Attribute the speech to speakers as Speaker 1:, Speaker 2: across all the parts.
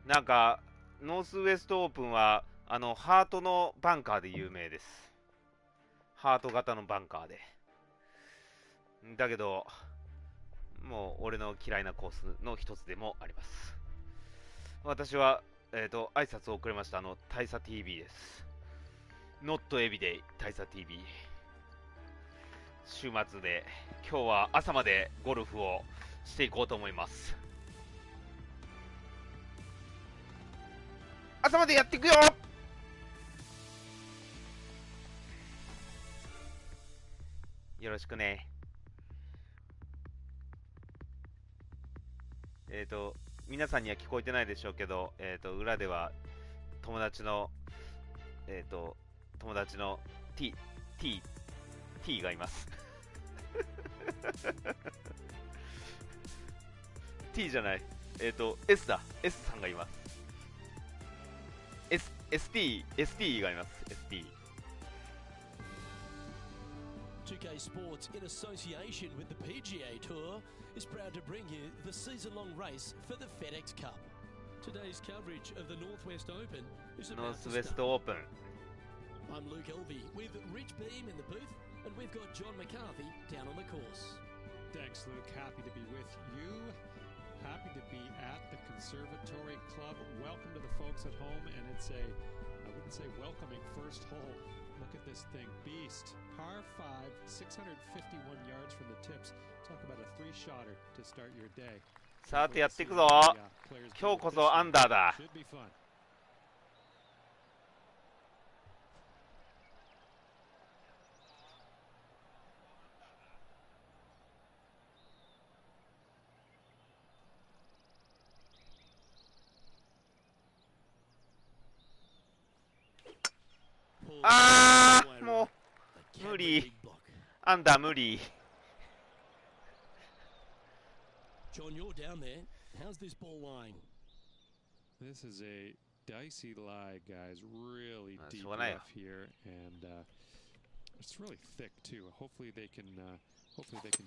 Speaker 1: なんかノースウエストオープンはハートのバンカーで有名です。ハート型のバンカーで。だけどもう俺の嫌いなコースの一つでもあります。私は挨拶を遅れました。大佐 TV です。Not Everyday 大佐 TV。週末で今日は朝までゴルフをしていこうと思います。朝までやっていくよ。よろしくね。皆さんには聞こえてないでしょうけど、裏では友達のT がいます。T じゃない。S だ。S さんがいます。ST がいます。ST。
Speaker 2: 2K Sports, in association with the PGA Tour, is proud to bring you the season-long race for the FedEx Cup. Today's coverage of the Northwest Open is about to start.
Speaker 1: Northwest Open.
Speaker 2: I'm Luke Elvey with Rich Beam in the booth, and we've got John McCarthy down on the course.
Speaker 3: Thanks, Luke. Happy to be with you. Happy to be at the Conservatory Club. Welcome to the folks at home, and it's I wouldn't say welcoming first hole. Look at this thing, beast. Par 5, 651 yards from the tips. Talk about a three-shotter to start your day.
Speaker 1: さてやっていくぞ。今日こそアンダーだ。
Speaker 3: Should be fun.
Speaker 1: もう無理。アンダー無理。
Speaker 2: John, you're down there. How's this ball lying?
Speaker 3: This is a dicey lie, guys. Really deep rough here, and it's really thick too. Hopefully they can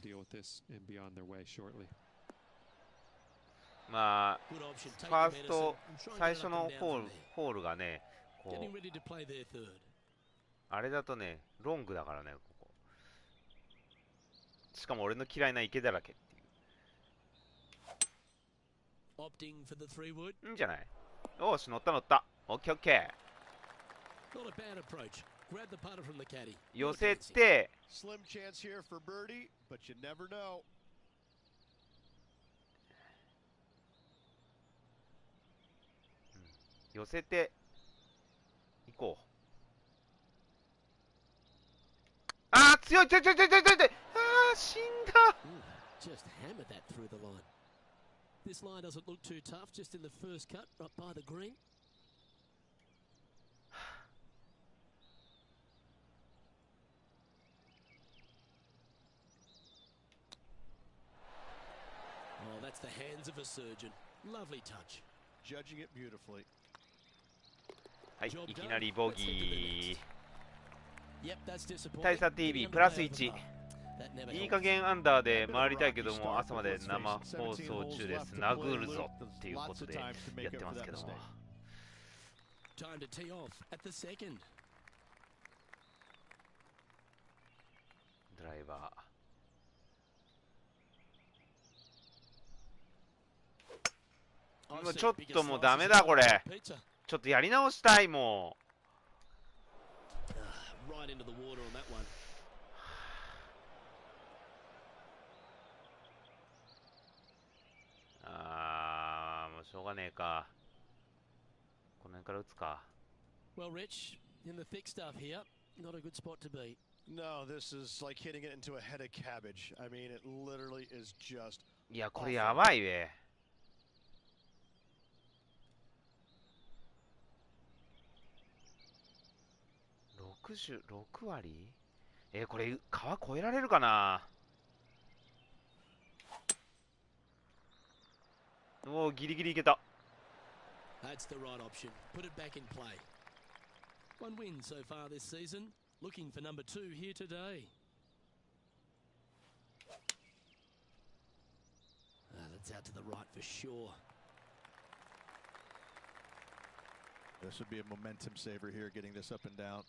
Speaker 3: deal with this and be on their way shortly.
Speaker 1: まあファースト最初のホールがね、こうあれだとねロングだからね、ここ。しかも俺の嫌いな池だらけっていう。いいんじゃない。おーし、乗った乗った。オッケーオッケー。寄せて寄せて行こう。あー強い強い強い強い強い強い。あー死んだ。
Speaker 2: This line doesn't look too tough, just in the first cut, right by the green. Oh, that's the hands of a surgeon. Lovely touch.
Speaker 4: Judging it beautifully.
Speaker 1: はい、いきなりボギー。
Speaker 2: Yep, that's disappointing.
Speaker 1: 大佐 TV プラス1。いい加減アンダーで回りたいけども朝まで生放送中です。殴るぞっていうことでやってますけども。ドライバー。もうちょっともうダメだこれ。ちょっとやり直したいもう。もうしょうがねえか。この辺から打つか。
Speaker 2: Well, Rich, in the thick stuff here, not a good spot to be.
Speaker 4: No, this is like hitting it into a head of cabbage. I mean, it literally is just.
Speaker 1: いやこれやばいべ。66割？これ川越えられるかな。もうギリギリいけた。
Speaker 2: That's the right option. Put it back in play. One win so far this season. Looking for number 2 here today. That's out to the right for sure.
Speaker 4: This would be a momentum saver here, getting this up and down.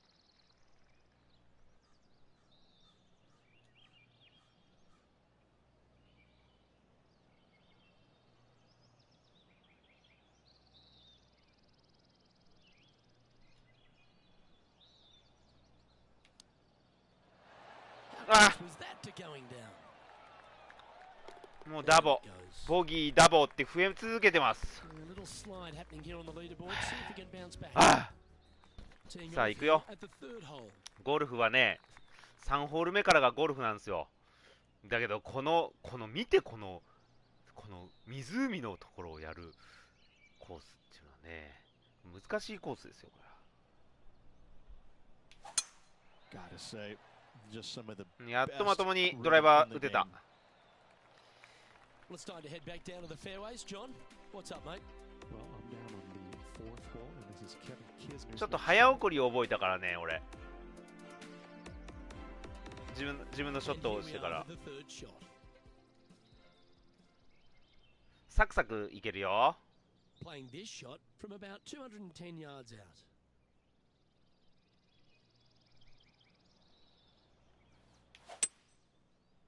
Speaker 1: Ah.
Speaker 2: Was that to going down?
Speaker 1: もうダボ、ボギー、ダボって増え続けてます。
Speaker 2: A little slide happening here on the leaderboard. See if he can bounce back.
Speaker 1: ああ、
Speaker 2: Teeing
Speaker 1: さあ
Speaker 2: off
Speaker 1: 行くよ。
Speaker 2: at the third hole.
Speaker 1: ゴルフはね、3ホール目からがゴルフなんですよ。だけど見てこの湖のところをやるコースっていうのはね、難しいコースですよこれは。
Speaker 4: Gotta say, just some of the
Speaker 1: やっとまともにドライバー打てた。
Speaker 2: Well, it's time to head back down to the fairways. John, what's up, mate?
Speaker 3: Well, I'm down on the fourth hole, and this is Kevin Kisner's.
Speaker 1: ちょっと早送りを覚えたからね俺。自分のショットをしてから
Speaker 2: And here we are for the third shot.
Speaker 1: サクサクいけるよ。
Speaker 2: Playing this shot from about 210 yards out.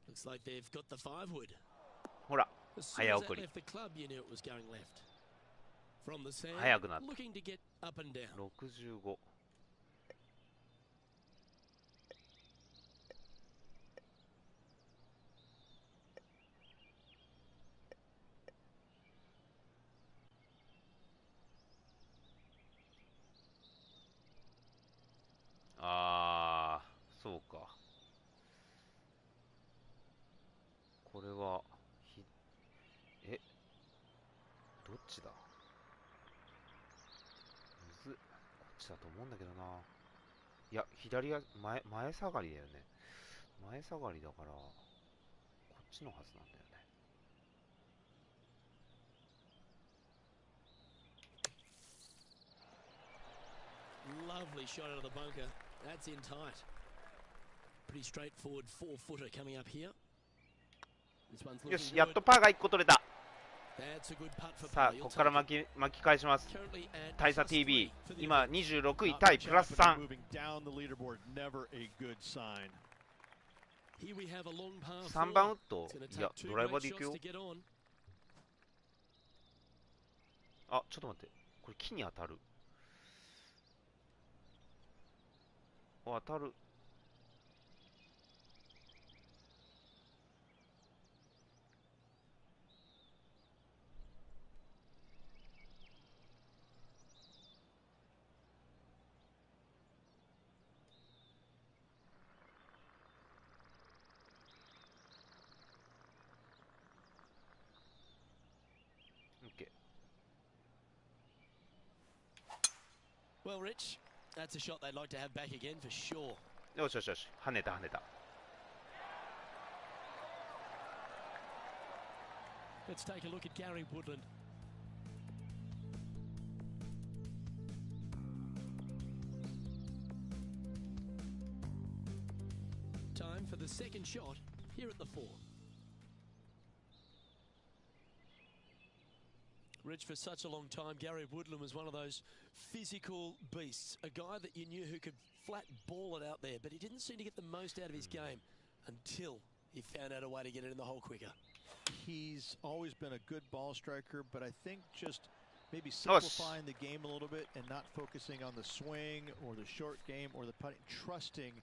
Speaker 2: Looks like they've got the 5-wood.
Speaker 1: ほら
Speaker 2: As soon
Speaker 1: 早
Speaker 2: as
Speaker 1: 送
Speaker 2: that
Speaker 1: り
Speaker 2: left the club, you knew it was going left. From the sand,
Speaker 1: 速くなった。
Speaker 2: looking to get up and down.
Speaker 1: 65。ああ、そうか。これはどっちだ。むずっ。こっちだと思うんだけどな。いや、左が前下がりだよね。前下がりだからこっちのはずなんだよね。
Speaker 2: Lovely shot out of the bunker. That's in tight. Pretty straightforward 4-footer coming up here. This one's
Speaker 1: よ
Speaker 2: looking
Speaker 1: し、やっ
Speaker 2: good.
Speaker 1: とパーが1個取れた。
Speaker 2: That's a good putt for
Speaker 1: さあ
Speaker 2: par.
Speaker 1: こ
Speaker 2: You'll
Speaker 1: こから
Speaker 2: take it.
Speaker 1: 巻き返します。
Speaker 2: Currently at
Speaker 1: 大差
Speaker 2: +3
Speaker 1: TV
Speaker 2: for the
Speaker 1: 今
Speaker 2: event.
Speaker 1: 26位タイプラス3。
Speaker 4: moving down the leaderboard, never a good sign.
Speaker 2: Here we have a long par
Speaker 1: 3番ウ
Speaker 2: four.
Speaker 1: ッド。
Speaker 2: It's gonna
Speaker 1: いや
Speaker 2: take two
Speaker 1: ドライバー
Speaker 2: great
Speaker 1: で行く
Speaker 2: shots
Speaker 1: よ。
Speaker 2: to get on.
Speaker 1: あ、ちょっと待って。これ木に当たる。当たる。
Speaker 2: Well, Rich, that's a shot they'd like to have back again for sure.
Speaker 1: よしよしよし。跳ねた跳ねた。
Speaker 2: Let's take a look at Gary Woodland. Time for the second shot here at the 4. Rich, for such a long time, Gary Woodland was one of those physical beasts, a guy that you knew who could flat ball it out there, but he didn't seem to get the most out of his game until he found out a way to get it in the hole quicker.
Speaker 4: He's always been a good ball striker, but I think just maybe simplifying the game a little bit and not focusing on the swing or the short game or the putting, trusting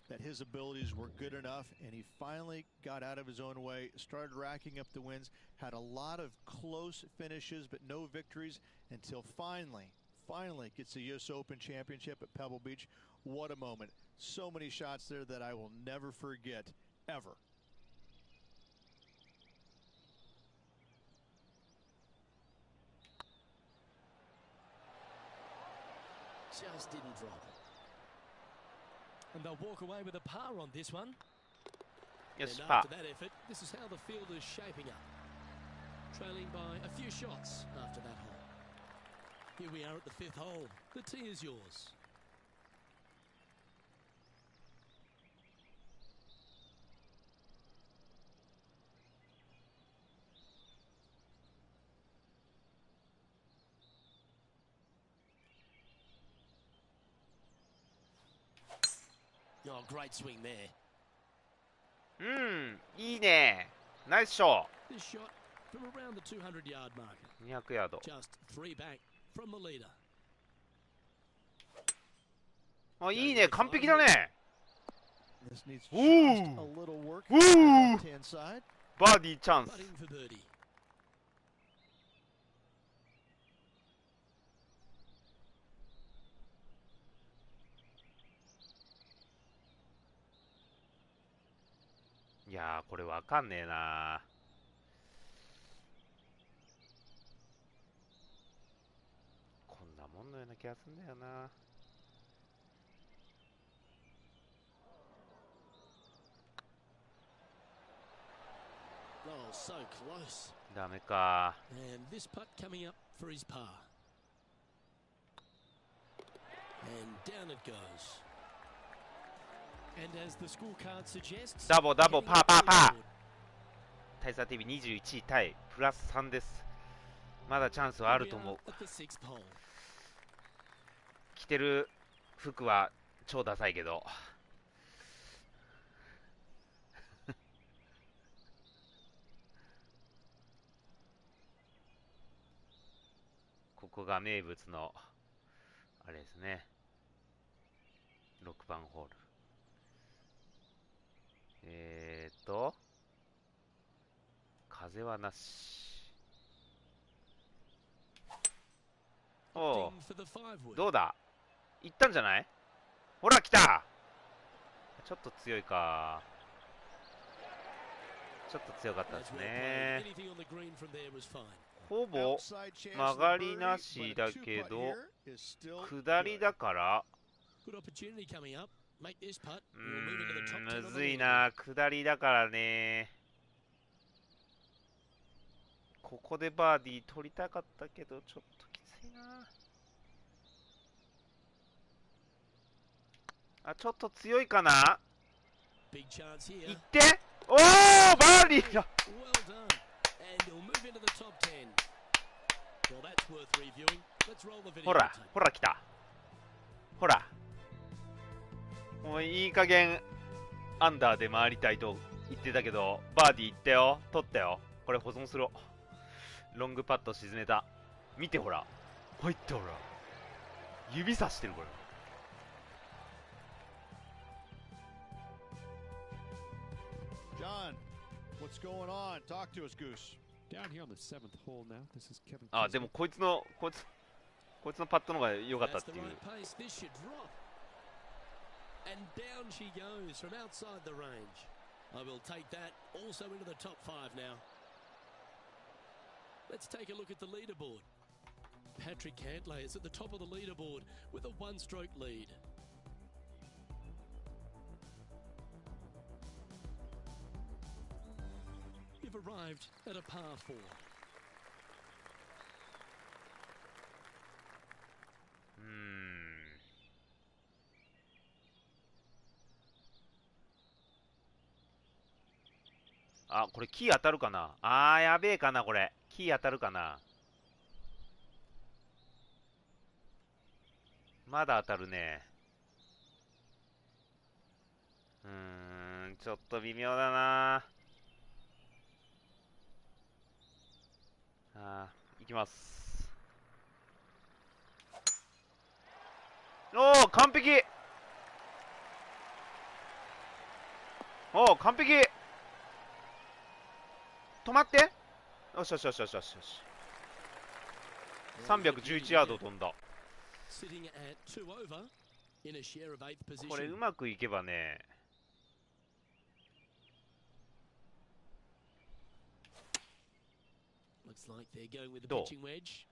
Speaker 4: that his abilities were good enough, and he finally got out of his own way, started racking up the wins, had a lot of close finishes but no victories until finally gets the US Open Championship at Pebble Beach. What a moment. So many shots there that I will never forget, ever.
Speaker 2: Just didn't drop. And they'll walk away with a par on this one.
Speaker 1: よし、
Speaker 2: And
Speaker 1: パ
Speaker 2: after that effort, this is how the field is shaping up. Trailing by a few shots after that hole. Here we are at the 5th hole. The tee is yours. Oh, great swing there.
Speaker 1: いいね。ナイスショ
Speaker 2: This shot from around the 200-yard marker.
Speaker 1: 200ヤード。
Speaker 2: Just 3 back from the leader.
Speaker 1: あ、いいね。完璧だね。
Speaker 4: This needs just
Speaker 1: Ooh.
Speaker 4: a little work
Speaker 1: Ooh.
Speaker 4: on the left-hand side.
Speaker 1: バーディーチャンス。
Speaker 2: Putting for birdie.
Speaker 1: いやー、これわかんねえな。こんなもんのような気がすんだよな。
Speaker 2: Oh, so close.
Speaker 1: ダメか。
Speaker 2: And this putt coming up for his par. And down it goes. And as the scorecard suggests,
Speaker 1: ダボダボ
Speaker 2: heading
Speaker 1: パー
Speaker 2: up
Speaker 1: パー
Speaker 2: the
Speaker 1: パー。
Speaker 2: leaderboard.
Speaker 1: 大佐 TV21 位タイプラス3です。まだチャンスはあると思う。
Speaker 2: At the sixth hole.
Speaker 1: 着てる服は超ダサいけど。ここが名物のあれですね。6番ホール。風はなし。おお、
Speaker 2: Opting for the 5 wood.
Speaker 1: どうだ、いったんじゃない？ほら来た。ちょっと強いか。ちょっと強かったです
Speaker 2: That's well
Speaker 1: ね。
Speaker 2: played. Anything on the green from there was fine.
Speaker 1: ほぼ
Speaker 4: Outside chance
Speaker 1: 曲
Speaker 4: for
Speaker 1: が
Speaker 4: the
Speaker 1: り
Speaker 4: birdie,
Speaker 1: な
Speaker 4: but
Speaker 1: し
Speaker 4: a
Speaker 1: だ
Speaker 4: two
Speaker 1: け
Speaker 4: putt
Speaker 1: ど
Speaker 4: here is still
Speaker 1: 下り
Speaker 4: good.
Speaker 1: だから
Speaker 2: Good opportunity coming up. Make this putt.
Speaker 1: う
Speaker 2: You'll move into the top 10
Speaker 1: む
Speaker 2: on the
Speaker 1: ずい
Speaker 2: leaderboard.
Speaker 1: な。下りだからね。ここでバーディー取りたかったけどちょっときついな。あ、ちょっと強いかな。
Speaker 2: Big chance
Speaker 1: い
Speaker 2: here.
Speaker 1: って。おー、バーディーだ。
Speaker 2: Well done. And he'll move into the top 10. Well, that's worth reviewing. Let's roll the video.
Speaker 1: ほら
Speaker 2: tape.
Speaker 1: ほら来た。ほらもういい加減アンダーで回りたいと言ってたけどバーディーいったよ。取ったよ。これ保存する。ロングパット沈めた。見てほら入ったほら。指さしてるこれ。
Speaker 4: John, what's going on? Talk to us, Goose.
Speaker 3: Down here on the 7th hole now. This is Kevin.
Speaker 1: あ、でもこいつのパットの方が良かったっ
Speaker 2: That's
Speaker 1: て
Speaker 2: the
Speaker 1: いう。
Speaker 2: right pace. This should drop. And down she goes from outside the range. I will take that also into the top 5 now. Let's take a look at the leaderboard. Patrick Cantlay is at the top of the leaderboard with a one-stroke lead. You've arrived at a par 4.
Speaker 1: あ、これキー当たるかな。あー、やべえかなこれ。キー当たるかな。まだ当たるね。ちょっと微妙だな。いきます。おー、完璧。おー、完璧。止まって。よしよしよしよしよしよし。311ヤード飛んだ。
Speaker 2: Sitting at 2 over in a share of 8th
Speaker 1: これ
Speaker 2: position.
Speaker 1: うまくいけばね。
Speaker 2: Looks like they're going with the
Speaker 1: どう？
Speaker 2: pitching wedge.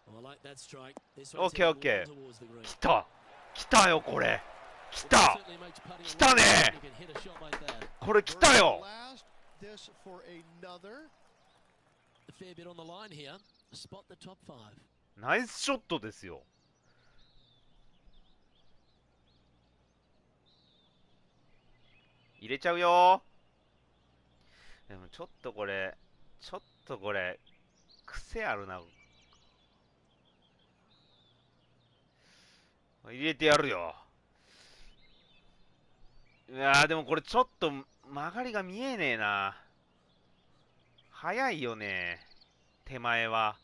Speaker 2: Oh, I like that strike. This
Speaker 1: オッ
Speaker 2: one's
Speaker 1: ケーオッ
Speaker 2: heading
Speaker 1: ケ
Speaker 2: well
Speaker 1: ー。
Speaker 2: towards the green.
Speaker 1: 来た来たよこれ。来
Speaker 2: Well,
Speaker 1: た
Speaker 2: that certainly makes putting
Speaker 1: 来
Speaker 2: a
Speaker 1: た
Speaker 2: lot
Speaker 1: ね
Speaker 2: easier when you can hit a shot like that.
Speaker 1: これ来たよ。
Speaker 4: Last, this for another.
Speaker 2: A fair bit on the line here. Spot the top 5.
Speaker 1: ナイスショットですよ。入れちゃうよ。でもちょっとこれ癖あるな。入れてやるよ。いやーでもこれちょっと曲がりが見えねえな。早いよね、手前は。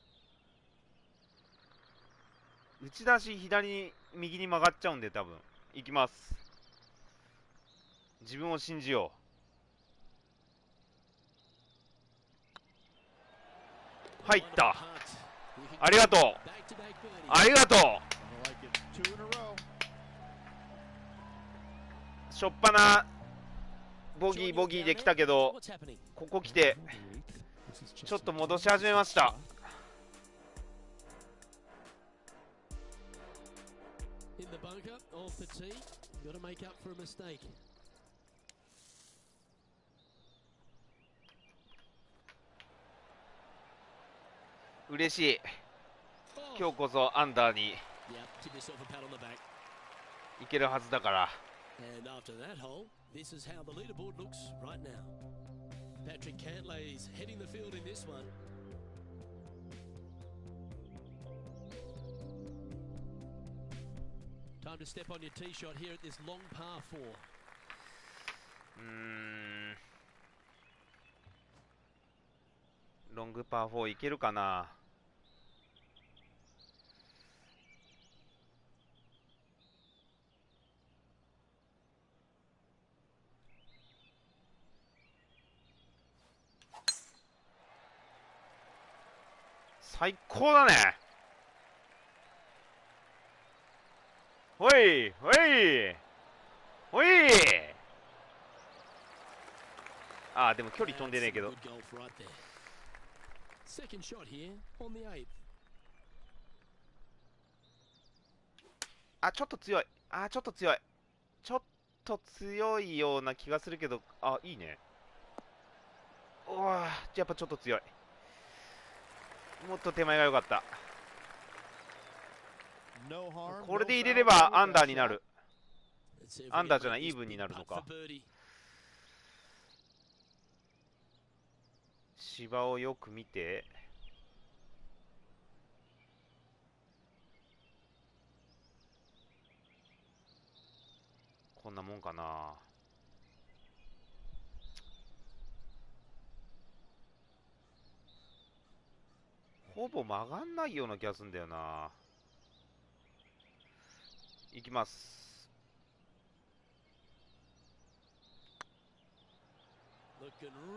Speaker 1: 打ち出し右に曲がっちゃうんで多分。いきます。自分を信じよう。入った。ありがとう。ありがとう。しょっぱなボギーで来たけど、ここ来てちょっと戻し始めました。嬉しい。今日こそアンダーにいけるはずだから。
Speaker 2: And after that hole, this is how the leaderboard looks right now. Patrick Cantlay's heading the field in this one. Time to step on your tee shot here at this long par 4.
Speaker 1: ロングパー4いけるかな。最高だね。ほいほいほい。ああ、でも距離飛んでねえけど。あ、ちょっと強い。あ、ちょっと強い。ちょっと強いような気がするけど、あ、いいね。うわ、やっぱちょっと強い。もっと手前が良かった。これで入れればアンダーになる。アンダーじゃない、イーブンになるのか。芝をよく見て。こんなもんかな。ほぼ曲がんないような気がするんだよな。いきます。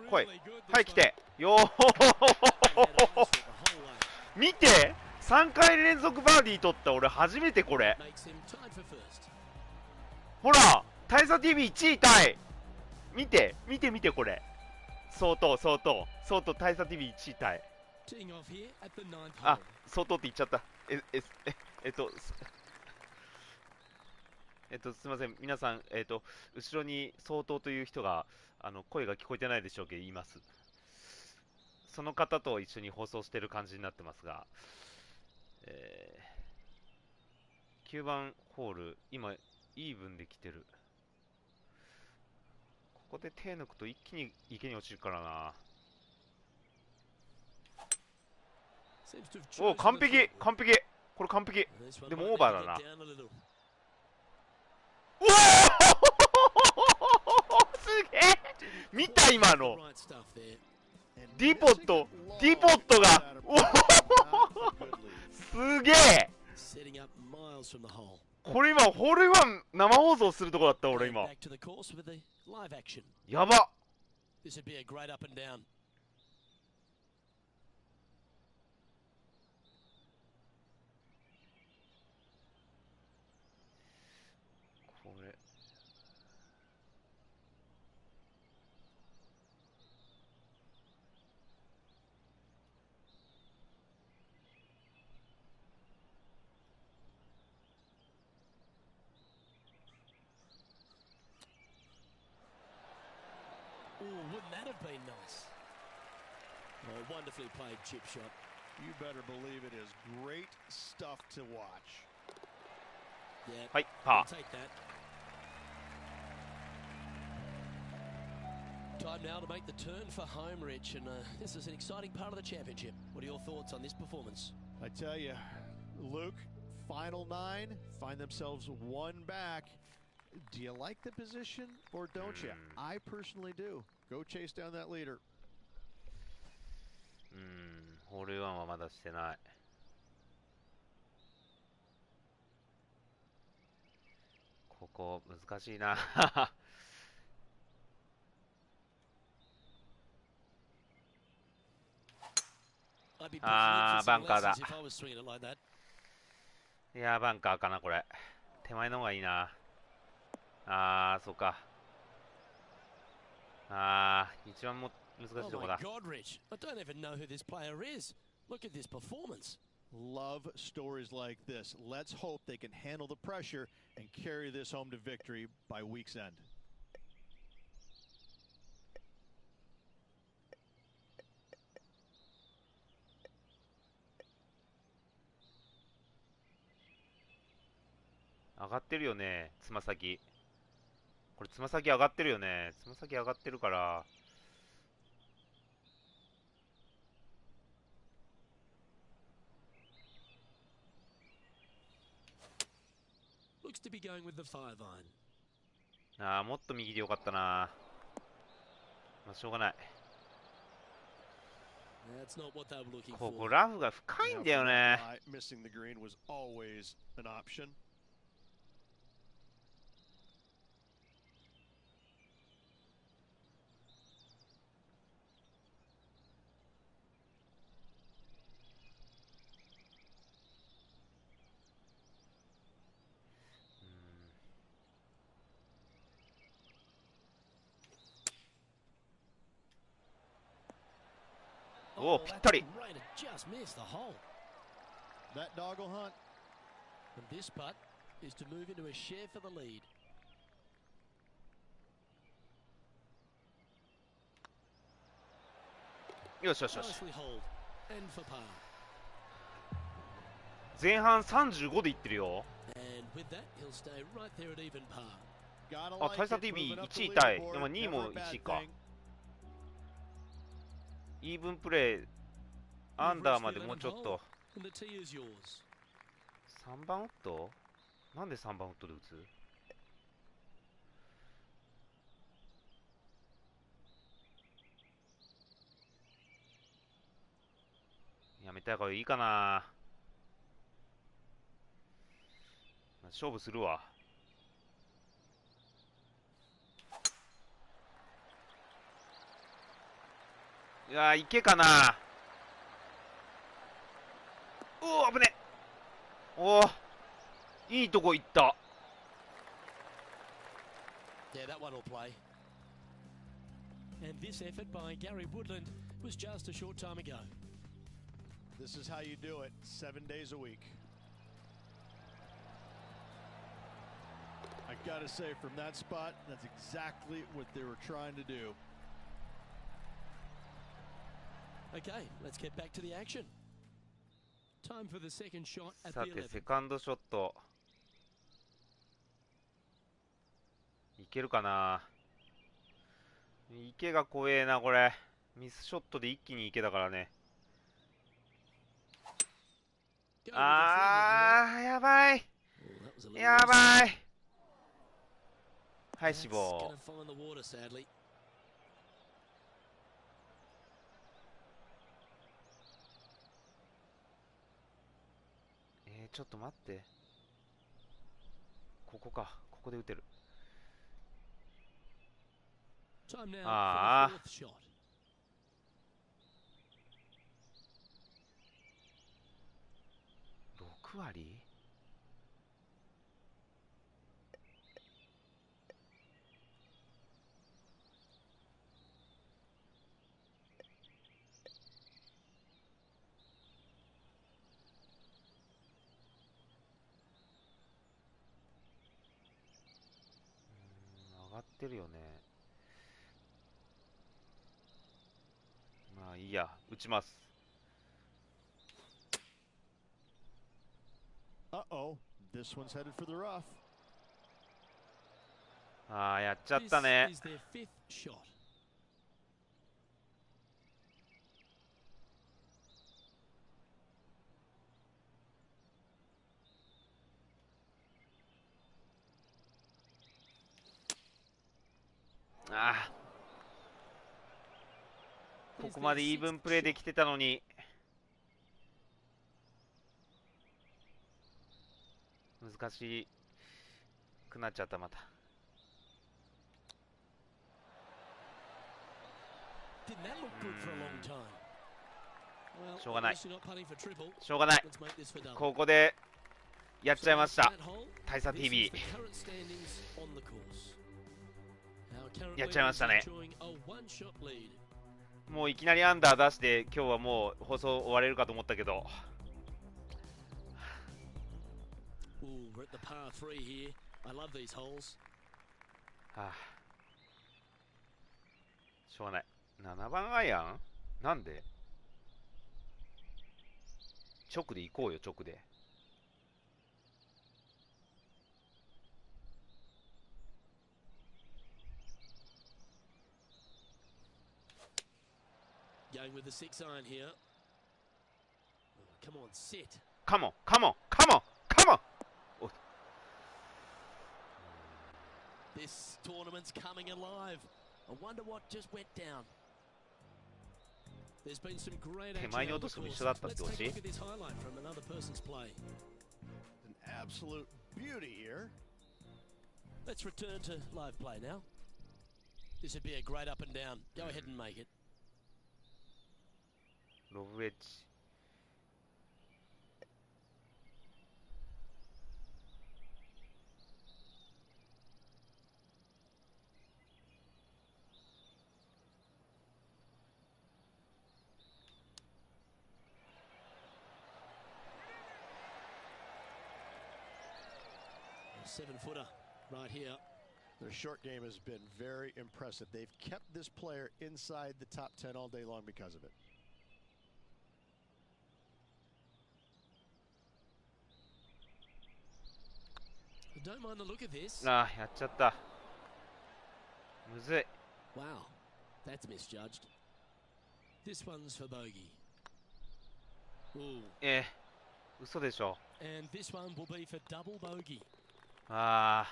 Speaker 1: 来い。はい、来て。よー見て !3 回連続バーディー取った。俺初めてこれ。ほら大佐 TV1 位タイ。見てこれ。相当大佐 TV1 位タイ。あ、相当って言っちゃった。すみません、皆さん、後ろに相当という人が、声が聞こえてないでしょうけど、言います。その方と一緒に放送してる感じになってますが、9番ホール、今、イーブンで来てる。ここで手抜くと一気に池に落ちるからな。お、完璧これ完璧。でもオーバーだな。おおすげえ。見た今のディポットがおすげえ。これ今ホールインワン生放送するとこだった。俺今やば。これ
Speaker 2: Wouldn't that have been nice? Oh, wonderfully played chip shot.
Speaker 4: You better believe it is great stuff to watch.
Speaker 2: Yeah,
Speaker 1: はい、パー。
Speaker 2: take that. Time now to make the turn for home, Rich, and this is an exciting part of the championship. What are your thoughts on this performance?
Speaker 4: I tell you, Luke, final 9 find themselves one back. Do you like the position or don't you? I personally do. Go chase down that leader.
Speaker 1: ホールインワンはまだしてない。ここ難しいな。あー、バンカーだ。いやー、バンカーかな、これ。手前の方がいいな。あー、そうか。あー、一番も難しいとこだ。
Speaker 4: Love stories like this. Let's hope they can handle the pressure and carry this home to victory by week's end.
Speaker 1: 上がってるよね、つま先。これつま先上がってるよね。つま先上がってるから。ああ、もっと右でよかったな。まあ、しょうがない。ここラフが深いんだよね。おお、ぴったり。よしよしよし。前半35でいってるよ。あ、大佐 TV1 位タイ。でも2位も1位か。イーブンプレー、アンダーまでもうちょっと。3番ウッド？なんで3番ウッドで打つ？やめた方がいいかな。勝負するわ。いやー、池かな。おお、危ね。おお、いいとこ行った。
Speaker 4: This is how you do it 7 days a week. I gotta say, from that spot, that's exactly what they were trying to do.
Speaker 2: Okay, let's get back to the action. Time for the second shot at
Speaker 1: さ
Speaker 2: the
Speaker 1: て、
Speaker 2: 11.
Speaker 1: セカンドショット。いけるかな。池が怖えな、これ。ミスショットで一気に池だからね。あー、やばい。やばい。はい、死亡。ちょっと待って。ここか。ここで打てる。ああ。6割？上がってるよね。まあいいや、打ちます。
Speaker 4: Uh-oh, this one's headed for the rough.
Speaker 1: ああ、やっちゃったね。こまでイーブンプレーできてたのに。難しくなっちゃった。またしょうがない、しょうがない。ここでやっちゃいました。大佐 TV やっちゃいましたね。もういきなりアンダー出して今日はもう放送終われるかと思ったけど、はあ、しょうがない。7番アイアンなんで直で行こうよ。直でカモンカモンカモンカモン。
Speaker 2: This tournament's coming alive. I wonder what just went down. There's been some great action.
Speaker 1: 手前に落とすの一緒だったってほしい。
Speaker 2: Let's take a look at this highlight from another person's play.
Speaker 4: An absolute beauty here.
Speaker 2: Let's return to live play now. This would be a great up and down. Go ahead and make it.
Speaker 1: ロブエッジ。
Speaker 2: 7-footer right here.
Speaker 4: Their short game has been very impressive. They've kept this player inside the top 10 all day long because of it.
Speaker 2: Don't mind the look of this.
Speaker 1: ああ、やっちゃった。むずい。
Speaker 2: Wow, that's misjudged. This one's for bogey. Ooh.
Speaker 1: 嘘でしょ。
Speaker 2: And this one will be for double bogey.
Speaker 1: あ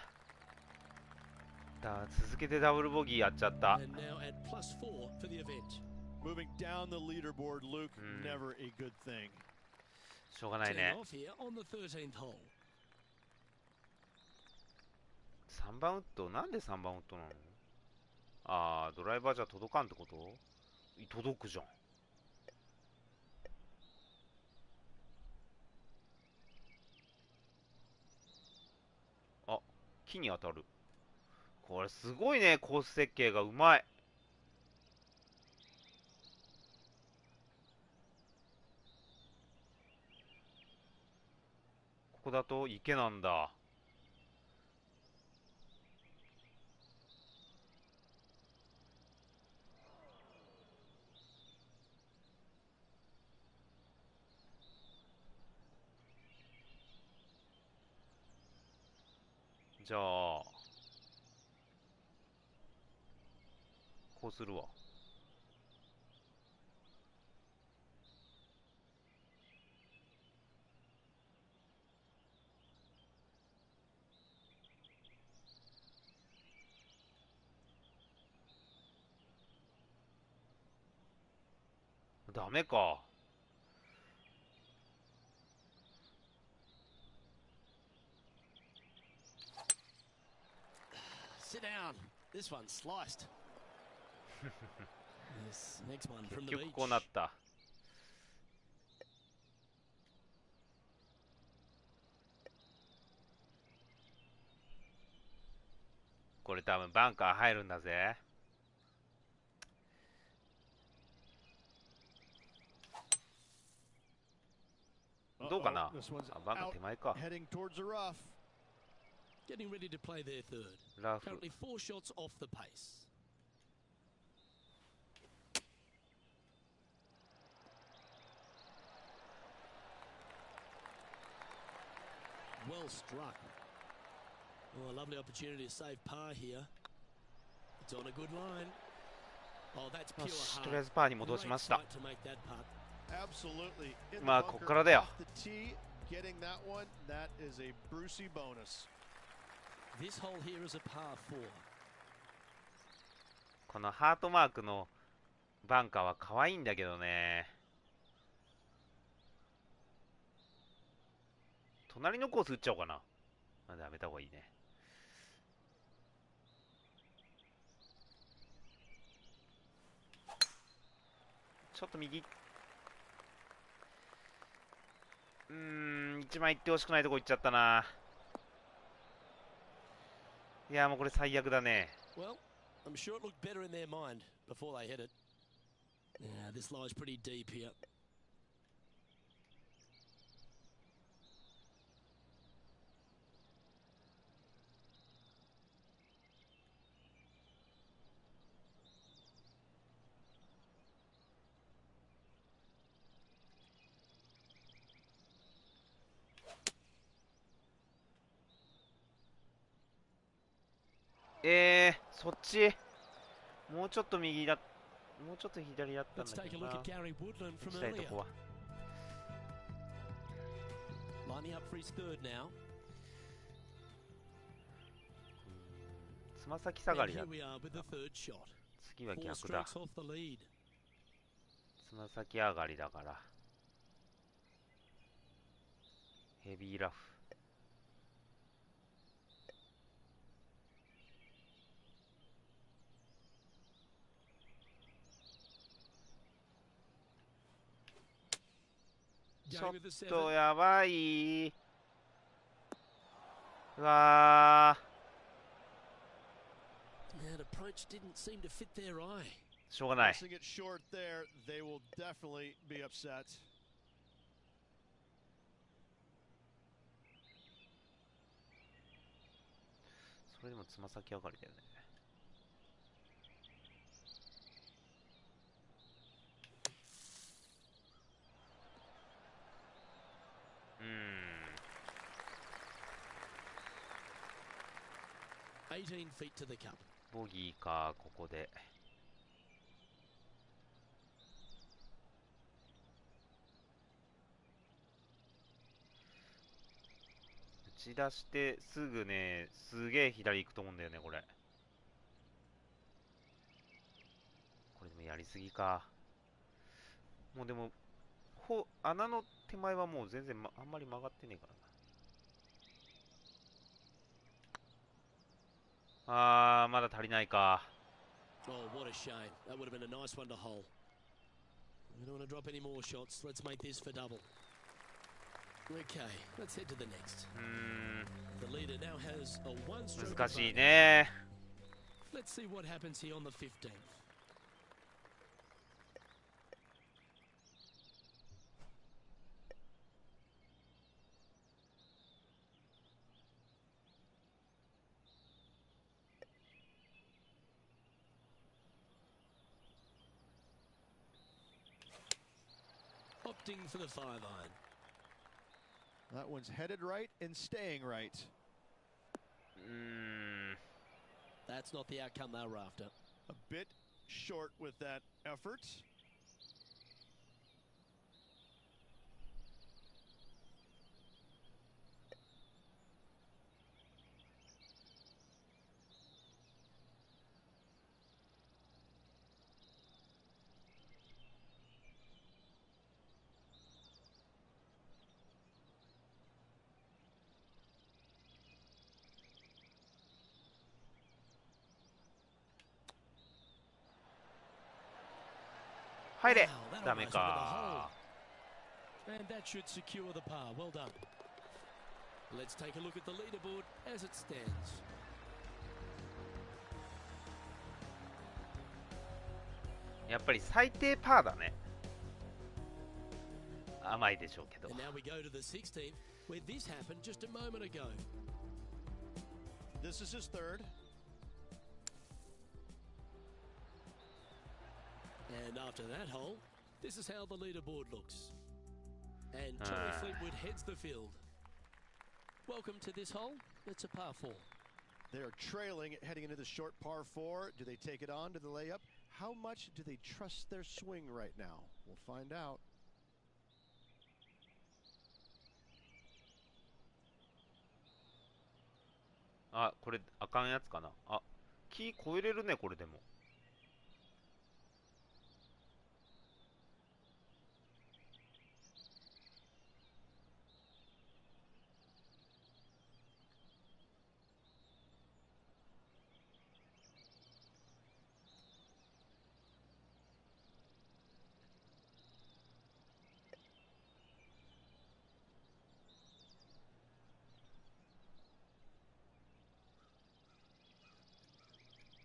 Speaker 1: あ。続けてダブルボギーやっちゃった。
Speaker 2: And now at +4 for the event.
Speaker 4: Moving down the leaderboard, Luke, never a good thing.
Speaker 1: しょうがないね。
Speaker 2: Off here on the 13th hole.
Speaker 1: 3番ウッドなんで3番ウッドなの？ああ、ドライバーじゃ届かんってこと？届くじゃん。あ、木に当たる。これすごいね、コース設計がうまい。ここだと池なんだ。じゃあこうするわ。ダメか。
Speaker 2: Sit down. This one's sliced. This next one from
Speaker 1: 結
Speaker 2: the
Speaker 1: 局
Speaker 2: beach.
Speaker 1: こうなった。これ多分バンカー入るんだぜ。どうかな。あ、バンカー手前か。
Speaker 4: Heading towards the rough.
Speaker 2: Getting ready to play their third.
Speaker 1: ラフ。
Speaker 2: Currently 4 shots off the pace. Well struck. Oh, a lovely opportunity to save par here. It's on a good line. Oh, that's pure
Speaker 1: とりあえ
Speaker 2: heart.
Speaker 1: ずパーに戻しました。
Speaker 2: Great sight to make that putt.
Speaker 4: Absolutely. In the
Speaker 1: まあこ
Speaker 4: bunker,
Speaker 1: こからだよ。
Speaker 4: off the tee, getting that one, that is a Brucey bonus.
Speaker 2: This hole here is a par 4.
Speaker 1: このハートマークのバンカーは可愛いんだけどね。隣のコース打っちゃおうかな。やめた方がいいね。ちょっと右。一番行ってほしくないとこ行っちゃったな。いや、もうこれ最悪だね。
Speaker 2: Well, I'm sure it looked better in their mind before they hit it. Yeah, this lie's pretty deep here.
Speaker 1: そっち。もうちょっと右だ。もうちょっと左だったん
Speaker 2: Let's
Speaker 1: だ
Speaker 2: take
Speaker 1: け
Speaker 2: a
Speaker 1: ど
Speaker 2: look
Speaker 1: な。
Speaker 2: at Gary Woodland
Speaker 1: 打
Speaker 2: from
Speaker 1: ちたいと
Speaker 2: earlier.
Speaker 1: こは。
Speaker 2: Lining up for his third now.
Speaker 1: つま先下が
Speaker 2: And
Speaker 1: りだ
Speaker 2: here。we are with the third shot.
Speaker 1: 次は
Speaker 2: Four
Speaker 1: 逆だ。
Speaker 2: strokes off the lead.
Speaker 1: つま先上がりだから。ヘビーラフ。ちょ
Speaker 2: Going
Speaker 1: っ
Speaker 2: with the
Speaker 1: と
Speaker 2: seven.
Speaker 1: やばい。うわ
Speaker 2: That approach didn't seem to fit their eye.
Speaker 1: ー。しょうがない。
Speaker 4: Pressing it short there, they will definitely be upset.
Speaker 1: それでもつま先上がりだよね。
Speaker 2: 18 feet to the cup.
Speaker 1: ボギーか、ここで。打ち出してすぐね、すげえ左行くと思うんだよね、これ。これでもやりすぎか。もうでも、穴の手前はもう全然、あんまり曲がってねえからな。まだ足りないか。
Speaker 2: Oh, what a shame. That would have been a nice one to hole. We don't want to drop any more shots. Let's make this for double. Okay, let's head to the next. The leader now has a one stroke
Speaker 1: 難しい
Speaker 2: advantage.
Speaker 1: ね。
Speaker 2: Let's see what happens here on the 15th. Opting for the 5 iron.
Speaker 4: That one's headed right and staying right.
Speaker 2: That's not the outcome they were after.
Speaker 4: A bit short with that effort.
Speaker 1: Wow, 入れ。
Speaker 2: that
Speaker 1: ダメ
Speaker 2: almost went to the
Speaker 1: か。
Speaker 2: hole. And that should secure the par. Well done. Let's take a look at the leaderboard as it stands.
Speaker 1: やっぱり最低パーだね。甘いでしょうけど。
Speaker 2: And now we go to the 16th, where this happened just a moment ago.
Speaker 4: This is his third.
Speaker 2: And after that hole, this is how the leaderboard looks. And Tommy Fleetwood heads the field. Welcome to this hole. It's a par 4.
Speaker 4: They are trailing heading into the short par 4. Do they take it on to the layup? How much do they trust their swing right now? We'll find out.
Speaker 1: これあかんやつかな。木越えれるね、これでも。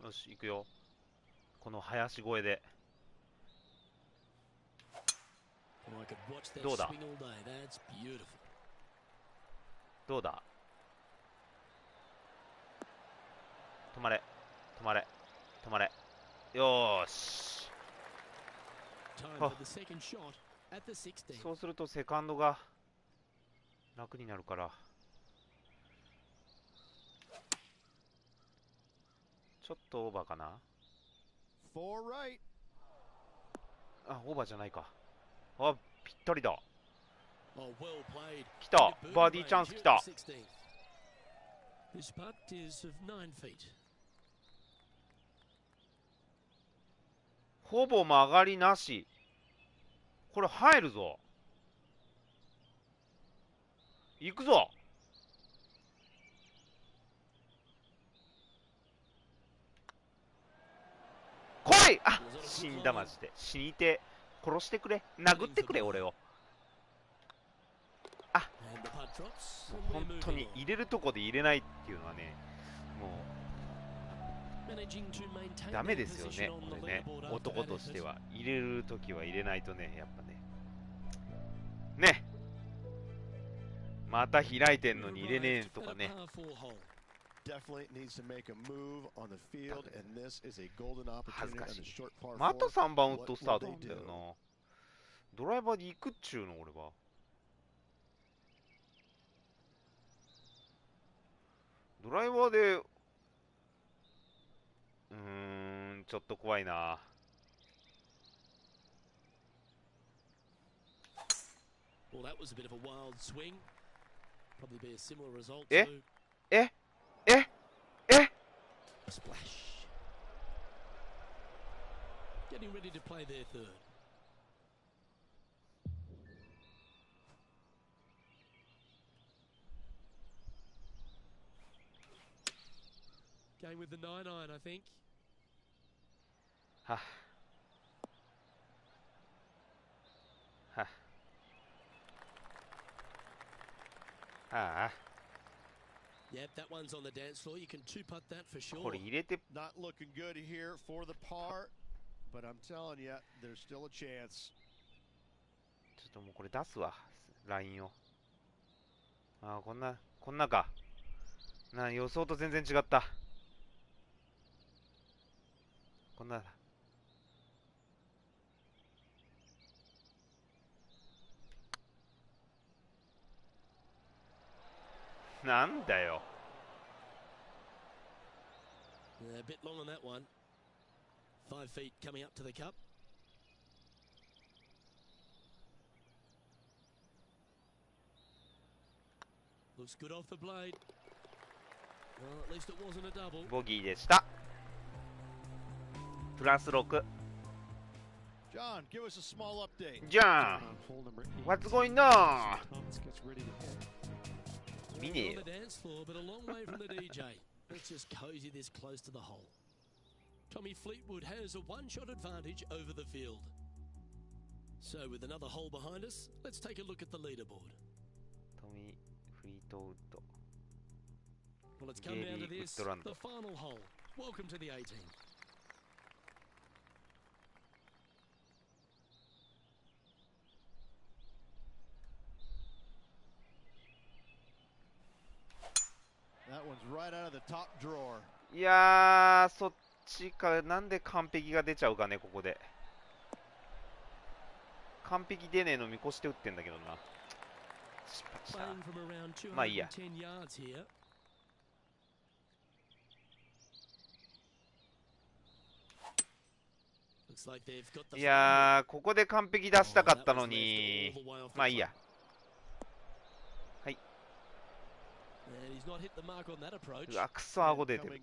Speaker 1: よし、行くよ。この林越えで。どうだどうだ。止まれ止まれ止まれ。よーし。そうするとセカンドが楽になるから。ちょっとオーバーかな。あ、オーバーじゃないか。あ、ぴったりだ。来た。バーディーチャンス来た。ほぼ曲がりなし。これ入るぞ。行くぞ。来い。あ、死んだマジで。死にて。殺してくれ。殴ってくれ俺を。あ、本当に入れるとこで入れないっていうのはね、もうダメですよね、これね。男としては入れるときは入れないとね、やっぱね。ね。また開いてんのに入れねえとかね。恥ずかしい。また3番ウッドスタートなんだよな。ドライバーで行くっちゅうの俺は。ドライバーでちょっと怖いな。ええええ
Speaker 2: Getting ready to play their third. Going with the 9-iron, I think.
Speaker 1: はっはっああ。
Speaker 2: Yep, that one's on the dance floor. You can two-putt that for sure.
Speaker 1: これ入れて
Speaker 4: Not looking good here for the par, but I'm telling you, there's still a chance.
Speaker 1: ちょっともうこれ出すわ、ラインを。ああ、こんなか。予想と全然違った。こんな。なんだよ。
Speaker 2: A bit long on that one. 5 feet coming up to the cup. Looks good off the blade. Well, at least it wasn't a double.
Speaker 1: ボギーでした。プラス6。
Speaker 4: John, give us a small update.
Speaker 1: John, what's going on? 見ねえよ。
Speaker 2: On the dance floor, but a long way from the DJ. Let's just cozy this close to the hole. Tommy Fleetwood has a one-shot advantage over the field. So with another hole behind us, let's take a look at the leaderboard.
Speaker 1: トミー・フリートウッド。
Speaker 2: Well, it's come down to this, the final hole. Welcome to the 18.
Speaker 1: いやー、そっちか。なんで完璧が出ちゃうかね、ここで。完璧出ねえの見越して打ってんだけどな。失敗した。まあいいや。いやー、ここで完璧出したかったのに。まあいいや。はい。うわ、くそ顎出てる。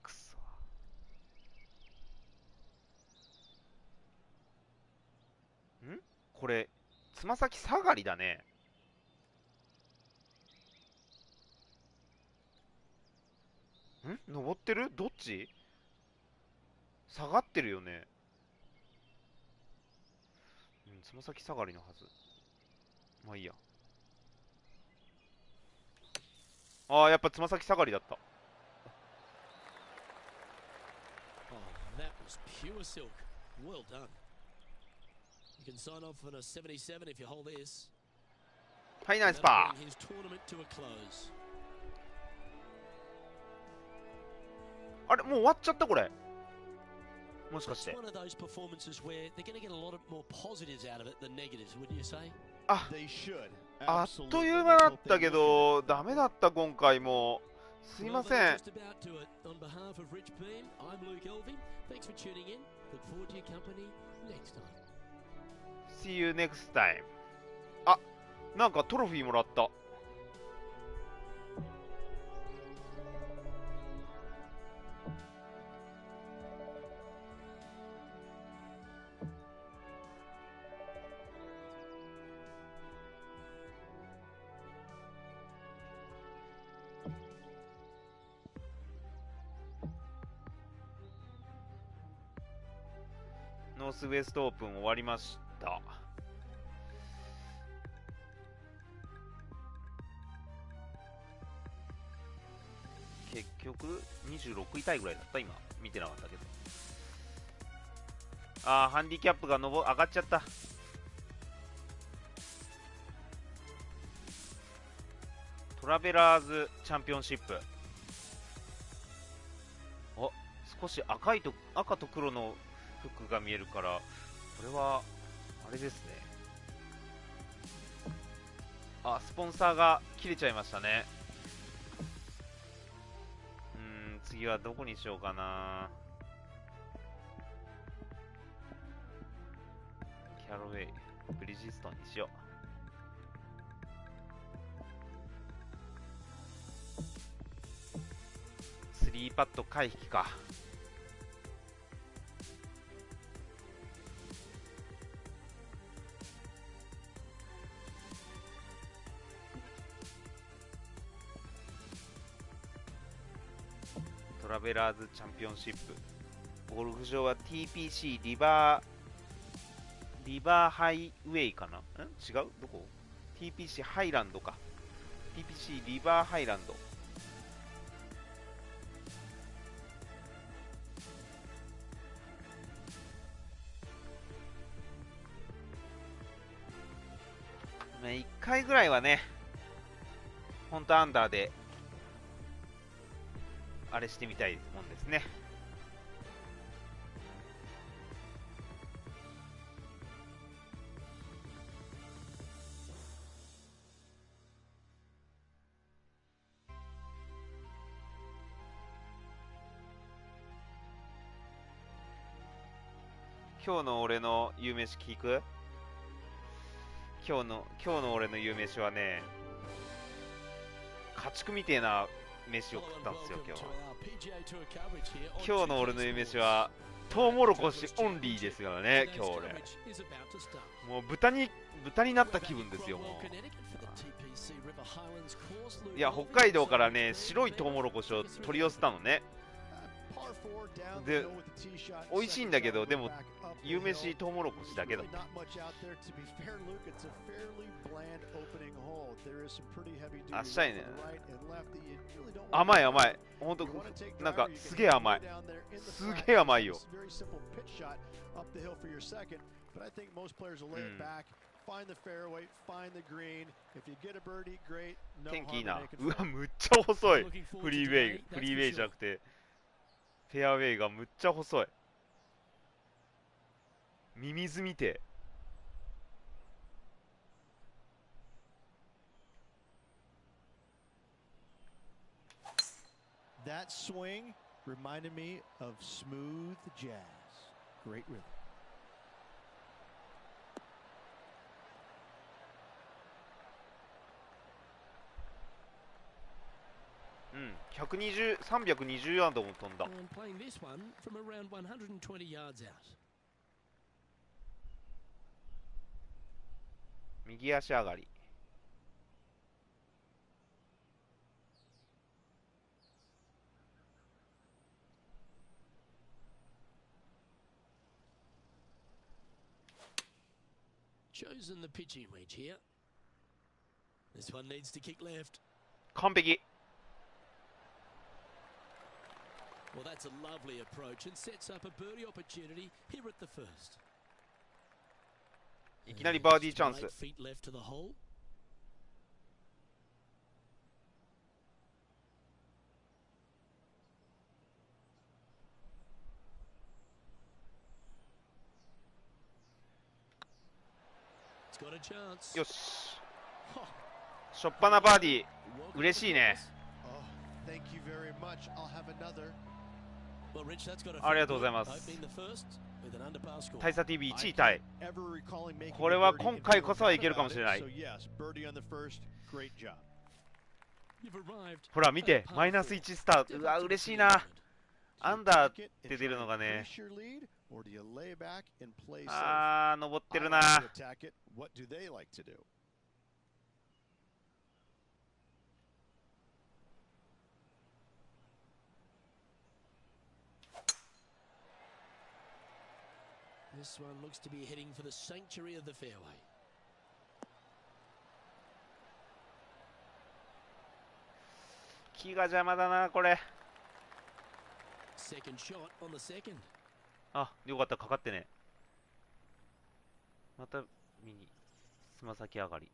Speaker 1: くそ。ん？これ、つま先下がりだね。登ってる？どっち？下がってるよね。つま先下がりのはず。まあいいや。ああ、やっぱつま先下がりだった。
Speaker 2: Oh, that was pure silk. Well done. You can sign off on a 77 if you hold this.
Speaker 1: はい、ナイスパー。
Speaker 2: His tournament to a close.
Speaker 1: あれ、もう終わっちゃったこれ。もしかして。
Speaker 2: It's one of those performances where they're going to get a lot more positives out of it than negatives, wouldn't you say?
Speaker 1: あ、
Speaker 4: They should.
Speaker 1: あっという間だったけど、ダメだった今回も。すいません。
Speaker 2: Well, just about to it. On behalf of Rich Beam, I'm Luke Elving. Thanks for tuning in. Look forward to your company next time.
Speaker 1: See you next time. あ、なんかトロフィーもらった。ノースウエストオープン終わりました。結局26位タイぐらいだった。今見てなかったけど。あー、ハンディキャップが上がっちゃった。トラベラーズチャンピオンシップ。あ、少し赤と黒の服が見えるから、これはあれですね。あ、スポンサーが切れちゃいましたね。次はどこにしようかな。キャロウェイ、ブリヂストンにしよう。3パット回避か。トラベラーズチャンピオンシップ。ゴルフ場は TPC リバーハイウェイかな。違う、どこ？ TPC ハイランドか。 TPC リバーハイランド。1回ぐらいはね、ほんとアンダーであれしてみたいもんですね。今日の俺の夕飯聞く？今日の俺の夕飯はね、家畜みてえな飯を食ったんですよ。今日の俺の夕飯はトウモロコシオンリーですからね。今日俺もう豚になった気分ですよ。もういや、北海道からね、白いトウモロコシを取り寄せたのね。で、美味しいんだけど、でも夕飯トウモロコシだけだった。あっしゃいね。甘い甘い。ほんと、なんかすげえ甘い。すげえ甘いよ。天気いいな。うわ、むっちゃ細い。フリーウェイじゃなくてフェアウェイがむっちゃ細い。ミミズ見て。
Speaker 4: That swing reminded me of smooth jazz. Great rhythm.
Speaker 1: 320ヤードも飛んだ。右足上がり。
Speaker 2: chosen the pitching wedge here. This one needs to kick left.
Speaker 1: 完璧。
Speaker 2: Well, that's a lovely approach and sets up a birdie opportunity here at the first.
Speaker 1: いきなりバーディーチャンス。
Speaker 2: 8 feet left to the hole. It's got a chance.
Speaker 1: よし。しょっぱなバーディー。嬉しいね。
Speaker 4: Thank you very much. I'll have another.
Speaker 1: ありがとうございます。大佐 TV1 位タイ。これは今回こそはいけるかもしれない。ほら見て、マイナス1スター。うわ、嬉しいな。アンダーって出るのがね。あー、登ってるな。
Speaker 2: This one looks to be heading for the sanctuary of the fairway.
Speaker 1: 木が邪魔だな、これ。
Speaker 2: Second shot on the second.
Speaker 1: あ、よかった、かかってね。また右、つま先上がり。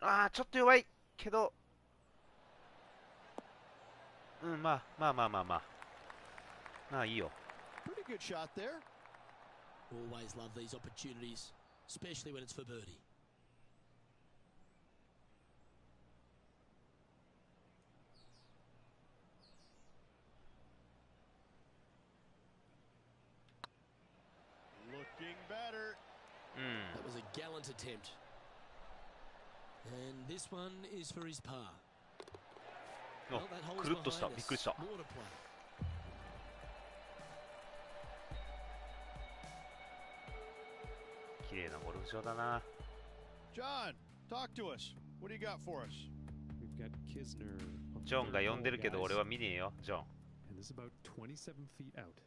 Speaker 1: ああ、ちょっと弱いけど、うん、まあいいよ。
Speaker 4: Pretty good shot there.
Speaker 2: Always love these opportunities, especially when it's for birdie.
Speaker 4: Looking better.
Speaker 2: That was a gallant attempt. And this one is for his par.
Speaker 1: くるっとした。びっくりした。綺麗なゴルフ場だな。
Speaker 4: John, talk to us. What do you got for us?
Speaker 3: We've got Kisner.
Speaker 1: ジョンが呼んでるけど俺は見ねえよ、ジョン。
Speaker 3: And this is about 27 feet out.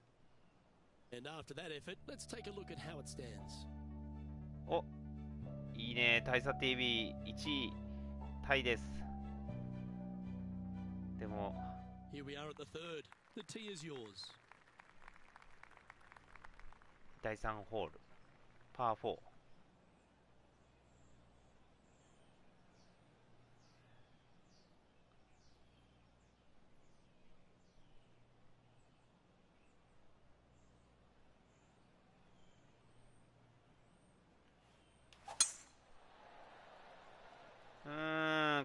Speaker 2: And after that effort, let's take a look at how it stands.
Speaker 1: お、いいね、大佐 TV1 位タイです。でも
Speaker 2: Here we are at the third. The tee is yours.
Speaker 1: 第3ホールパー4。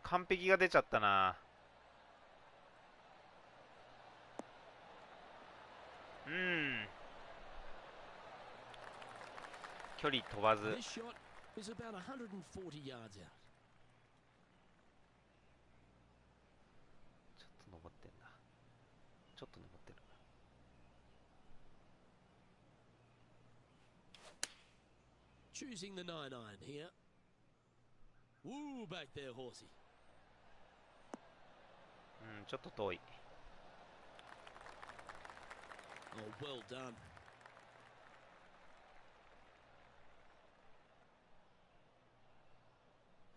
Speaker 1: 完璧が出ちゃったな。距離飛ばず。
Speaker 2: This shot is about 140 yards out.
Speaker 1: ちょっと登ってんな。ちょっと登ってる。
Speaker 2: Choosing the 9-iron here. Woo, back there, horsey.
Speaker 1: ちょっと遠い。
Speaker 2: Oh, well done.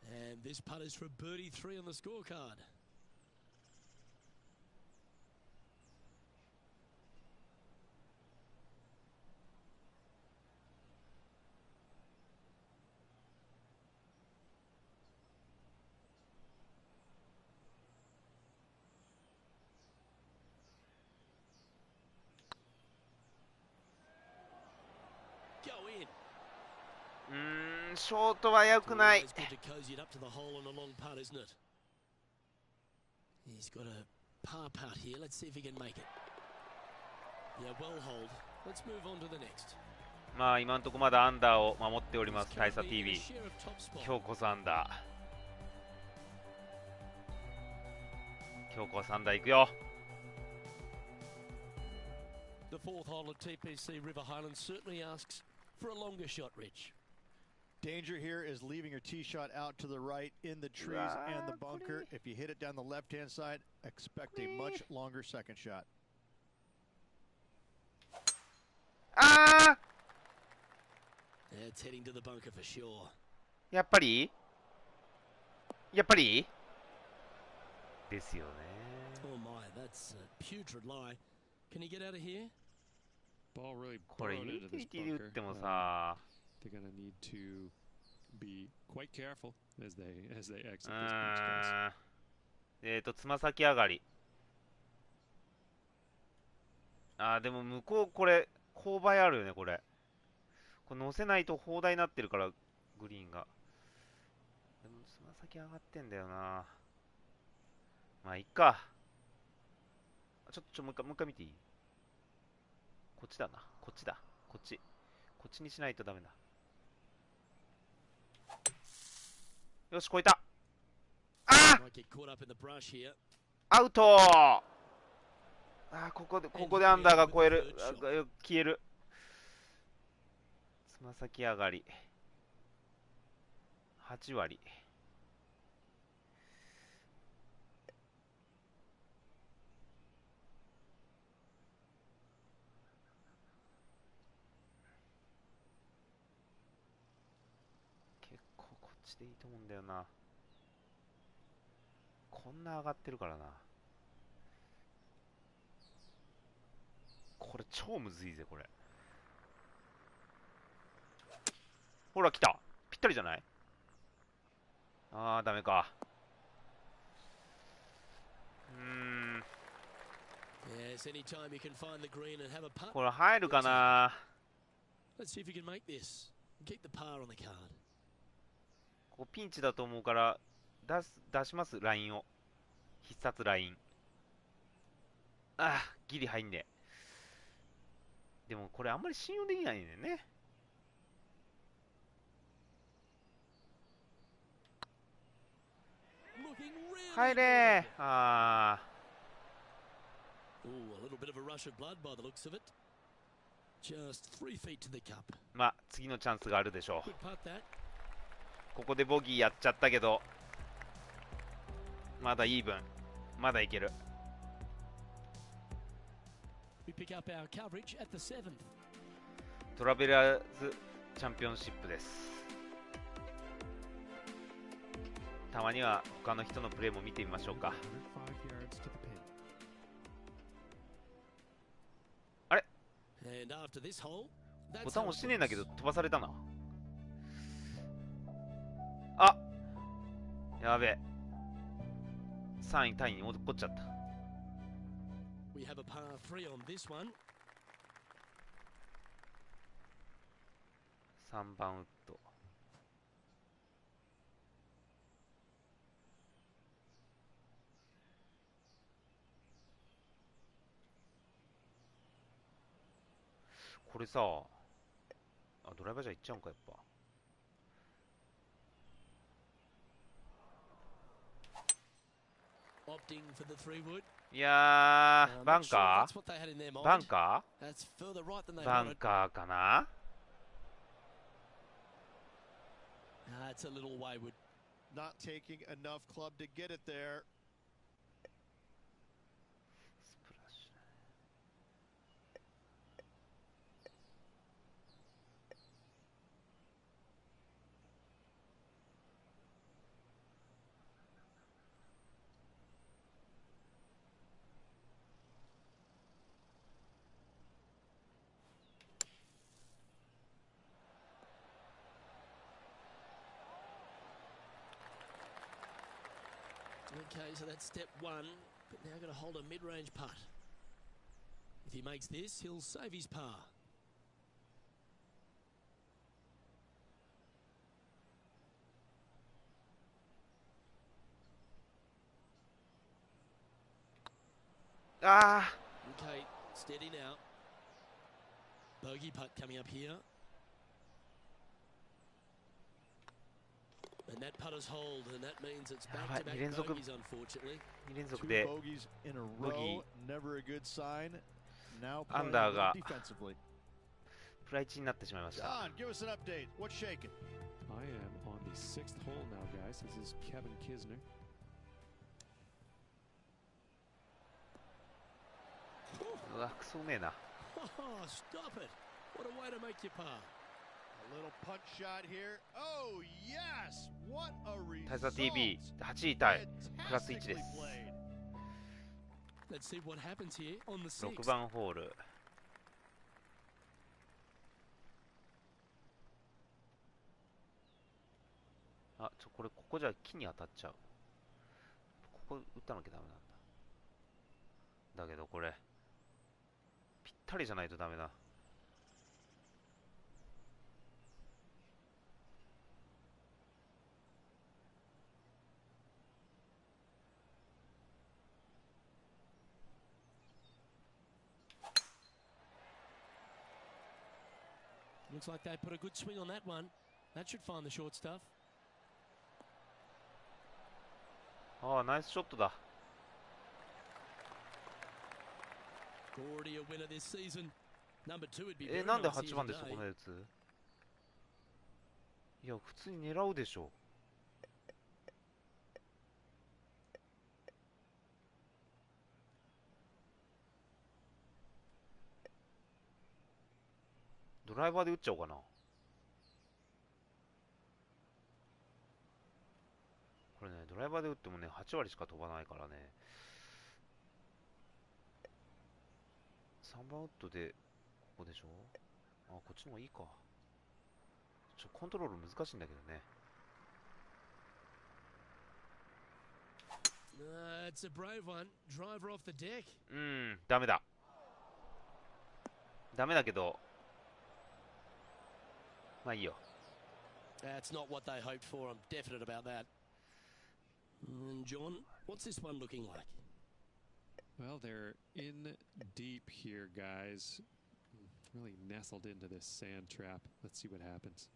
Speaker 2: And this putt is for birdie 3 on the scorecard. Go in.
Speaker 1: ショートは良くない。
Speaker 2: Always good to cozy it up to the hole on a long putt, isn't it? He's got a par putt here. Let's see if he can make it. Yeah, well hold. Let's move on to the next.
Speaker 1: まあ今のところまだアンダーを守っております大佐 TV。今日こそアンダー。今日こそアンダー行くよ。
Speaker 2: The fourth hole at TPC River Highlands certainly asks for a longer shot, Rich.
Speaker 4: Danger here is leaving your tee shot out to the right in the trees and the bunker. If you hit it down the left-hand side, expect a much longer second shot.
Speaker 1: ああ
Speaker 2: It's heading to the bunker for sure.
Speaker 1: やっぱりですよね。
Speaker 2: Oh my, that's a putrid lie. Can you get out of here?
Speaker 3: Ball really
Speaker 1: これ
Speaker 3: burrowed
Speaker 1: ユ
Speaker 3: into
Speaker 1: ーティ
Speaker 3: this
Speaker 1: リティで打っ
Speaker 3: bunker.
Speaker 1: てもさ、
Speaker 3: They're going to need to be quite careful as they exit this
Speaker 1: う
Speaker 3: beach course.
Speaker 1: つま先上がり。でも向こうこれ勾配あるよね、これ。これ乗せないと砲台になってるから、グリーンが。でもつま先上がってんだよな。まあいっか。もう一回見ていい？こっちだな。こっちだ。こっちにしないとダメだ。よし、越えた。アウト。ここでアンダーが消える。つま先上がり。8割。結構こっちでいいと思うんだよな。こんな上がってるからな。これ超むずいぜ、これ。ほら来た。ぴったりじゃない？ダメか。これ入るかな。ここピンチだと思うから出します、ラインを。必殺ライン。ギリ入んねえ。でもこれあんまり信用できないんだよね。入れー。まあ次のチャンスがあるでしょう。ここでボギーやっちゃったけど、まだイーブン、まだいける。トラベラーズチャンピオンシップです。たまには他の人のプレーも見てみましょうか。あれ、ボタン押してねえんだけど飛ばされたな。やべえ、3位タイに落っこっちゃった。3番ウッド。これさ、ドライバーじゃ行っちゃうんか、やっぱ。いやー、バンカーバンカーかな。
Speaker 4: Not taking enough club to get it there.
Speaker 2: Okay, so that's step one, but now got to hold a mid-range putt. If he makes this, he'll save his par. Okay, steady now. Bogey putt coming up here. And that putter's hold, and that means it's back-to-back bogeys, unfortunately.
Speaker 1: 2連続
Speaker 4: Two
Speaker 1: で
Speaker 4: bogeys in a row, never a good sign.
Speaker 1: アンダーがプライチになってしまいました。
Speaker 3: I am on the 6th hole now, guys. This is Kevin Kisner.
Speaker 1: うわ、クソうめえな。
Speaker 2: Oh, stop it. What a way to make your par.
Speaker 4: A little punch shot here. Oh, yes. What a result.
Speaker 1: 大差 TV8 位タイ、プラス1です。
Speaker 2: Let's see what happens here on the
Speaker 1: 6
Speaker 2: 6th.
Speaker 1: 番ホール。あ、これここじゃ木に当たっちゃう。ここ打たなきゃダメなんだ。だけどこれぴったりじゃないとダメだ。
Speaker 2: Looks like they put a good swing on that one. That should find the short stuff.
Speaker 1: ああ、ナイスショットだ。
Speaker 2: Already a winner this season. Number 2 would be very
Speaker 1: なんで
Speaker 2: nice here
Speaker 1: 8番でそ
Speaker 2: today.
Speaker 1: こで打つ？いや、普通に狙うでしょ。ドライバーで打っちゃおうかな。これね、ドライバーで打ってもね、8割しか飛ばないからね。3番ウッドで、ここでしょ。あ、こっちの方がいいか。コントロール難しいんだけどね。
Speaker 2: It's a brave one. Driver off the deck.
Speaker 1: ダメだ。ダメだけど、まあいいよ。
Speaker 2: That's not what they hoped for. I'm definite about that. John, what's this one looking like?
Speaker 3: Well, they're in deep here, guys. Really nestled into this sand trap. Let's see what happens.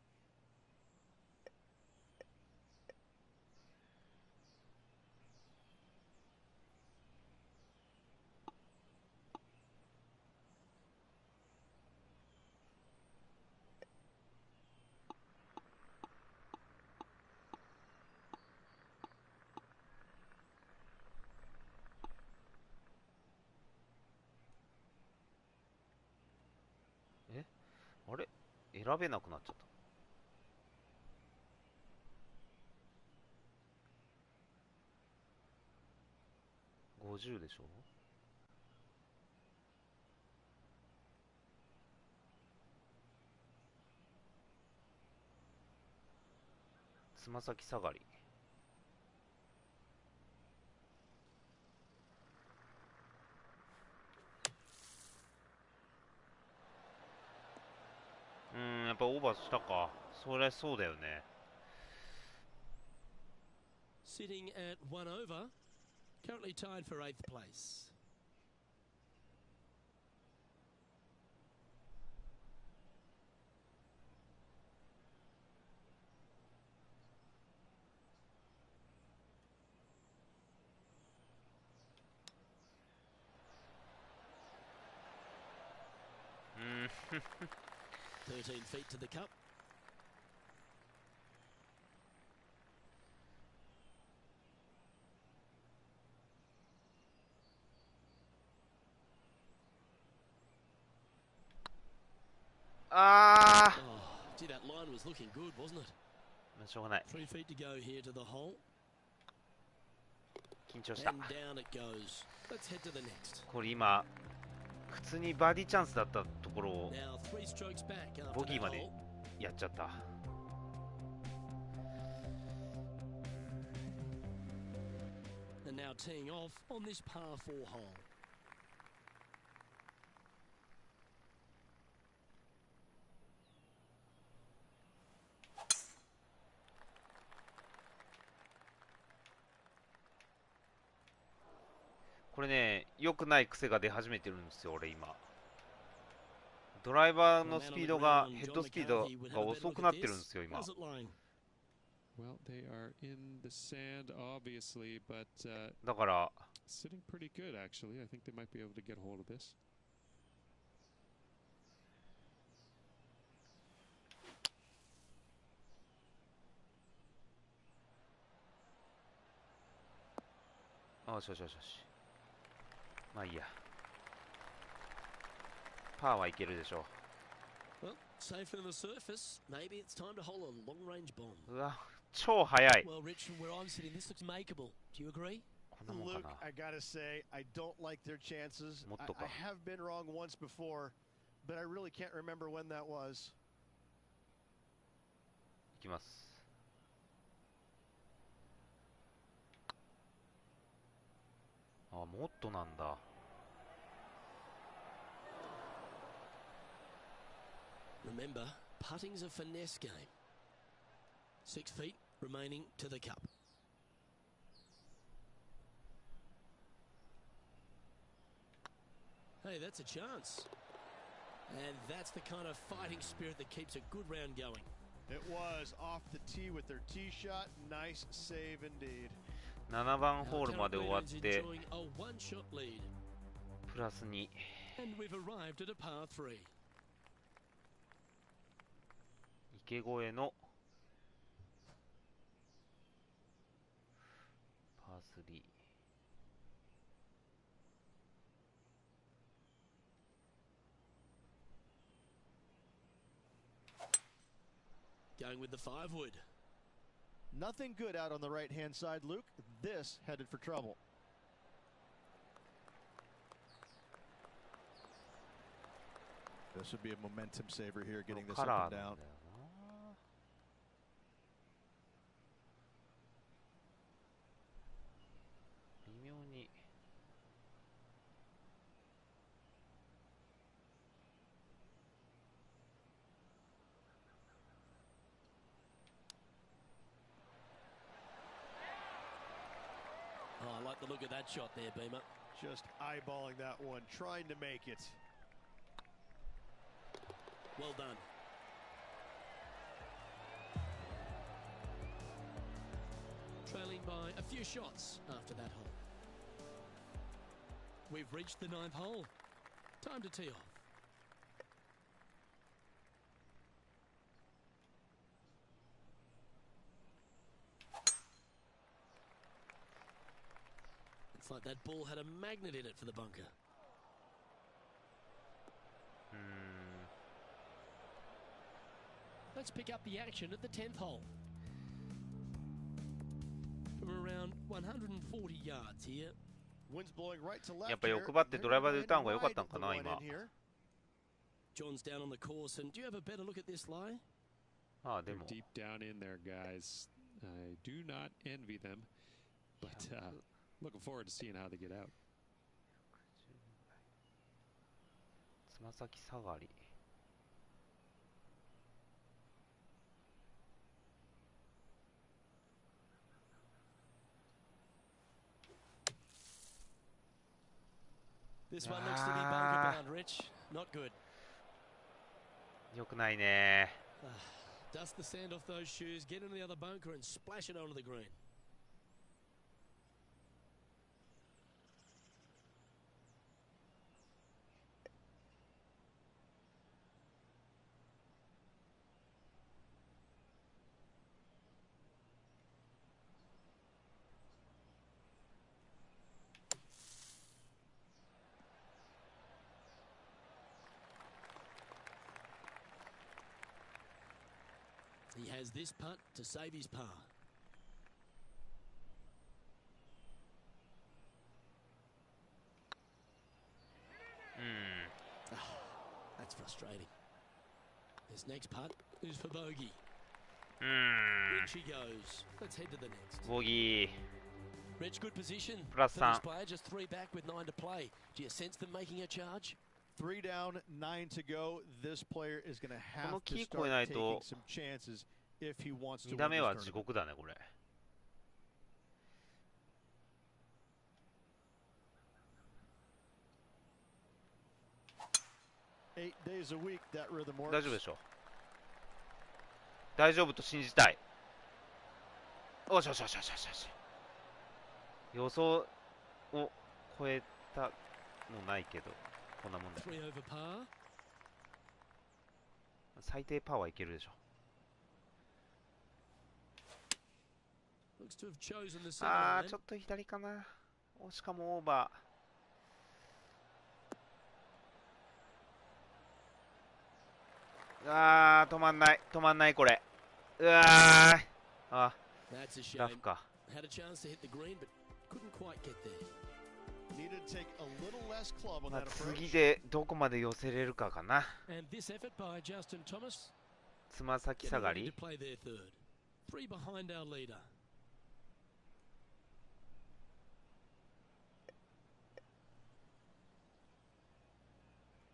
Speaker 1: え？あれ？選べなくなっちゃった。50でしょ。つま先下がり。やっぱオーバーしたか。そりゃそうだよね。
Speaker 2: Sitting at 1 over, currently tied for 8th place.
Speaker 1: Mm.
Speaker 2: 13 feet to the cup.
Speaker 1: Ah!
Speaker 2: Oh, gee, that line was looking good, wasn't it?
Speaker 1: しょうがない。
Speaker 2: 3 feet to go here to the hole.
Speaker 1: 緊張した。
Speaker 2: And down it goes. Let's head to the next.
Speaker 1: これ今普通にバーディーチャンスだったところを
Speaker 2: Now 3 strokes back after
Speaker 1: ボギー
Speaker 2: that
Speaker 1: まで
Speaker 2: hole.
Speaker 1: やっちゃった。
Speaker 2: And now teeing off on this par 4 hole.
Speaker 1: これね、良くない癖が出始めてるんですよ、俺今。ドライバーのスピードが、ヘッドスピードが遅くなってるんですよ、今。
Speaker 3: Well, they are in the sand, obviously, but
Speaker 1: だから、
Speaker 3: sitting pretty good, actually. I think they might be able to get a hold of this.
Speaker 1: よしよしよしよし。まあいいや。パーはいけるでしょ
Speaker 2: Well, safe on the surface. Maybe it's time to hold a long-range bomb.
Speaker 1: う。うわ、超速い。
Speaker 2: Well, Rich, from where I'm sitting, this looks makeable. Do you agree?
Speaker 1: こんなもんか
Speaker 4: Luke,
Speaker 1: な。
Speaker 4: I gotta say, I don't like their chances.
Speaker 1: もっとか。
Speaker 4: I have been wrong once before, but I really can't remember when that was.
Speaker 1: いきます。あ、もっとなんだ。
Speaker 2: Remember, putting's a finesse game. 6 feet remaining to the cup. Hey, that's a chance. And that's the kind of fighting spirit that keeps a good round going.
Speaker 4: It was off the tee with their tee shot. Nice save indeed.
Speaker 1: 7番ホールまで終わって、
Speaker 2: Enjoying a one-shot lead.
Speaker 1: プラス2。
Speaker 2: And we've arrived at a par 3.
Speaker 1: 池越えのパー3。
Speaker 2: Going with the 5-wood.
Speaker 4: Nothing good out on the right-hand side, Luke. This headed for trouble. This would be a momentum saver here, getting this up and down.
Speaker 1: 微妙に
Speaker 2: Oh, I like the look of that shot there, Beamer.
Speaker 4: Just eyeballing that one, trying to make it.
Speaker 2: Well done. Trailing by a few shots after that hole. We've reached the 9th hole. Time to tee off. It's like that ball had a magnet in it for the bunker. Let's pick up the action at the 10th hole. From around 140 yards here.
Speaker 4: Wind's blowing right to left.
Speaker 1: やっぱ欲張ってドライバーで打った方が良かったんかな今。
Speaker 2: John's down on the course, and do you have a better look at this lie?
Speaker 1: ああでも
Speaker 3: Deep down in there, guys. I do not envy them, but looking forward to seeing how they get out.
Speaker 1: つま先下がり。
Speaker 2: This one looks to be bunker bound, Rich. Not good.
Speaker 1: よくないね。
Speaker 2: Dust the sand off those shoes, get into the other bunker, and splash it onto the green. He has this putt to save his par. That's frustrating. This next putt is for bogey. In she goes. Let's head to the next.
Speaker 1: ボギー。
Speaker 2: Rich, good position.
Speaker 1: Plus
Speaker 2: For this
Speaker 1: 3.
Speaker 2: player, just 3 back with 9 to play. Do you sense them making a charge?
Speaker 4: 3 down, 9 to go. This player is going to
Speaker 1: この
Speaker 4: have
Speaker 1: キ
Speaker 4: to
Speaker 1: ー超えな
Speaker 4: start
Speaker 1: いと
Speaker 4: taking some chances if he wants to
Speaker 1: 2打
Speaker 4: win
Speaker 1: 目
Speaker 4: this
Speaker 1: は地
Speaker 4: tournament.
Speaker 1: 獄だねこれ。
Speaker 4: 8 days a week, that rhythm
Speaker 1: 大丈夫
Speaker 4: works.
Speaker 1: でしょ。大丈夫と信じたい。よしよしよしよしよしよし。予想を超えたのないけど、こんなもんだ。
Speaker 2: 3 over par.
Speaker 1: 最低パワーいけるでしょ。
Speaker 2: Looks to have chosen the center
Speaker 1: ああ、
Speaker 2: line.
Speaker 1: ちょっと左かな。お、しかもオーバー。あー、止まんない、止まんない、これ。うわー、あ、ラフか。まあ、次でどこまで寄せれるかかな。つま先下がり。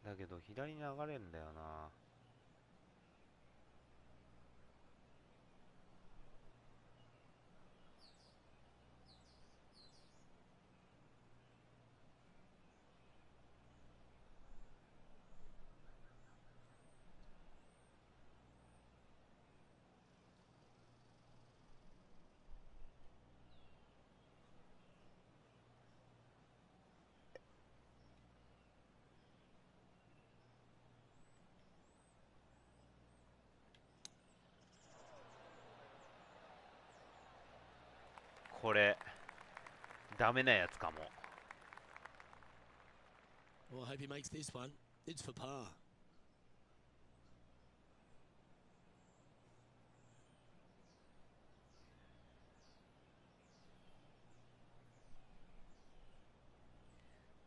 Speaker 1: だけど左に流れんだよな。これダメなやつかも。
Speaker 2: Well, I hope he makes this one. It's for par.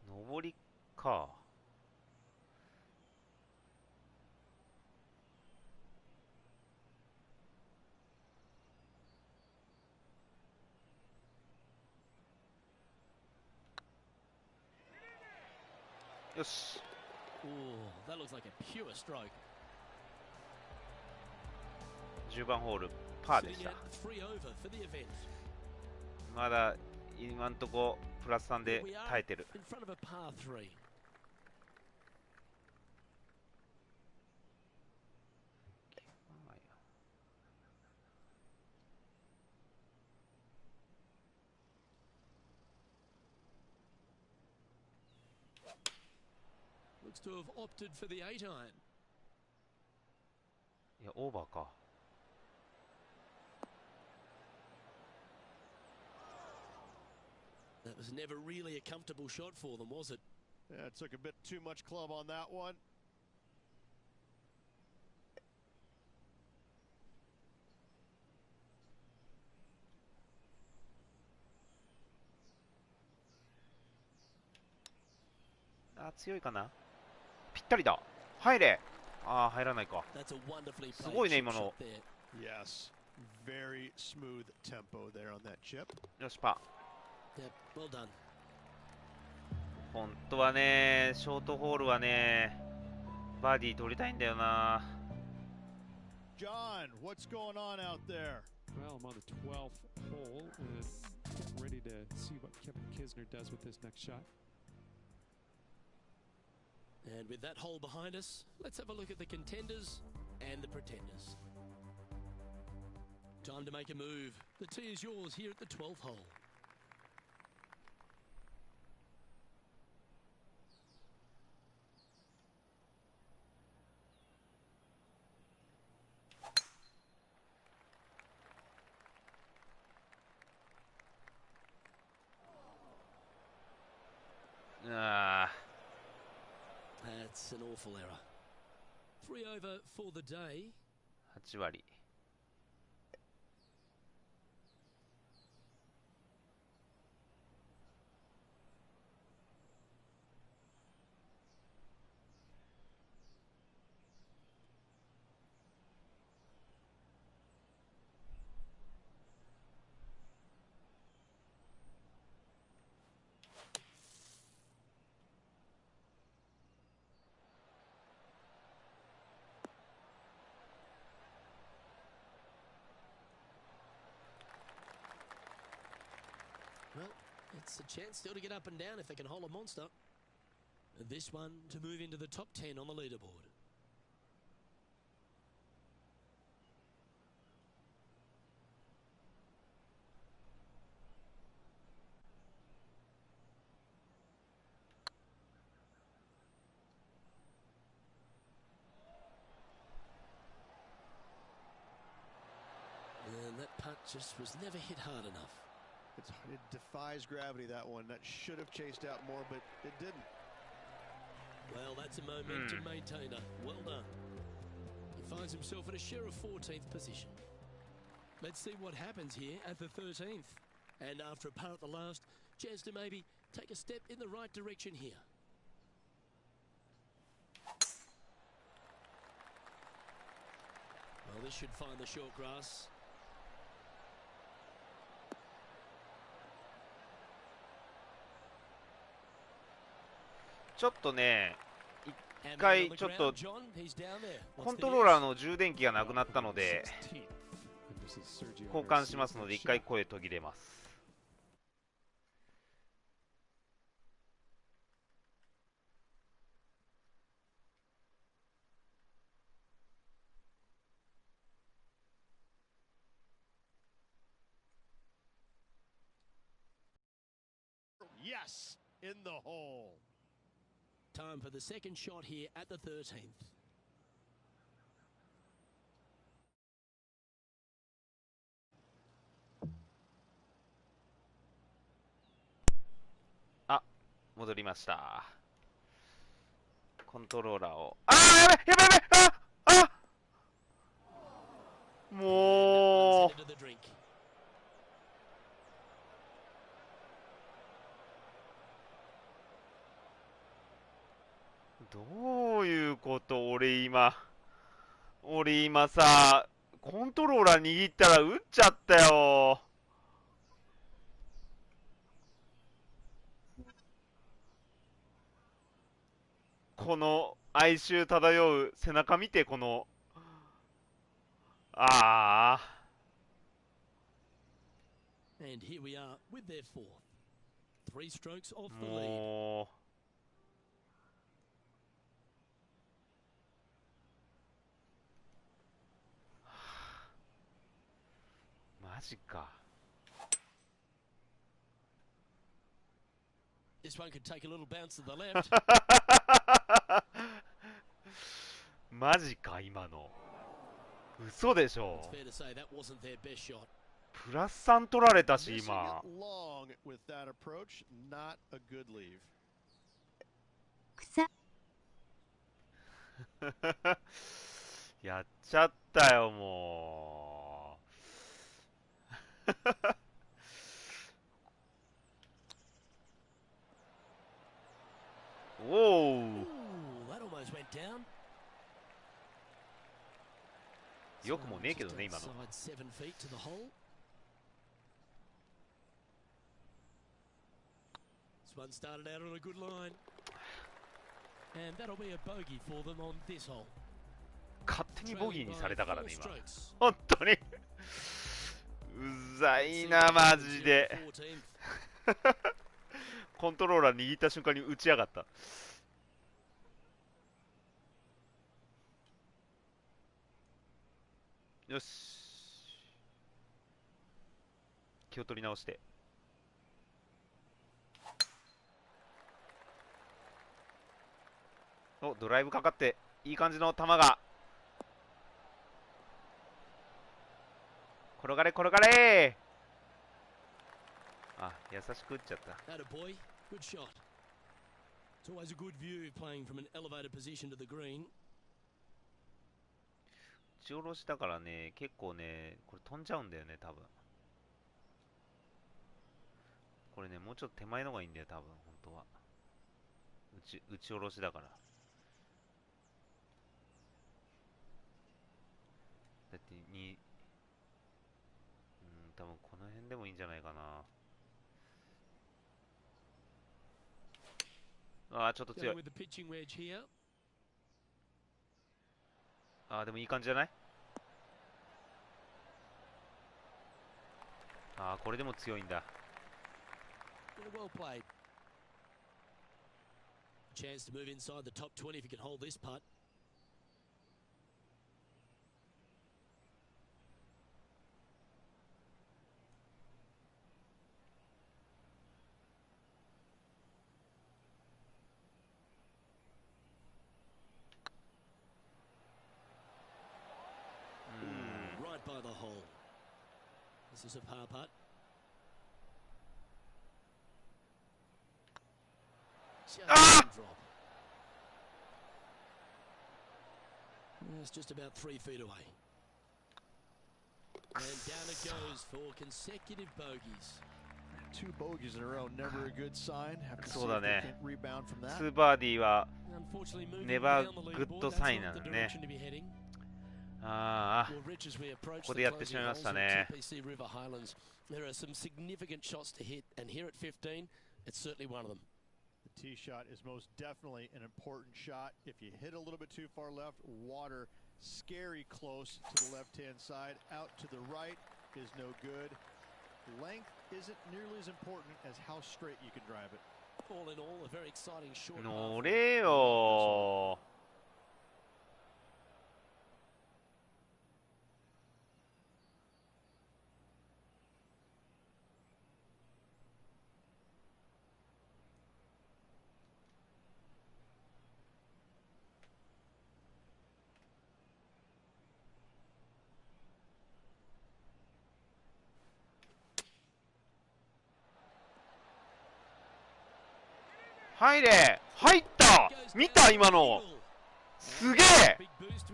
Speaker 1: 上りか。よし。
Speaker 2: Oh, that looks like a pure stroke.
Speaker 1: 10番ホールパーでした。まだ今んとこプラス3で耐えてる。
Speaker 2: Looks to have opted for the 8 iron.
Speaker 1: いや、オーバーか。
Speaker 2: That was never really a comfortable shot for them, was it?
Speaker 4: Yeah, it took a bit too much club on that one.
Speaker 1: あ、強いかな。ぴったりだ。入れ。ああ、入らないか。すごいね、今の。
Speaker 4: Yes, very smooth tempo there on that chip.
Speaker 1: よし、パー。
Speaker 2: Yep, well done.
Speaker 1: 本当はね、ショートホールはね、バーディー取りたいんだよな。
Speaker 4: John, what's going on out there?
Speaker 3: Well, I'm on the 12th hole and getting ready to see what Kevin Kisner does with this next shot.
Speaker 2: And with that hole behind us, let's have a look at the contenders and the pretenders. Time to make a move. The tee is yours here at the 12th hole. That's an awful error. 3 over for the day.
Speaker 1: 8割。
Speaker 2: Well, it's a chance still to get up and down if they can hold a monster. This one to move into the top 10 on the leaderboard. And that putt just was never hit hard enough.
Speaker 4: It defies gravity, that one. That should have chased out more, but it didn't.
Speaker 2: Well, that's a momentum maintainer. Well done. He finds himself at a share of 14th position. Let's see what happens here at the 13th. And after a par at the last, chance to maybe take a step in the right direction here. Well, this should find the short grass.
Speaker 1: ちょっとね、一回ちょっとコントローラーの充電器がなくなったので交換しますので、一回声途切れます。
Speaker 4: Yes, in the hole.
Speaker 2: Time for the second shot here at the 13th.
Speaker 1: あ、戻りました。コントローラーを。あー、やべやべやべ、ああ、もう。どういうこと？俺今さ、コントローラー握ったら打っちゃったよ。この哀愁漂う背中見て、この、ああ。
Speaker 2: And here we are with their fourth. 3 strokes off the lead.
Speaker 1: もう。マジか。
Speaker 2: This one could take a little bounce to the left.
Speaker 1: マジか今の。嘘でしょ。
Speaker 2: It's fair to say that wasn't their best shot.
Speaker 1: プラス3取られたし今。
Speaker 4: Long with that approach, not a good leave.
Speaker 1: やっちゃったよもう。おお。
Speaker 2: That almost went down.
Speaker 1: よくもねえけどね今の。
Speaker 2: 7 feet to the hole. This one started out on a good line. And that'll be a bogey for them on this hole.
Speaker 1: 勝手にボギーにされたからね今。本当にうざいなマジで。コントローラー握った瞬間に打ちやがった。よし、気を取り直して。お、ドライブかかっていい感じの球が。転がれ転がれ。あ、優しく打っちゃった。
Speaker 2: Atta boy, good shot. It's always a good view playing from an elevated position to the green.
Speaker 1: 打ち下ろしだからね、結構ね、これ飛んじゃうんだよね、多分。これね、もうちょっと手前の方がいいんだよ、多分、本当は。打ち下ろしだから。だって多分この辺でもいいんじゃないかな。ああ、ちょっと強い。ああ、でもいい感じじゃない？ああ、これでも強いんだ。
Speaker 2: Well played. Chance to move inside the top 20 if he can hold this putt. Right by the hole. This is a par putt.
Speaker 1: あ
Speaker 2: It's just about 3 feet away. And down it goes for consecutive bogeys.
Speaker 4: 2 bogeys in a row, never a good sign. Have to see
Speaker 1: そうだ
Speaker 4: if they
Speaker 1: ね
Speaker 4: can't rebound from that.
Speaker 1: 2バーディーは
Speaker 2: Unfortunately, moving
Speaker 1: ネバ
Speaker 2: down the
Speaker 1: ーグッ
Speaker 2: leaderboard,
Speaker 1: ド
Speaker 2: that's
Speaker 1: サイン
Speaker 2: not
Speaker 1: な
Speaker 2: the
Speaker 1: のね。
Speaker 2: direction to be heading.
Speaker 1: ああ
Speaker 2: Well, Rich, as we approach
Speaker 1: ここ
Speaker 2: the
Speaker 1: でやってし
Speaker 2: closing
Speaker 1: まいま
Speaker 2: holes
Speaker 1: した
Speaker 2: of
Speaker 1: ね。
Speaker 2: TPC River Highlands, there are some significant shots to hit, and here at 15, it's certainly one of them.
Speaker 4: The tee shot is most definitely an important shot. If you hit a little bit too far left, water scary close to the left-hand side. Out to the right is no good. Length isn't nearly as important as how straight you can drive it.
Speaker 2: All in all, a very exciting short
Speaker 1: 乗れよ入れ入った見た今のすげえ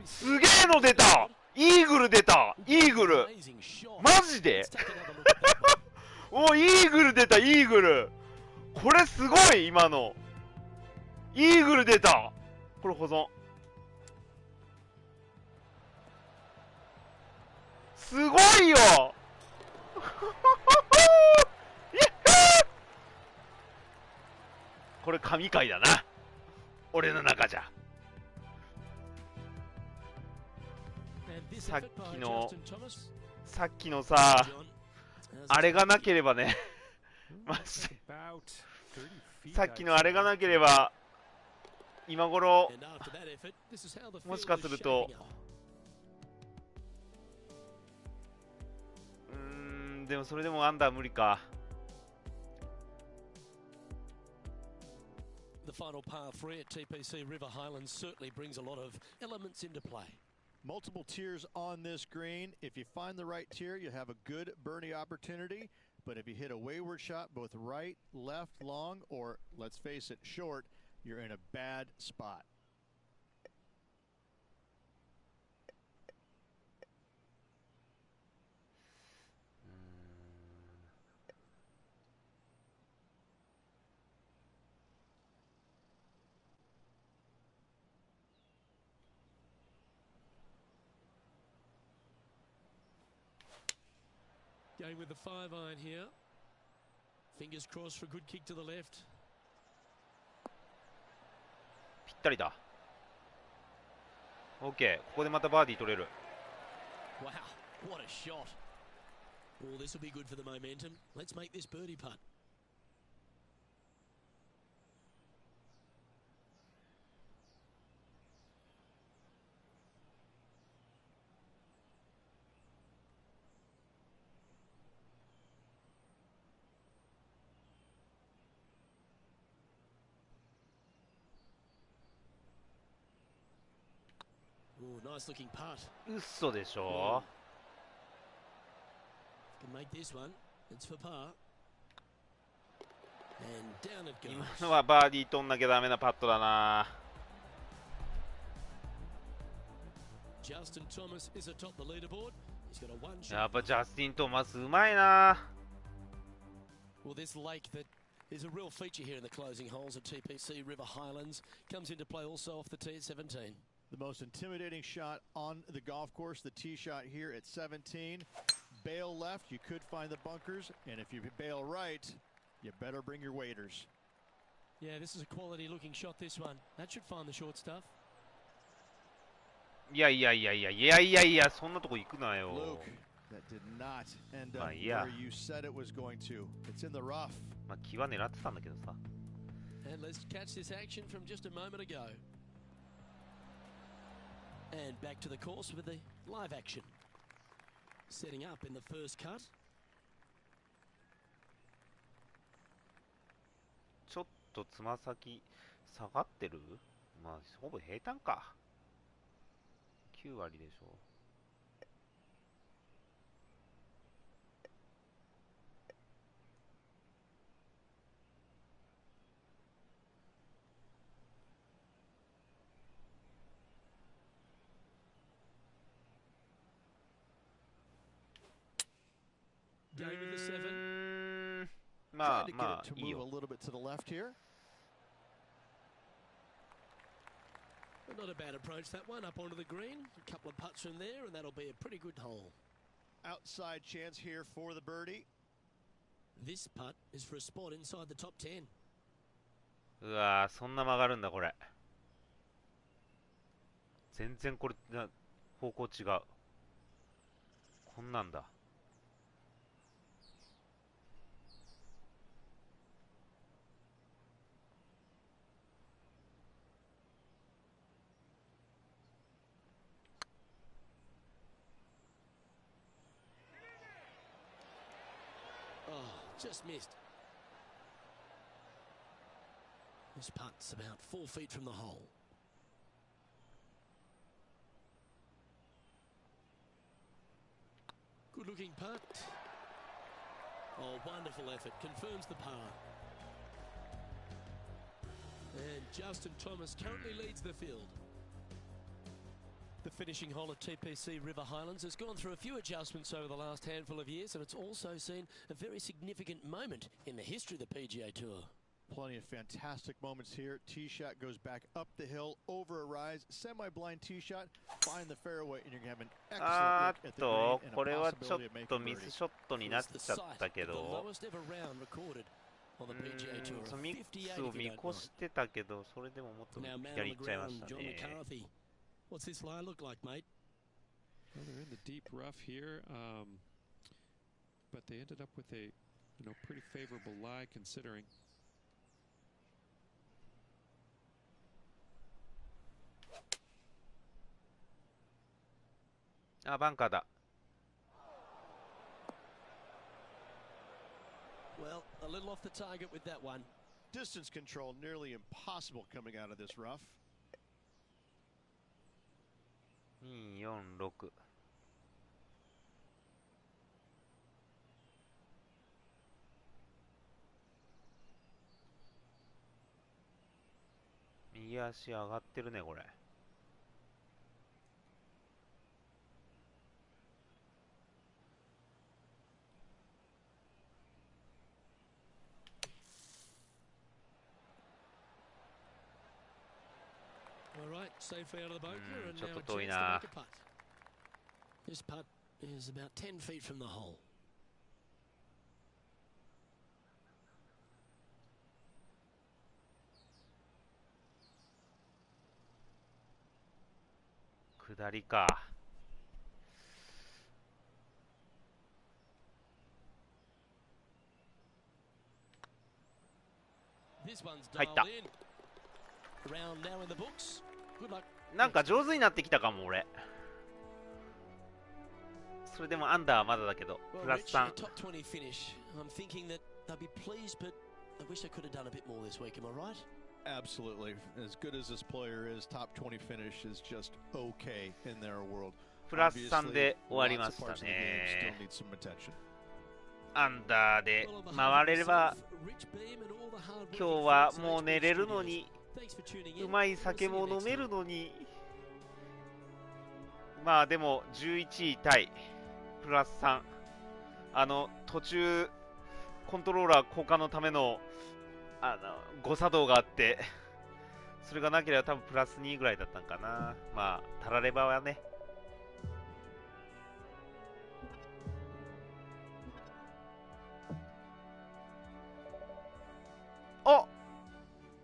Speaker 1: すげえの出たイーグル出たイーグルマジでおイーグル出たイーグルこれすごい今のイーグル出たこれ保存すごいよこれ神回だな俺の中じゃさっきのさあれがなければねマジでさっきのあれがなければ今頃もしかするとでもそれでもアンダー無理か
Speaker 2: The final par 3 at TPC River Highlands certainly brings a lot of elements into play.
Speaker 4: Multiple tiers on this green. If you find the right tier, you have a good birdie opportunity. But if you hit a wayward shot, both right, left, long, or let's face it, short, you're in a bad spot.
Speaker 2: Going with the 5-iron here. Fingers crossed for a good kick to the left.
Speaker 1: ぴったりだ OK ここでまたバーディー取れる
Speaker 2: Wow, what a shot. Oh, this will be good for the momentum. Let's make this birdie putt. Oh, nice looking putt.
Speaker 1: 嘘でしょ
Speaker 2: Can make this one. It's for par. And down it
Speaker 1: 今
Speaker 2: goes.
Speaker 1: のはバーディー取んなきゃダメなパットだな
Speaker 2: Justin Thomas is atop the leaderboard. He's got a one
Speaker 1: やっ
Speaker 2: shot.
Speaker 1: ぱジャスティン・トーマスうまいな
Speaker 2: Well, this lake that is a real feature here in the closing holes at TPC River Highlands comes into play also off the tee at 17.
Speaker 4: The most intimidating shot on the golf course, the tee shot here at 17. Bail left, you could find the bunkers, and if you bail right, you better bring your waders.
Speaker 2: Yeah, this is a quality looking shot, this one. That should find the short stuff.
Speaker 1: いやいやいやいやいやいやいやそんなとこ行くなよ
Speaker 4: Luke, that did not end up
Speaker 1: yeah.
Speaker 4: where you said it was going to. It's in the rough.
Speaker 1: まあ気は狙ってたんだけどさ
Speaker 2: And let's catch this action from just a moment ago. And back to the course with the live action. Setting up in the first cut.
Speaker 1: ちょっとつま先下がってるまあほぼ平坦か9割でしょまあ
Speaker 4: Trying to get
Speaker 1: まあ
Speaker 4: it to
Speaker 1: いい
Speaker 4: move a
Speaker 1: よ。
Speaker 4: little bit to the left here.
Speaker 2: Not a bad approach, that one, up onto the green. A couple of putts from there, and that'll be a pretty good hole.
Speaker 4: Outside chance here for the birdie.
Speaker 2: This putt is for a spot inside the top 10.
Speaker 1: うわー、そんな曲がるんだこれ。全然これ方向違う。こんなんだ。
Speaker 2: Oh, just missed. This putt's about 4 feet from the hole. Good looking putt. Oh, wonderful effort. Confirms the par. And Justin Thomas currently leads the field. The finishing hole at TPC River Highlands has gone through a few adjustments over the last handful of years, and it's also seen a very significant moment in the history of the PGA Tour.
Speaker 4: Plenty of fantastic moments here. Tee shot goes back up the hill, over a rise, semi-blind tee shot, find the fairway, and you're going to have an excellent look at the green and
Speaker 1: これ
Speaker 4: a
Speaker 1: はちょっ
Speaker 4: possibility of making
Speaker 1: と
Speaker 4: birdie.
Speaker 1: ミスショットになっちゃったけ
Speaker 2: The
Speaker 1: ど、
Speaker 2: lowest ever round recorded on the PGA Tour.
Speaker 1: そのミック
Speaker 2: 58
Speaker 1: スを
Speaker 2: if
Speaker 1: 見
Speaker 2: you don't
Speaker 1: 越してたけど、それでももっと
Speaker 2: mind. Now man
Speaker 1: 左
Speaker 2: on
Speaker 1: 行
Speaker 2: the
Speaker 1: っちゃいま
Speaker 2: ground,
Speaker 1: した
Speaker 2: John
Speaker 1: ね。
Speaker 2: McCarthy. What's this lie look like, mate?
Speaker 3: Well, they're in the deep rough here, but they ended up with a pretty favorable lie considering.
Speaker 1: あ、バンカーだ。
Speaker 2: Well, a little off the target with that one.
Speaker 4: Distance control nearly impossible coming out of this rough.
Speaker 1: 2、4、6。右足上がってるね、これ。
Speaker 2: All right, safely out of the bunker, and
Speaker 1: ちょっ
Speaker 2: now
Speaker 1: と
Speaker 2: a
Speaker 1: 遠い
Speaker 2: chance to
Speaker 1: な。
Speaker 2: make a putt. This putt is about 10 feet from the hole.
Speaker 1: 下りか。
Speaker 2: This one's
Speaker 1: 入っ
Speaker 2: dialed
Speaker 1: た。
Speaker 2: in. Round now in the books. Good luck.
Speaker 1: なんか上手になってきたかも、俺。それでもアンダーはまだだけど、
Speaker 2: Well,
Speaker 1: プラス
Speaker 2: Rich, a
Speaker 1: 3。
Speaker 2: top 20 finish. I'm thinking that they'll be pleased, but I wish they could have done a bit more this week. Am I right?
Speaker 4: Absolutely. As good as this player is, top 20 finish is just okay in their world.
Speaker 1: プラス3で終わりま
Speaker 4: Lots
Speaker 1: し
Speaker 4: of
Speaker 1: た
Speaker 4: parts of the game
Speaker 1: ね。
Speaker 4: still need some attention.
Speaker 1: アンダーで
Speaker 2: Well, on behalf
Speaker 1: 回
Speaker 2: of
Speaker 1: れれば
Speaker 2: myself, Rich Beam and all the hard-working
Speaker 1: 今日は
Speaker 2: folks at
Speaker 1: もう
Speaker 2: HB
Speaker 1: 寝れるの
Speaker 2: Studios.
Speaker 1: に
Speaker 2: Thanks for tuning in.
Speaker 1: うまい酒
Speaker 2: We'll see
Speaker 1: も
Speaker 2: you
Speaker 1: 飲
Speaker 2: next
Speaker 1: める
Speaker 2: time.
Speaker 1: のにまあでも11位タイプラス3途中コントローラー交換のための誤作動があってそれがなければ多分プラス2ぐらいだったんかな。まあタラレバはねあ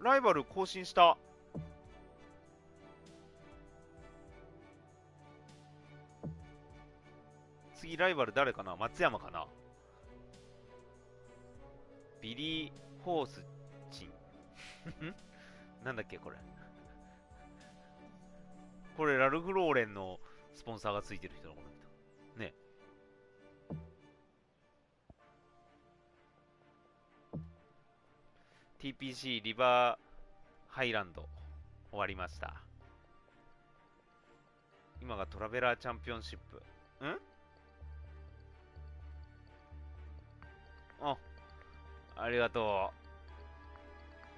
Speaker 1: ライバル更新した。次ライバル誰かな。松山かな。ビリー・ホースチンなんだっけこれ。これラルフ・ローレンのスポンサーがついてる人のこの人ね。TPC リバーハイランド終わりました。今がトラベラーチャンピオンシップ。ありがと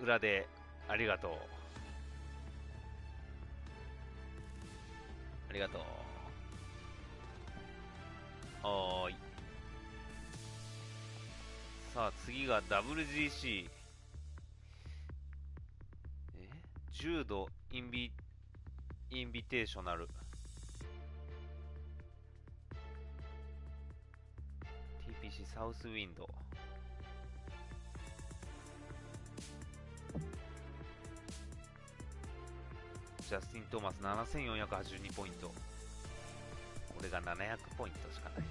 Speaker 1: う。裏でありがとう。ありがとう。はーい。さあ次が WGC、柔道インビテーショナル、 TPC サウスウィンド。ジャスティン・トーマス7482ポイント、俺が700ポイントしかない。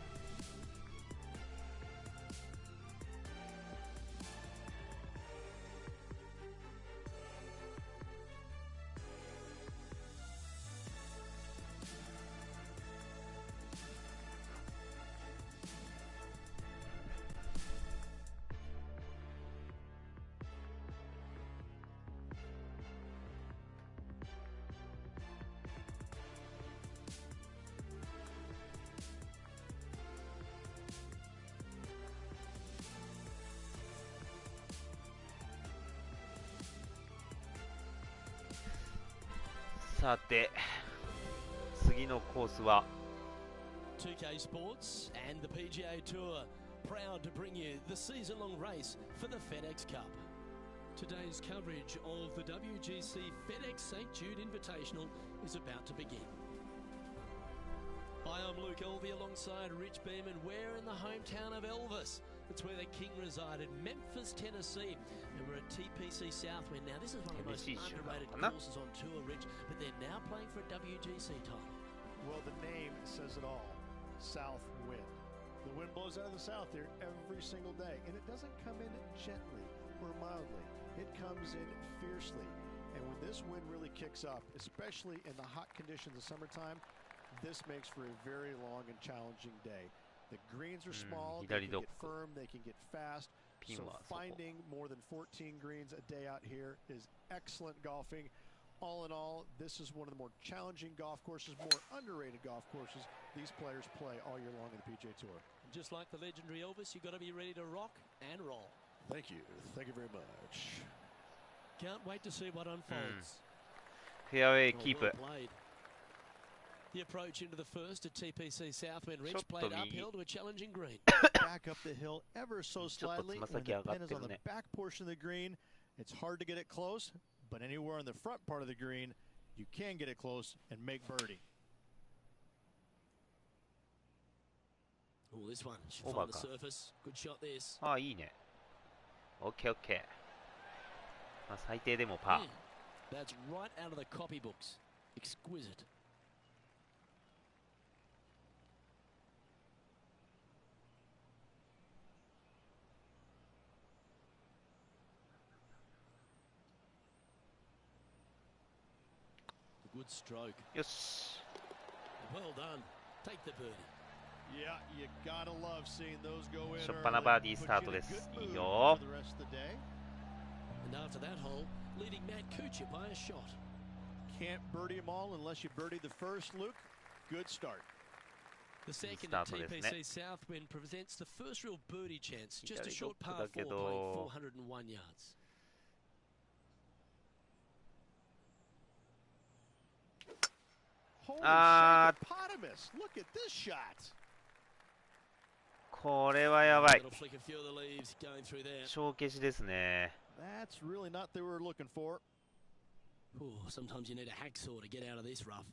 Speaker 1: さて次のコースは
Speaker 2: 2K Sports and the PGA Tour, proud to bring you the season-long race for the FedEx Cup. Today's coverage of the WGC FedEx St. Jude Invitational is about to begin. Hi, I'm Luke Elvey alongside Rich Beeman. We're in the hometown of Elvis. It's where the king resided, Memphis, Tennessee. And we're at TPC Southwind. Now, this is one of the most underrated courses on tour, Rich, but they're now playing for a WGC title.
Speaker 4: Well, the name says it all. South wind. The wind blows out of the south here every single day, and it doesn't come in gently or mildly. It comes in fiercely. And when this wind really kicks up, especially in the hot conditions of summertime, this makes for a very long and challenging day. The greens are small, they can get firm, they can get fast. So finding more than 14 greens a day out here is excellent golfing. All in all, this is one of the more challenging golf courses, more underrated golf courses these players play all year long in the PGA Tour.
Speaker 2: And just like the legendary Elvis, you've got to be ready to rock and roll.
Speaker 4: Thank you. Thank you very much.
Speaker 2: Can't wait to see what unfolds.
Speaker 1: Fairway keep it.
Speaker 2: The approach into the first at TPC Southwind. Rich played uphill to a challenging green.
Speaker 4: Back up the hill ever so slightly. When the pin is on the back portion of the green, it's hard to get it close, but anywhere on the front part of the green, you can get it close and make birdie.
Speaker 2: Oh, this one should find the surface. Good shot, this.
Speaker 1: ああ、いいね。OK、OK。まあ、最低でもパー。
Speaker 2: That's right out of the copybooks. Exquisite. Good stroke.
Speaker 1: よし。
Speaker 2: Well done. Take the birdie.
Speaker 4: Yeah, you gotta love seeing those go in.
Speaker 1: 初っ端バーディースタートです。いいよ。
Speaker 2: And after that hole, leading Matt Kuchar by a shot.
Speaker 4: Can't birdie them all unless you birdie the first, Luke. Good start.
Speaker 2: The second at TPC Southwind presents the first real birdie chance. Just a short par 4 playing 401 yards.
Speaker 4: Holy hippopotamus! Look at this shot.
Speaker 1: これはやばい。
Speaker 2: Little flick of few of the leaves going through there.
Speaker 1: 小消しですね。
Speaker 4: That's really not what they were looking for.
Speaker 2: Ooh, sometimes you need a hacksaw to get out of this rough.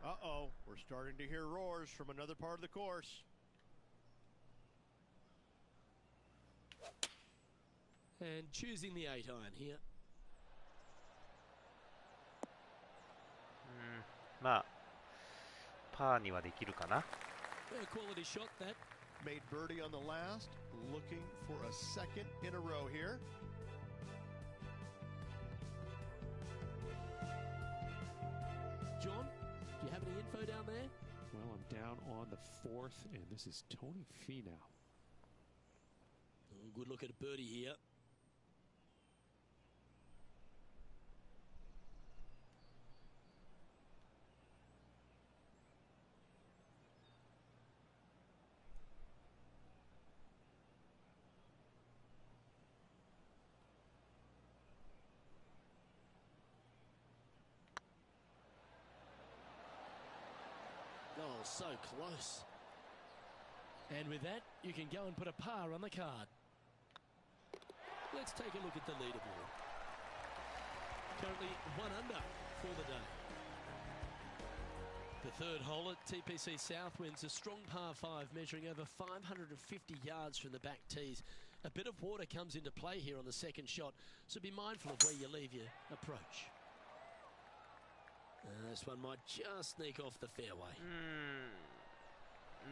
Speaker 4: Uh-oh, we're starting to hear roars from another part of the course.
Speaker 2: And choosing the 8-iron here.
Speaker 1: まあ、パーにはできるかな。
Speaker 2: A quality shot that.
Speaker 4: Made birdie on the last, looking for a second in a row here.
Speaker 2: John, Do you have any info down there?
Speaker 3: Well, I'm down on the 4th, and this is Tony Finau.
Speaker 2: Oh, good look at a birdie here. Oh, so close. And with that, you can go and put a par on the card. Let's take a look at the leaderboard. Currently 1 under for the day. The third hole at TPC Southwind's a strong par 5 measuring over 550 yards from the back tees. A bit of water comes into play here on the second shot, so be mindful of where you leave your approach. This one might just sneak off the fairway.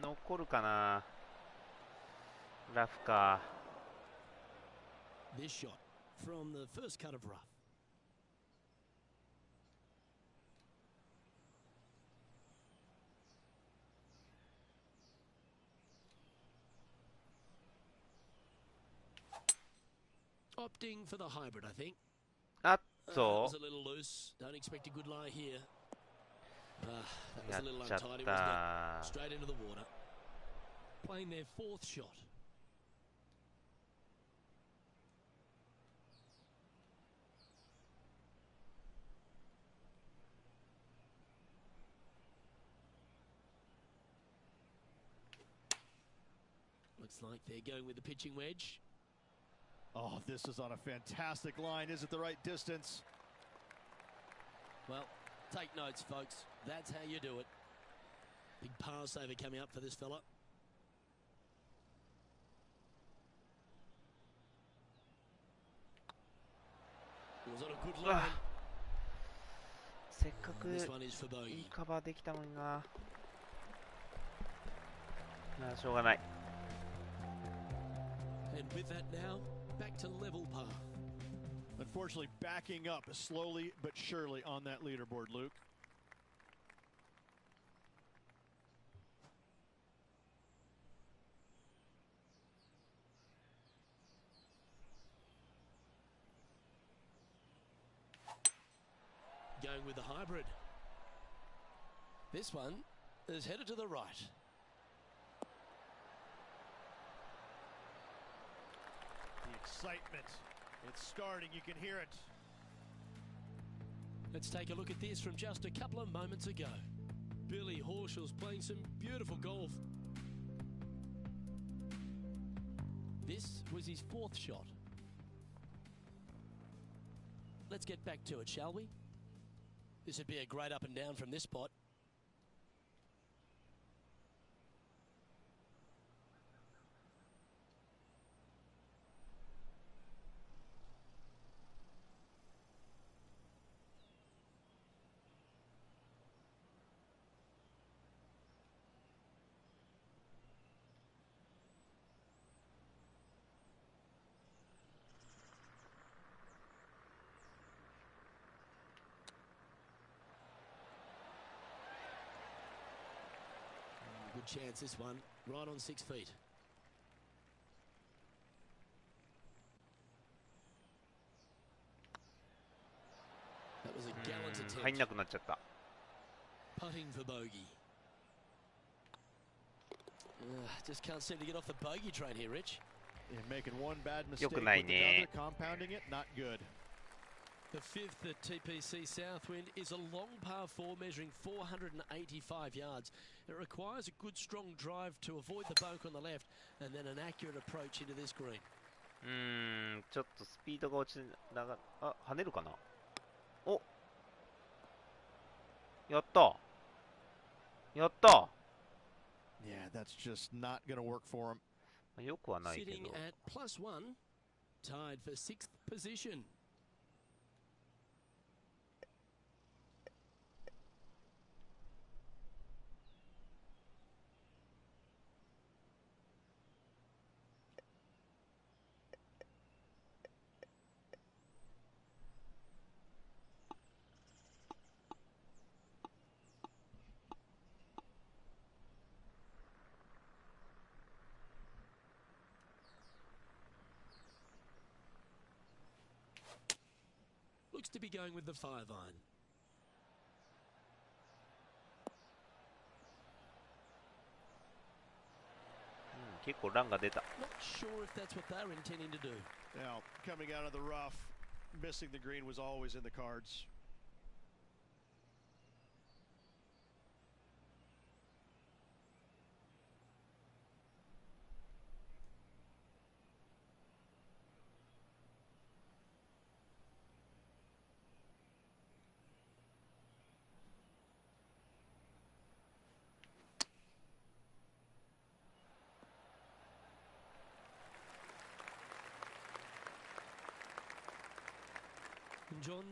Speaker 1: 残るかな。ラフか。
Speaker 2: This shot from the first cut of rough. Opting for the hybrid, I think.
Speaker 1: あっ
Speaker 2: That
Speaker 1: と
Speaker 2: was a little loose. Don't expect a good lie here. That was
Speaker 1: や
Speaker 2: a
Speaker 1: っ
Speaker 2: little
Speaker 1: ちゃっ
Speaker 2: untidy, wasn't
Speaker 1: た
Speaker 2: it? Straight into the water. Playing their 4th shot. Looks like they're going with the pitching wedge.
Speaker 4: Oh, this is on a fantastic line. Is it the right distance?
Speaker 2: Well, take notes, folks. That's how you do it. Big par saver coming up for this fella. It was on a good line.
Speaker 1: せっかく
Speaker 2: This one is for
Speaker 1: いい
Speaker 2: bogey.
Speaker 1: カバーできたのにな。しょうがない。
Speaker 2: And with that now, back to level par.
Speaker 4: Unfortunately, backing up slowly but surely on that leaderboard, Luke.
Speaker 2: Going with the hybrid. This one is headed to the right.
Speaker 4: The excitement. It's starting. You can hear it.
Speaker 2: Let's take a look at this from just a couple of moments ago. Billy Horschel's playing some beautiful golf. This was his 4th shot. Let's get back to it, shall we? This would be a great up and down from this spot. Good chance, this one. Right on 6 feet. That was a gallant
Speaker 1: 入ん
Speaker 2: attempt.
Speaker 1: なくなっちゃった。
Speaker 2: Putting for bogey. Just can't seem to get off the bogey train here, Rich.
Speaker 4: Yeah, making one bad mistake
Speaker 1: 良く
Speaker 4: with
Speaker 1: ないね。
Speaker 4: another, compounding it, not good.
Speaker 2: The 5th at TPC Southwind is a long par 4 measuring 485 yards. It requires a good strong drive to avoid the bunker on the left and then an accurate approach into this green.
Speaker 1: ちょっとスピードが落ちながら、跳ねるかな。お、やった。やった。
Speaker 4: Yeah, that's just not going to work for him.
Speaker 1: よくはないけ
Speaker 2: Sitting
Speaker 1: ど。
Speaker 2: at +1, tied for 6th position. Looks to be going with the 5-iron. Not sure if that's what they're intending to do.
Speaker 4: Now, coming out of the rough, missing the green was always in the cards.
Speaker 2: John,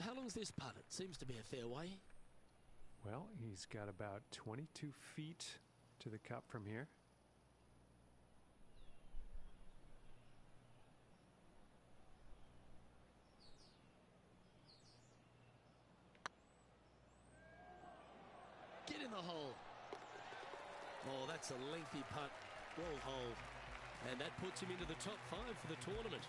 Speaker 2: how long's this putt? It seems to be a fair way.
Speaker 3: Well, he's got about 22 feet to the cup from here.
Speaker 2: Get in the hole. Oh, that's a lengthy putt. Well holed. And that puts him into the top 5 for the tournament.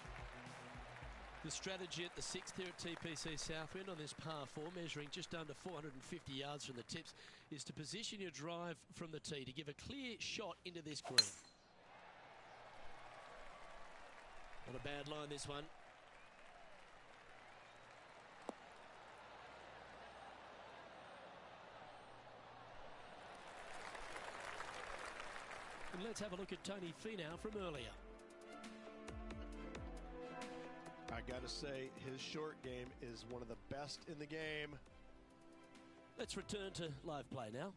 Speaker 2: The strategy at the 6th here at TPC Southwind on this par 4, measuring just under 450 yards from the tips, is to position your drive from the tee to give a clear shot into this green. Not a bad line, this one. And let's have a look at Tony Finau from earlier.
Speaker 4: I gotta say, his short game is one of the best in the game.
Speaker 2: Let's return to live play now.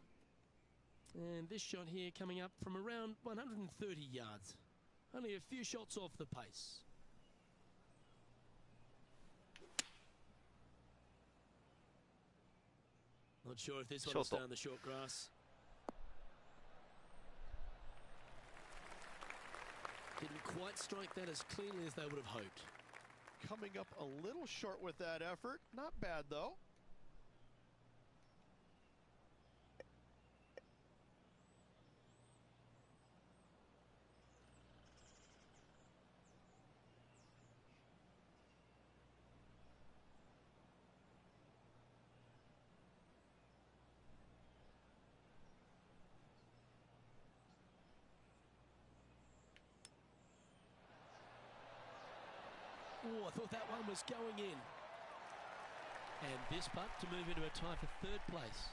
Speaker 2: And this shot here coming up from around 130 yards. Only a few shots off the pace. Not sure if this one will stay on the short grass. Didn't quite strike that as cleanly as they would have hoped.
Speaker 4: Coming up a little short with that effort. Not bad, though.
Speaker 2: Oh, I thought that one was going in. And this putt to move into a tie for 3rd place.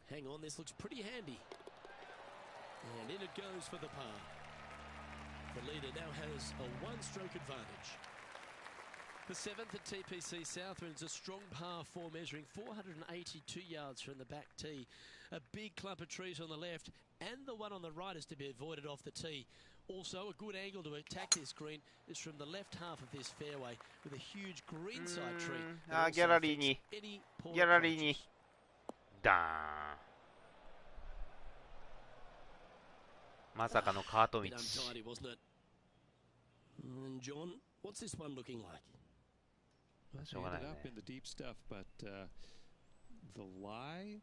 Speaker 2: Hang on, this looks pretty handy. And in it goes for the par. The leader now has a 1-stroke advantage. The 7th at TPC Southwind's a strong par 4, measuring 482 yards from the back tee. A big clump of trees on the left, and the one on the right is to be avoided off the tee. Also, a good angle to attack this green is from the left half of this fairway with a huge greenside tree.
Speaker 1: ギャラリーにダーン。まさかのカート道。
Speaker 2: Untidy, wasn't it? And John, what's this one looking like?
Speaker 3: He ended up in the deep stuff, but the lie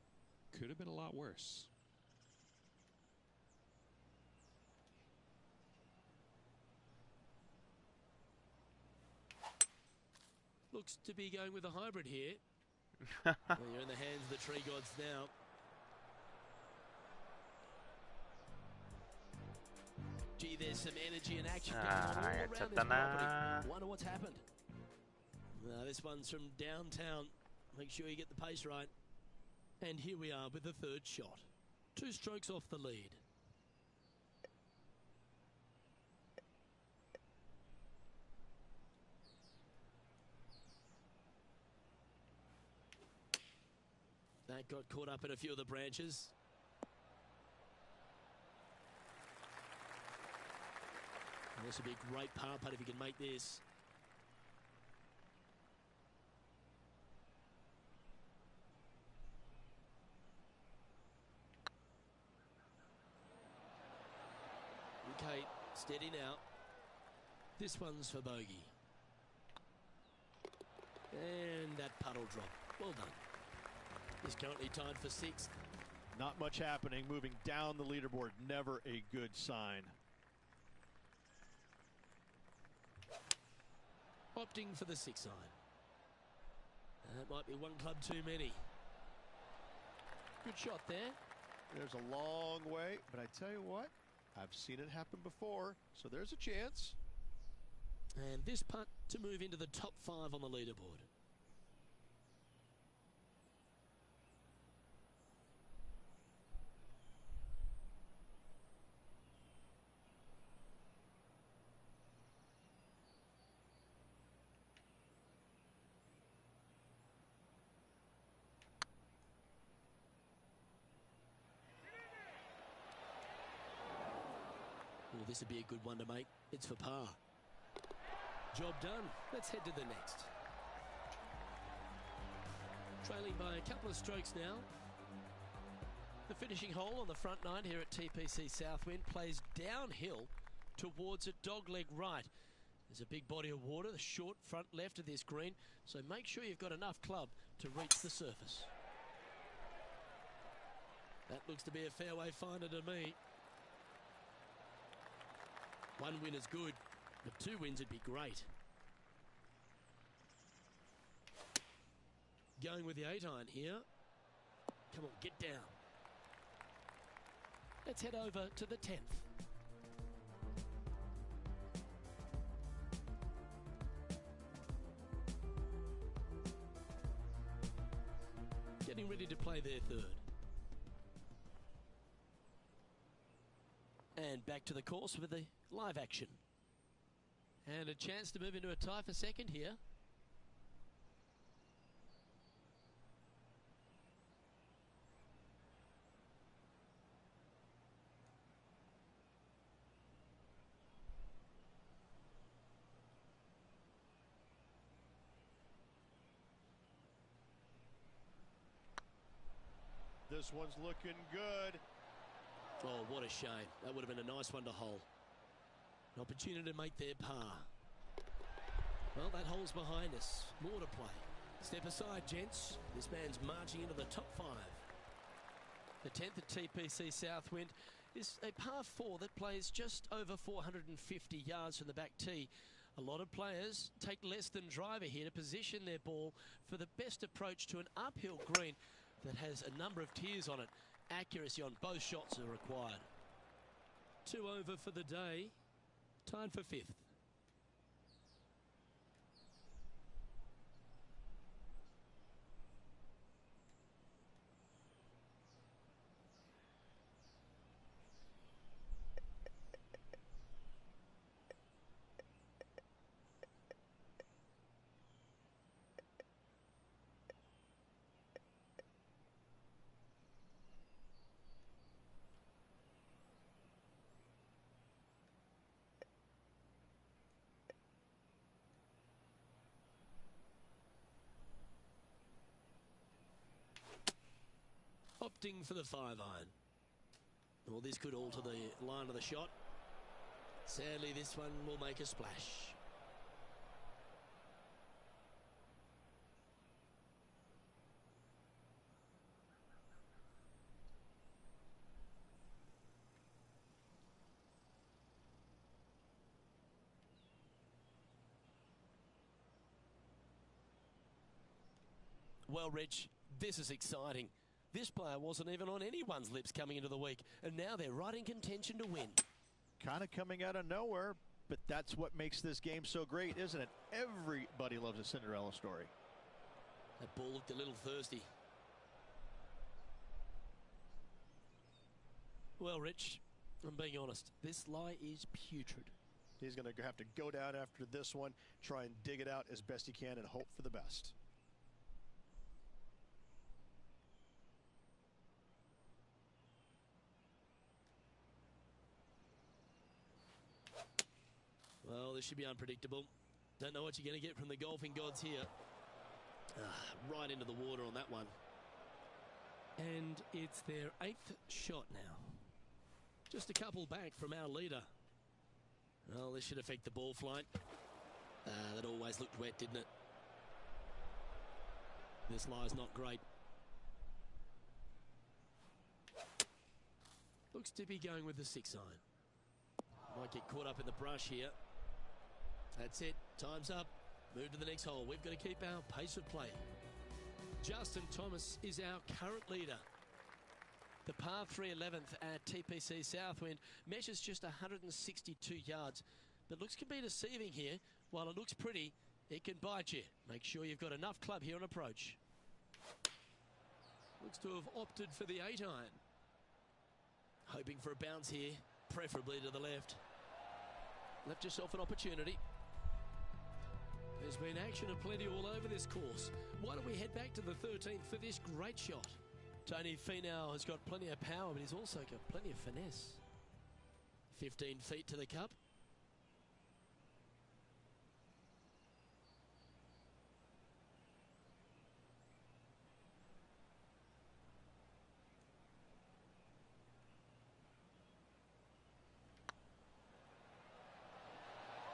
Speaker 3: could have been a lot worse.
Speaker 2: Looks to be going with a hybrid here. Well, you're in the hands of the tree gods now. Gee, there's some energy and action going on all around this property. Wonder what's happened. This one's from downtown. Make sure you get the pace right. And here we are with the 3rd shot. 2 strokes off the lead. That got caught up in a few of the branches. And this would be a great par putt if you can make this. Okay, steady now. This one's for bogey. And that putt will drop. Well done. He's currently tied for 6th.
Speaker 4: Not much happening. Moving down the leaderboard, never a good sign.
Speaker 2: Opting for the 6-iron. That might be one club too many. Good shot there.
Speaker 4: There's a long way, but I tell you what, I've seen it happen before, so there's a chance.
Speaker 2: And this putt to move into the top 5 on the leaderboard. Well, this would be a good one to make. It's for par. Job done. Let's head to the next. Trailing by a couple of strokes now. The finishing hole on the front nine here at TPC Southwind plays downhill towards a dogleg right. There's a big body of water, the short front left of this green, so make sure you've got enough club to reach the surface. That looks to be a fairway finder to me. One win is good, but 2 wins would be great. Going with the 8-iron here. Come on, get down. Let's head over to the 10th. Getting ready to play their 3rd. And back to the course with the live action. And a chance to move into a tie for 2nd here.
Speaker 4: This one's looking good.
Speaker 2: Oh, what a shame. That would have been a nice one to hole. An opportunity to make their par. Well, that hole's behind us. More to play. Step aside, gents. This man's marching into the top 5. The 10th at TPC Southwind is a par 4 that plays just over 450 yards from the back tee. A lot of players take less than driver here to position their ball for the best approach to an uphill green that has a number of tiers on it. Accuracy on both shots are required. 2 over for the day. Tied for 5th. Opting for the 5-iron. Well, this could alter the line of the shot. Sadly, this one will make a splash. Well, Rich, this is exciting. This player wasn't even on anyone's lips coming into the week, and now they're right in contention to win.
Speaker 4: Kind of coming out of nowhere, but that's what makes this game so great, isn't it? Everybody loves a Cinderella story.
Speaker 2: That ball looked a little thirsty. Well, Rich, I'm being honest. This lie is putrid.
Speaker 4: He's going to have to go down after this one, try and dig it out as best he can, and hope for the best.
Speaker 2: Well, this should be unpredictable. Don't know what you're going to get from the golfing gods here. Right into the water on that one. And it's their 8th shot now. Just a couple back from our leader. Well, this should affect the ball flight. That always looked wet, didn't it? This lie's not great. Looks to be going with the 6-iron. Might get caught up in the brush here. That's it. Time's up. Move to the next hole. We've got to keep our pace of play. Justin Thomas is our current leader. The par 3 11th at TPC Southwind measures just 162 yards, but looks can be deceiving here. While it looks pretty, it can bite you. Make sure you've got enough club here on approach. Looks to have opted for the 8-iron. Hoping for a bounce here, preferably to the left. Left yourself an opportunity. There's been action aplenty all over this course. Why don't we head back to the 13th for this great shot? Tony Finau has got plenty of power, but he's also got plenty of finesse. 15 feet to the cup.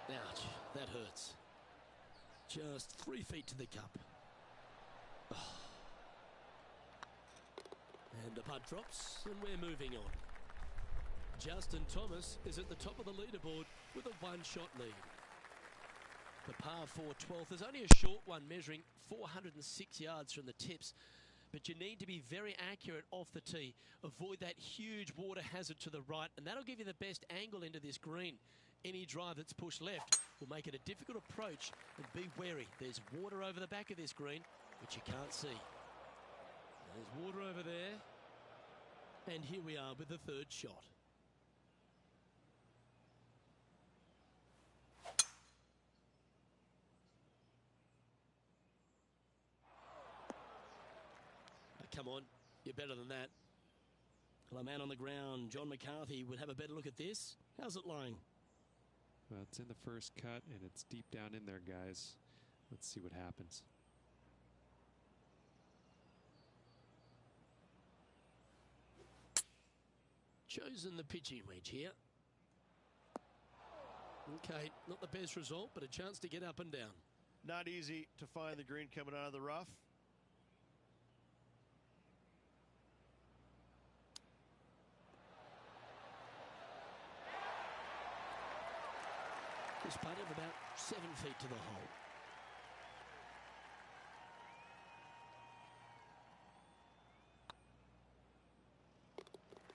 Speaker 2: Ouch, that hurts. Just 3 feet to the cup. Oh. And the putt drops, and we're moving on. Justin Thomas is at the top of the leaderboard with a one-shot lead. The par 4 12th is only a short one, measuring 406 yards from the tips. But you need to be very accurate off the tee. Avoid that huge water hazard to the right, and that'll give you the best angle into this green. Any drive that's pushed left will make it a difficult approach, and be wary. There's water over the back of this green, which you can't see. There's water over there. And here we are with the third shot. Come on, you're better than that. Well, a man on the ground, John McCarthy, would have a better look at this. How's it lying?
Speaker 3: Well, it's in the first cut, and it's deep down in there, guys. Let's see what happens.
Speaker 2: Chosen the pitching wedge here. Okay, not the best result, but a chance to get up and down.
Speaker 4: Not easy to find the green coming out of the rough.
Speaker 2: This putt of about 7 feet to the hole.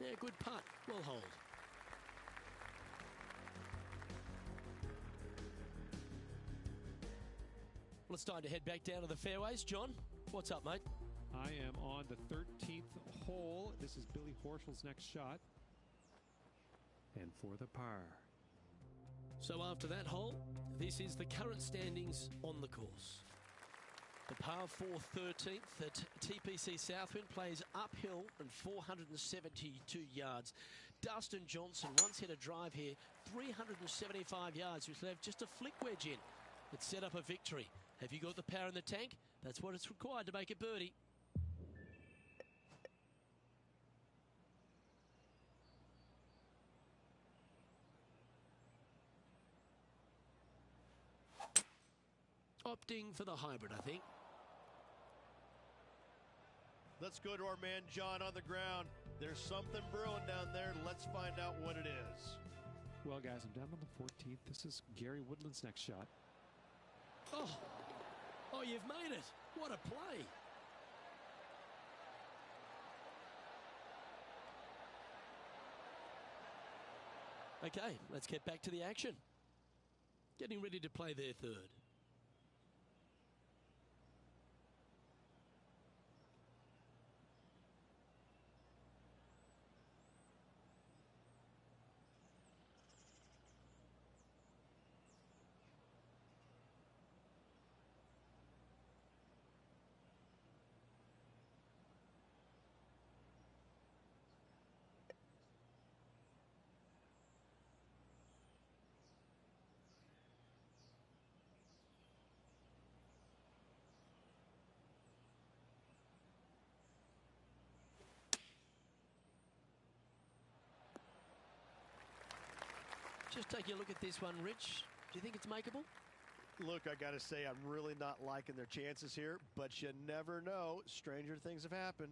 Speaker 2: Yeah, good putt. Well hold. Well, it's time to head back down to the fairways. John, what's up, mate?
Speaker 3: I am on the 13th hole. This is Billy Horschel's next shot. And for the par.
Speaker 2: So after that hole, this is the current standings on the course. The par 4 13th at TPC Southwind plays uphill and 472 yards. Dustin Johnson once hit a drive here, 375 yards, which left just a flick wedge in. It set up a victory. Have you got the power in the tank? That's what it's required to make a birdie. Opting for the hybrid, I think.
Speaker 4: Let's go to our man John on the ground. There's something brewing down there. Let's find out what it is.
Speaker 3: Well, guys, I'm down on the 14th. This is Gary Woodland's next shot.
Speaker 2: Oh, you've made it. What a play. Okay, let's get back to the action. Getting ready to play their third. Just take a look at this one, Rich. Do you think it's makeable?
Speaker 4: Look, I got to say, I'm really not liking their chances here, but you never know. Stranger things have happened.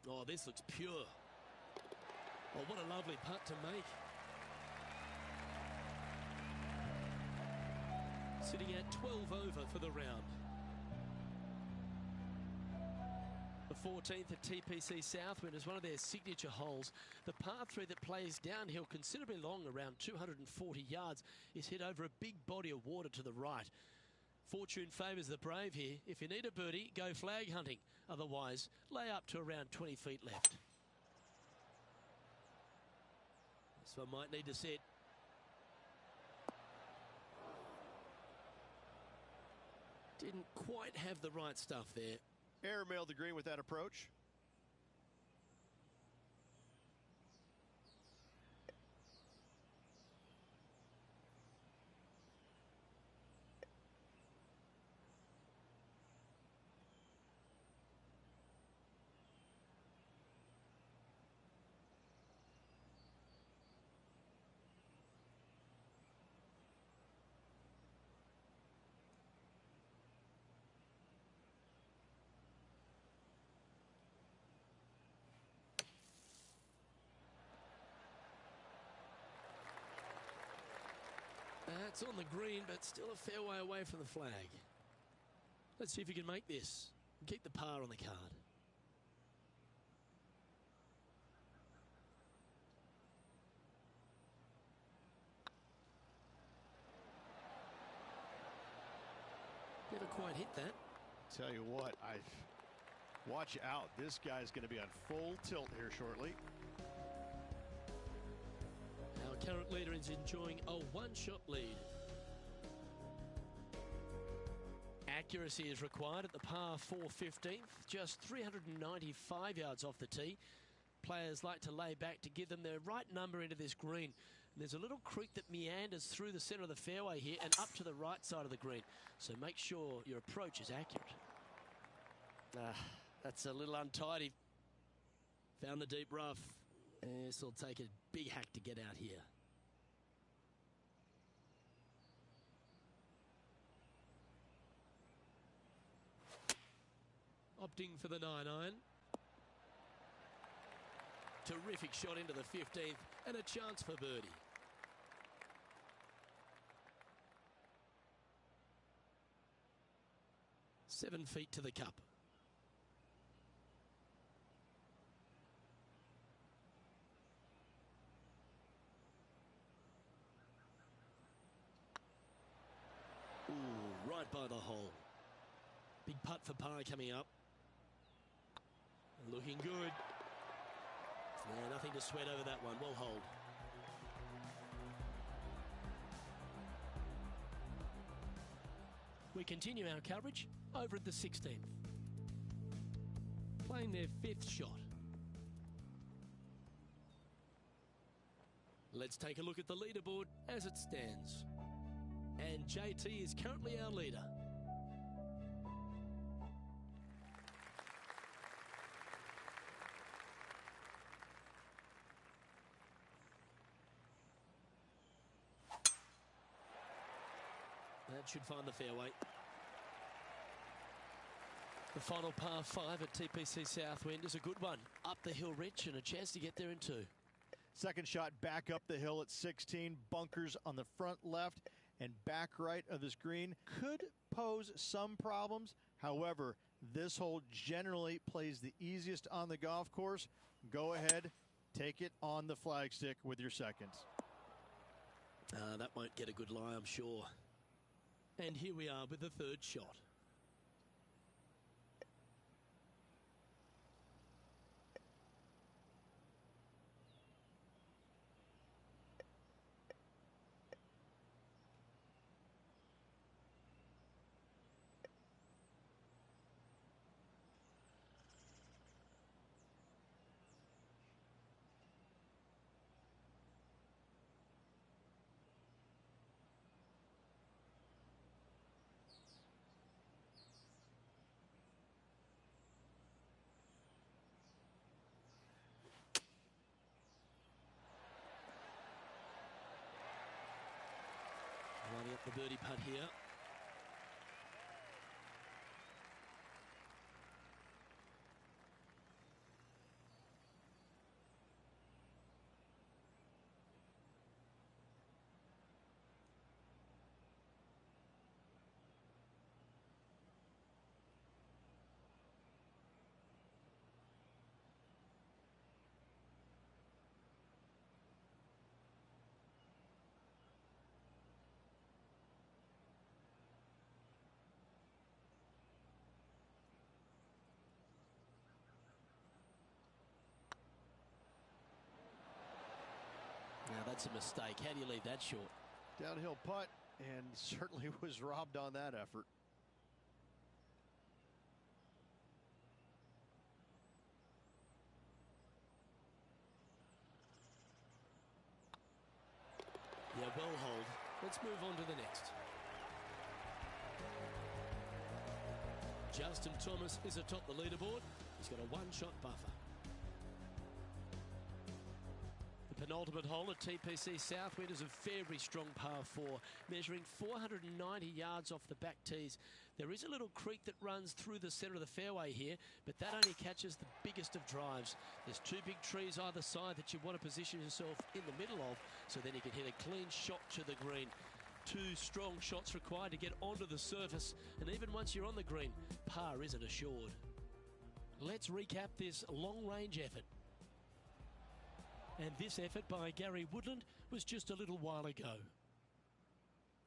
Speaker 2: Oh, this looks pure. Oh, what a lovely putt to make. Sitting at 12 over for the round. The 14th at TPC Southwind is one of their signature holes. The par 3 that plays downhill considerably long, around 240 yards, is hit over a big body of water to the right. Fortune favours the brave here. If you need a birdie, go flag hunting. Otherwise, lay up to around 20 feet left. This one might need to set. Didn't quite have the right stuff there.
Speaker 4: Airmailed the green with that approach.
Speaker 2: It's on the green, but still a fair way away from the flag. Let's see if you can make this and keep the par on the card. Never quite hit that.
Speaker 4: Tell you what, watch out. This guy's going to be on full tilt here shortly.
Speaker 2: Our current leader is enjoying a one-shot lead. Accuracy is required at the par 4 15th, just 395 yards off the tee. Players like to lay back to give them their right number into this green. And there's a little creek that meanders through the centre of the fairway here and up to the right side of the green. So make sure your approach is accurate. That's a little untidy. Found the deep rough. This will take a big hack to get out here. Opting for the 9-iron. Terrific shot into the 15th and a chance for birdie. Seven feet to the cup. Ooh, right by the hole. Big putt for par coming up. Looking good. Yeah, nothing to sweat over that one. Well hold. We continue our coverage over at the 16th. Playing their 5th shot. Let's take a look at the leaderboard as it stands. And JT is currently our leader. That should find the fairway. The final par 5 at TPC Southwind is a good one. Up the hill, Rich, and a chance to get there in 2.
Speaker 4: Second shot back up the hill at 16. Bunkers on the front left and back right of this green could pose some problems. However, this hole generally plays the easiest on the golf course. Go ahead, take it on the flagstick with your seconds.
Speaker 2: That won't get a good lie, I'm sure. And here we are with the 3rd shot. Lining up the birdie putt here. that's a mistake. How do you leave that short?
Speaker 4: Downhill putt, and certainly was robbed on that effort.
Speaker 2: Yeah, well hold. Let's move on to the next. Justin Thomas is atop the leaderboard. He's got a one-shot buffer. The penultimate hole at TPC Southwind is a very strong par 4, measuring 490 yards off the back tees. There is a little creek that runs through the centre of the fairway here, but that only catches the biggest of drives. There's two big trees either side that you want to position yourself in the middle of, so then you can hit a clean shot to the green. Two strong shots required to get onto the surface, and even once you're on the green, par isn't assured. Let's recap this long-range effort. And this effort by Gary Woodland was just a little while ago.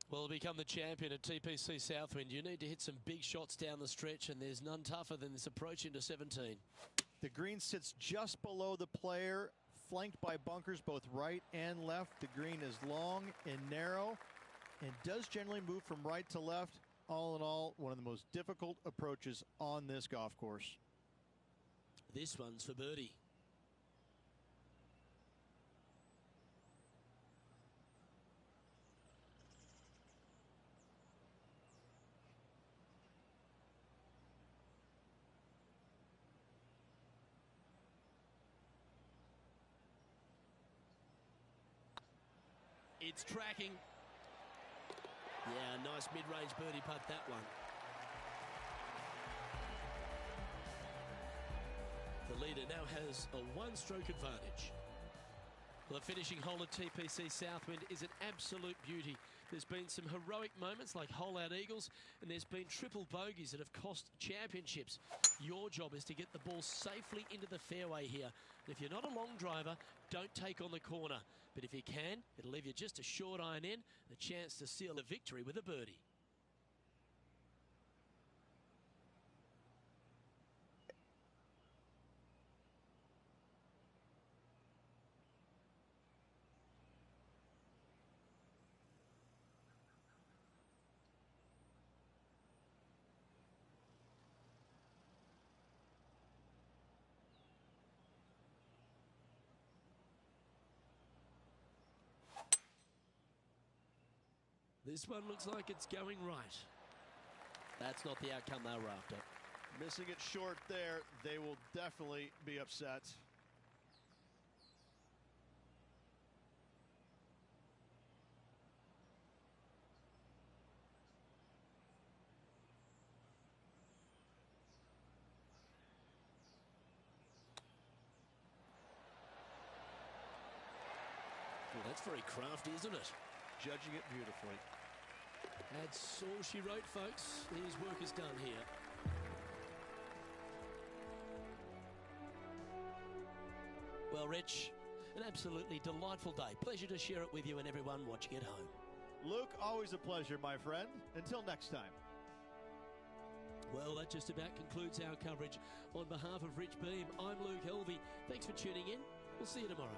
Speaker 2: Well, to become the champion at TPC Southwind, you need to hit some big shots down the stretch, and there's none tougher than this approach into 17.
Speaker 4: The green sits just below the player, flanked by bunkers both right and left. The green is long and narrow and does generally move from right to left. All in all, one of the most difficult approaches on this golf course.
Speaker 2: This one's for birdie. It's tracking. Yeah, nice mid-range birdie putt, that one. The leader now has a one-stroke advantage. Well, the finishing hole at TPC Southwind is an absolute beauty. There's been some heroic moments like hole-out eagles, and there's been triple bogeys that have cost championships. Your job is to get the ball safely into the fairway here. And if you're not a long driver, don't take on the corner. But if you can, it'll leave you just a short iron in, a chance to seal the victory with a birdie. This one looks like it's going right. That's not the outcome they were after.
Speaker 4: Missing it short there, they will definitely be upset.
Speaker 2: Well, that's very crafty, isn't it?
Speaker 4: Judging it beautifully.
Speaker 2: That's all she wrote, folks. His work is done here. Well, Rich, an absolutely delightful day. Pleasure to share it with you and everyone watching at home.
Speaker 4: Luke, always a pleasure, my friend. Until next time.
Speaker 2: Well, that just about concludes our coverage. On behalf of Rich Beam, I'm Luke Helvey. Thanks for tuning in. We'll see you tomorrow.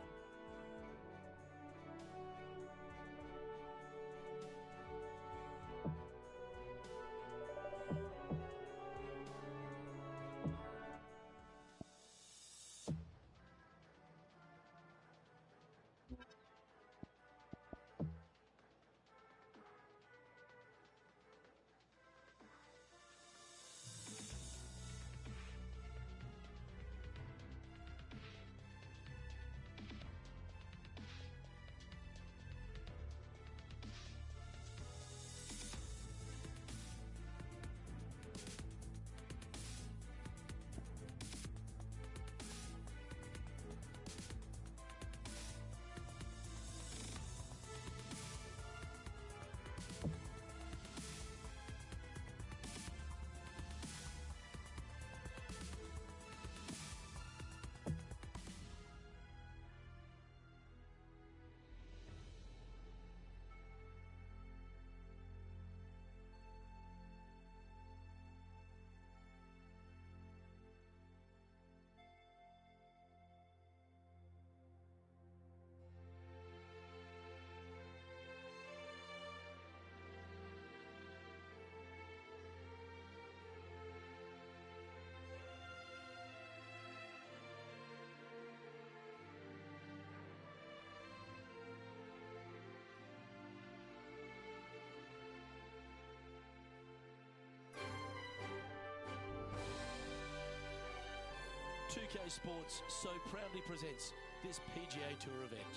Speaker 2: 2K Sports so proudly presents this PGA Tour event.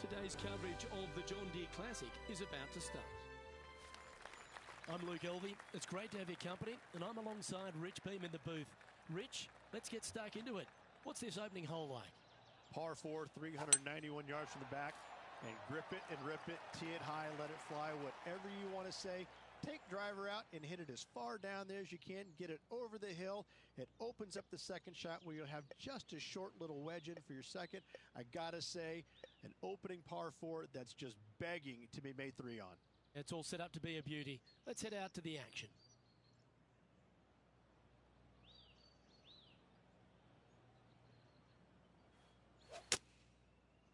Speaker 2: Today's coverage of the John Deere Classic is about to start. I'm Luke Elvey. It's great to have your company, and I'm alongside Rich Beam in the booth. Rich, let's get stuck into it. What's this opening hole like?
Speaker 4: Par 4, 391 yards from the back, and grip it and rip it, tee it high, let it fly, whatever you want to say. Take driver out and hit it as far down there as you can. Get it over the hill. It opens up the second shot where you'll have just a short little wedge in for your second. I gotta say, an opening par 4 that's just begging to be made 3 on.
Speaker 2: It's all set up to be a beauty. Let's head out to the action.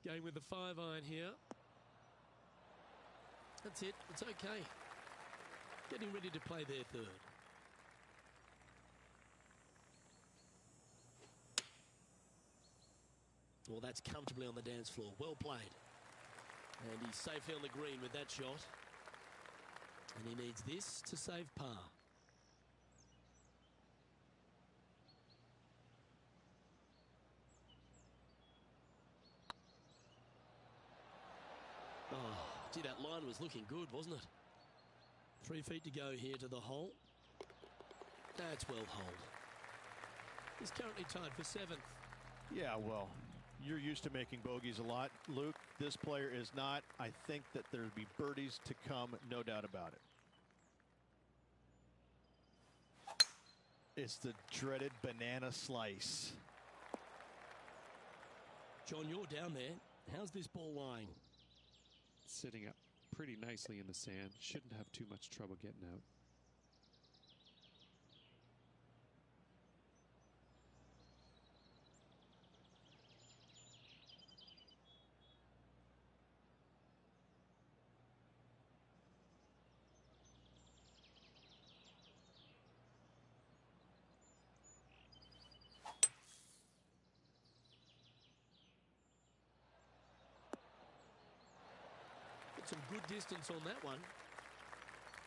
Speaker 2: Going with the 5-iron here. That's it. It's okay. Getting ready to play their third. Well, that's comfortably on the dance floor. Well played. And he's safely on the green with that shot. And he needs this to save par. Oh, gee, that line was looking good, wasn't it? 3 feet to go here to the hole. That's well holed. He's currently tied for 7th.
Speaker 4: Yeah, well, you're used to making bogeys a lot, Luke. This player is not. I think that there'll be birdies to come, no doubt about it. It's the dreaded banana slice.
Speaker 2: John, you're down there. How's this ball lying?
Speaker 3: Sitting up pretty nicely in the sand. Shouldn't have too much trouble getting out.
Speaker 2: Some good distance on that one.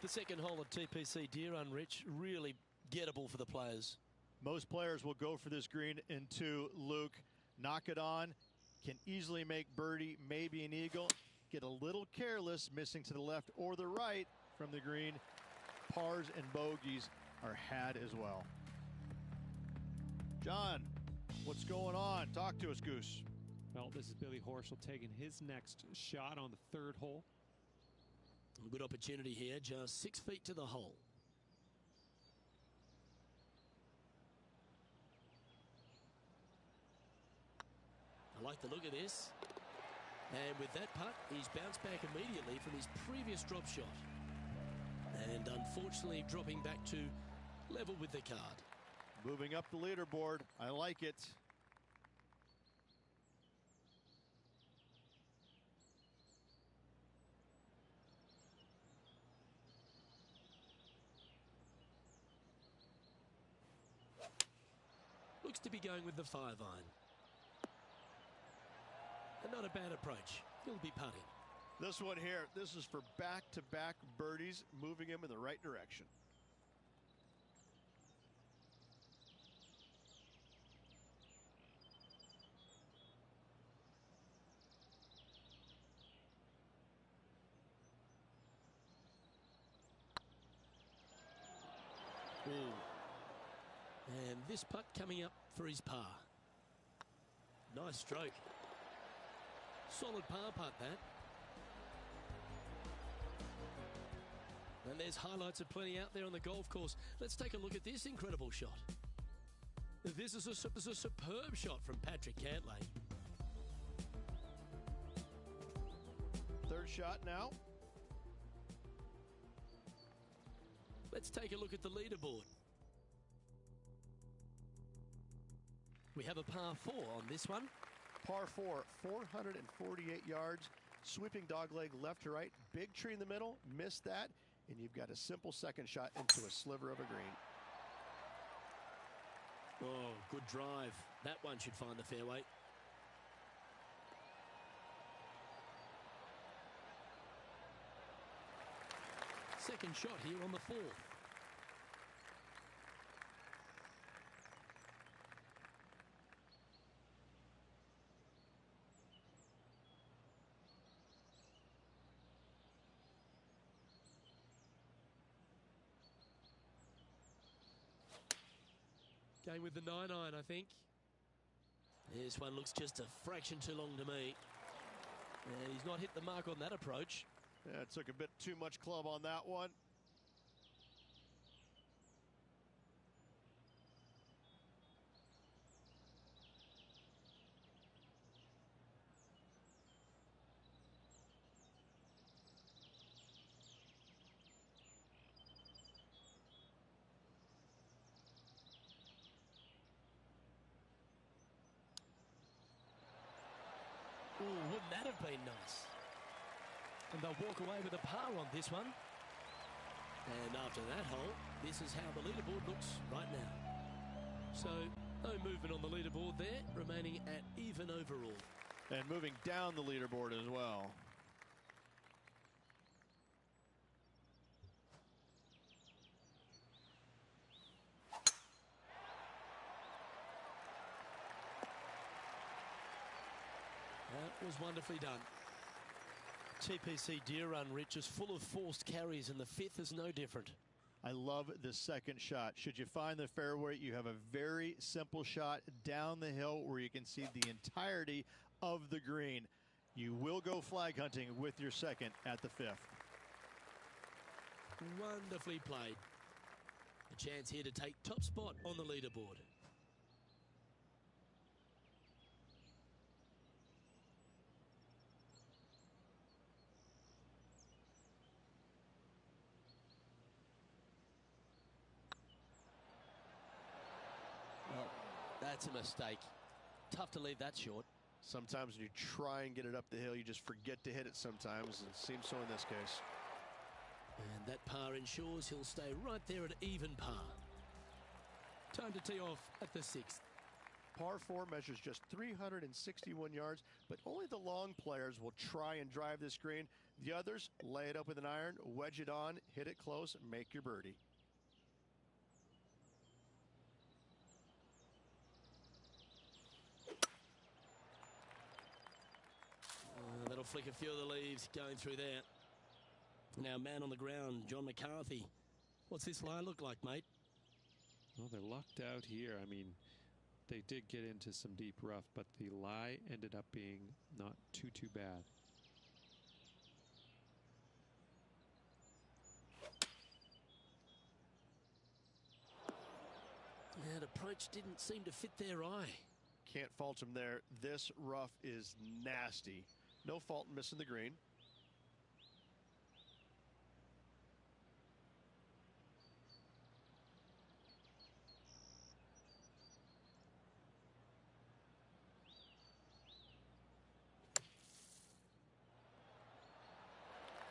Speaker 2: The second hole at TPC Deer Run, Rich, really gettable for the players.
Speaker 4: Most players will go for this green into Luke. Knock it on. Can easily make birdie, maybe an eagle. Get a little careless, missing to the left or the right from the green. Pars and bogeys are had as well. John, what's going on? Talk to us, Goose.
Speaker 3: Well, this is Billy Horschel taking his next shot on the 3rd hole.
Speaker 2: A good opportunity here, just 6 feet to the hole. I like the look of this. And with that putt, he's bounced back immediately from his previous drop shot. And unfortunately dropping back to level with the card.
Speaker 4: Moving up the leaderboard. I like it.
Speaker 2: Looks to be going with the 5-iron. And not a bad approach. He'll be putting.
Speaker 4: This one here, this is for back-to-back birdies, moving him in the right direction.
Speaker 2: Ooh. And this putt coming up for his par. Nice stroke. Solid par putt, that. And there's highlights of plenty out there on the golf course. Let's take a look at this incredible shot. This is a superb shot from Patrick Cantlay.
Speaker 4: 3rd shot now.
Speaker 2: Let's take a look at the leaderboard. We have a par 4 on this one.
Speaker 4: Par 4, 448 yards. Sweeping dogleg left to right. Big tree in the middle. Missed that. And you've got a simple second shot into a sliver of a green.
Speaker 2: Oh, good drive. That one should find the fairway. Second shot here on the 4th. Going with the 9-iron, I think. This one looks just a fraction too long to me. And he's not hit the mark on that approach.
Speaker 4: Yeah, it took a bit too much club on that one.
Speaker 2: Ooh, wouldn't that have been nice? And they'll walk away with a par on this one. And after that hole, this is how the leaderboard looks right now. So, no movement on the leaderboard there, remaining at even overall.
Speaker 4: And moving down the leaderboard as well.
Speaker 2: That was wonderfully done. TPC Deer Run, Rich, is full of forced carries, and the fifth is no different.
Speaker 4: I love the second shot. Should you find the fairway, you have a very simple shot down the hill where you can see the entirety of the green. You will go flag hunting with your second at the fifth.
Speaker 2: Wonderfully played. A chance here to take top spot on the leaderboard. Well, that's a mistake. Tough to leave that short.
Speaker 4: Sometimes when you try and get it up the hill, you just forget to hit it sometimes. It seems so in this case.
Speaker 2: And that par ensures he'll stay right there at even par. Time to tee off at the sixth.
Speaker 4: Par 4 measures just 361 yards, but only the long players will try and drive this green. The others lay it up with an iron, wedge it on, hit it close, make your birdie.
Speaker 2: That'll flick a few of the leaves going through there. Now, man on the ground, John McCarthy. What's this lie look like, mate?
Speaker 3: Well, they're lucked out here. I mean, they did get into some deep rough, but the lie ended up being not too bad.
Speaker 2: That approach didn't seem to fit their eye.
Speaker 4: Can't fault him there. This rough is nasty. No fault in missing the green.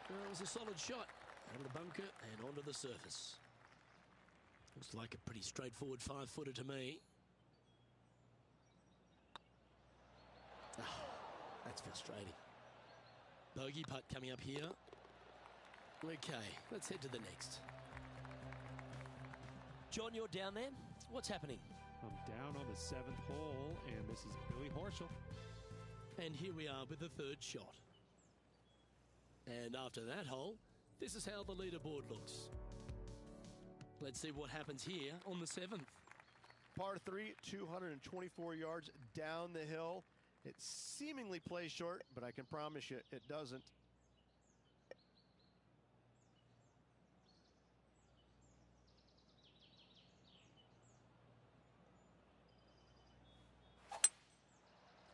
Speaker 2: Well, it was a solid shot. Out of the bunker and onto the surface. Looks like a pretty straightforward 5-footer to me. Oh, that's frustrating. Bogey putt coming up here. Okay, let's head to the next. John, you're down there. What's happening?
Speaker 3: I'm down on the 7th hole, and this is Billy Horschel.
Speaker 2: And here we are with the third shot. And after that hole, this is how the leaderboard looks. Let's see what happens here on the 7th.
Speaker 4: Par 3, 224 yards down the hill. It seemingly plays short, but I can promise you it doesn't.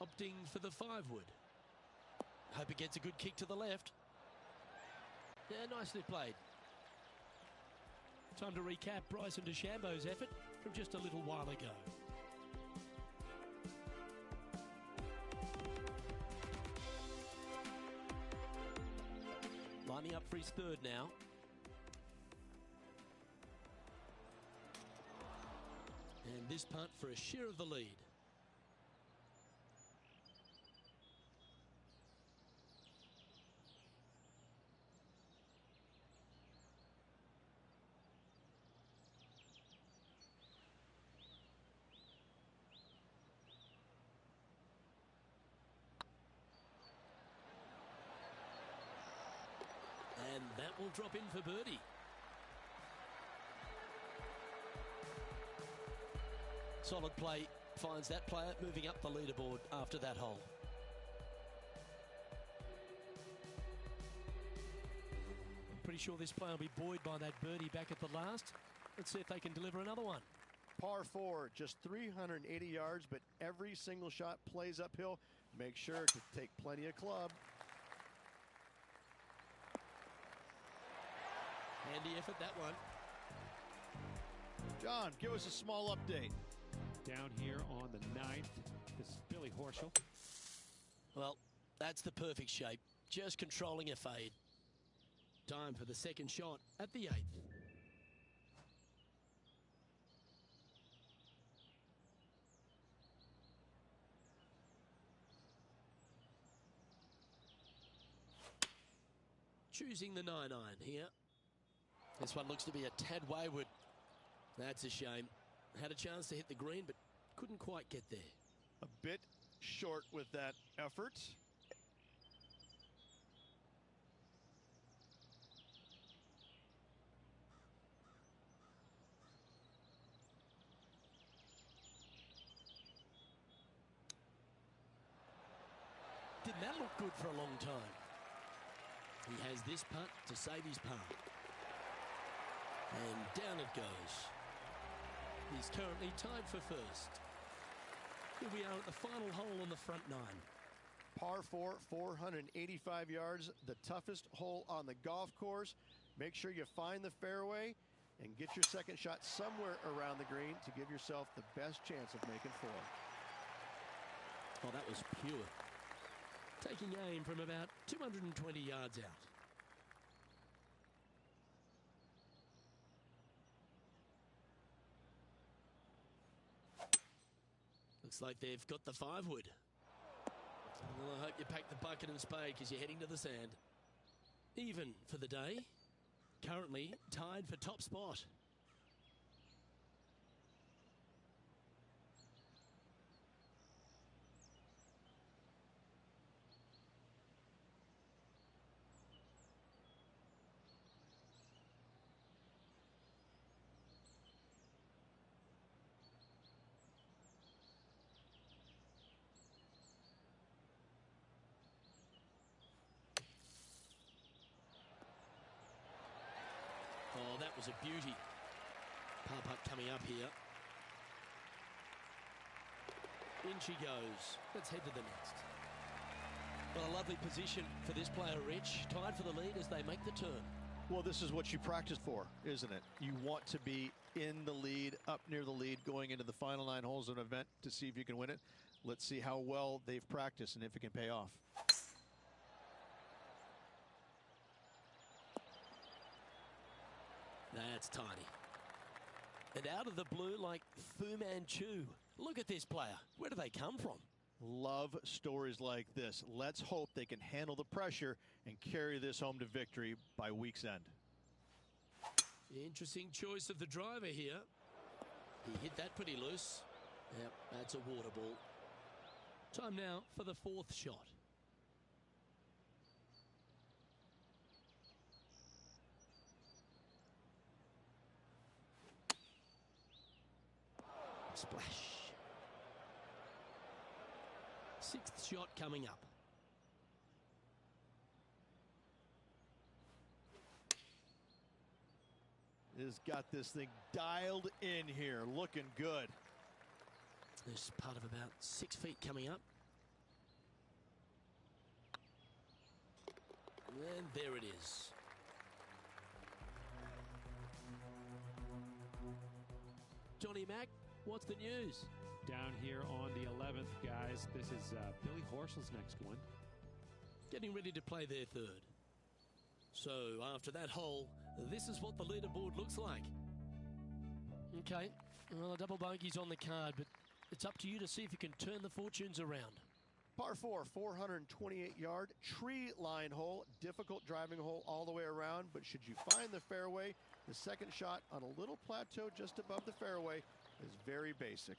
Speaker 2: Opting for the 5-wood. Hope it gets a good kick to the left. Yeah, nicely played. Time to recap Bryson DeChambeau's effort from just a little while ago. Lining up for his third now. And this punt for a share of the lead. And that will drop in for birdie. Solid play finds that player moving up the leaderboard after that hole. I'm pretty sure this player will be buoyed by that birdie back at the last. Let's see if they can deliver another one.
Speaker 5: Par 4, just 380 yards, but every single shot plays uphill. Make sure to take plenty of club.
Speaker 2: Handy effort, that one.
Speaker 4: John, give us a small update.
Speaker 3: Down here on the 9th, this is Billy Horschel.
Speaker 2: Well, that's the perfect shape. Just controlling a fade. Time for the second shot at the 8th. Choosing the 9-iron here. This one looks to be a tad wayward. That's a shame. Had a chance to hit the green, but couldn't quite get there.
Speaker 5: A bit short with that effort.
Speaker 2: Didn't that look good for a long time? He has this putt to save his par. And down it goes. He's currently tied for first. Here we are at the final hole on the front 9.
Speaker 5: Par 4, 485 yards, the toughest hole on the golf course. Make sure you find the fairway and get your second shot somewhere around the green to give yourself the best chance of making 4.
Speaker 2: Oh, that was pure. Taking aim from about 220 yards out. Looks like they've got the 5-wood. Well, I hope you pack the bucket and spade because you're heading to the sand. Even for the day. Currently tied for top spot. Oh, that was a beauty. Par putt coming up here. In she goes. Let's head to the next. Well, a lovely position for this player, Rich. Tied for the lead as they make the turn.
Speaker 4: Well, this is what you practice for, isn't it? You want to be in the lead, up near the lead, going into the final 9 holes of an event to see if you can win it. Let's see how well they've practiced and if it can pay off.
Speaker 2: That's tiny. And out of the blue like Fu Manchu. Look at this player. Where do they come from?
Speaker 4: Love stories like this. Let's hope they can handle the pressure and carry this home to victory by week's end.
Speaker 2: Interesting choice of the driver here. He hit that pretty loose. Yep, that's a water ball. Time now for the 4th shot. Splash. 6th shot coming up.
Speaker 4: Has got this thing dialed in here, looking good.
Speaker 2: This part of about 6 feet coming up. And there it is. Johnny Mack, what's the news?
Speaker 3: Down here on the 11th, guys, this is Billy Horschel's next one.
Speaker 2: Getting ready to play their 3rd. So after that hole, this is what the leaderboard looks like. Okay, well, a double bogey's on the card, but it's up to you to see if you can turn the fortunes around.
Speaker 5: Par 4, 428-yard tree line hole. Difficult driving hole all the way around, but should you find the fairway, the second shot on a little plateau just above the fairway is very basic.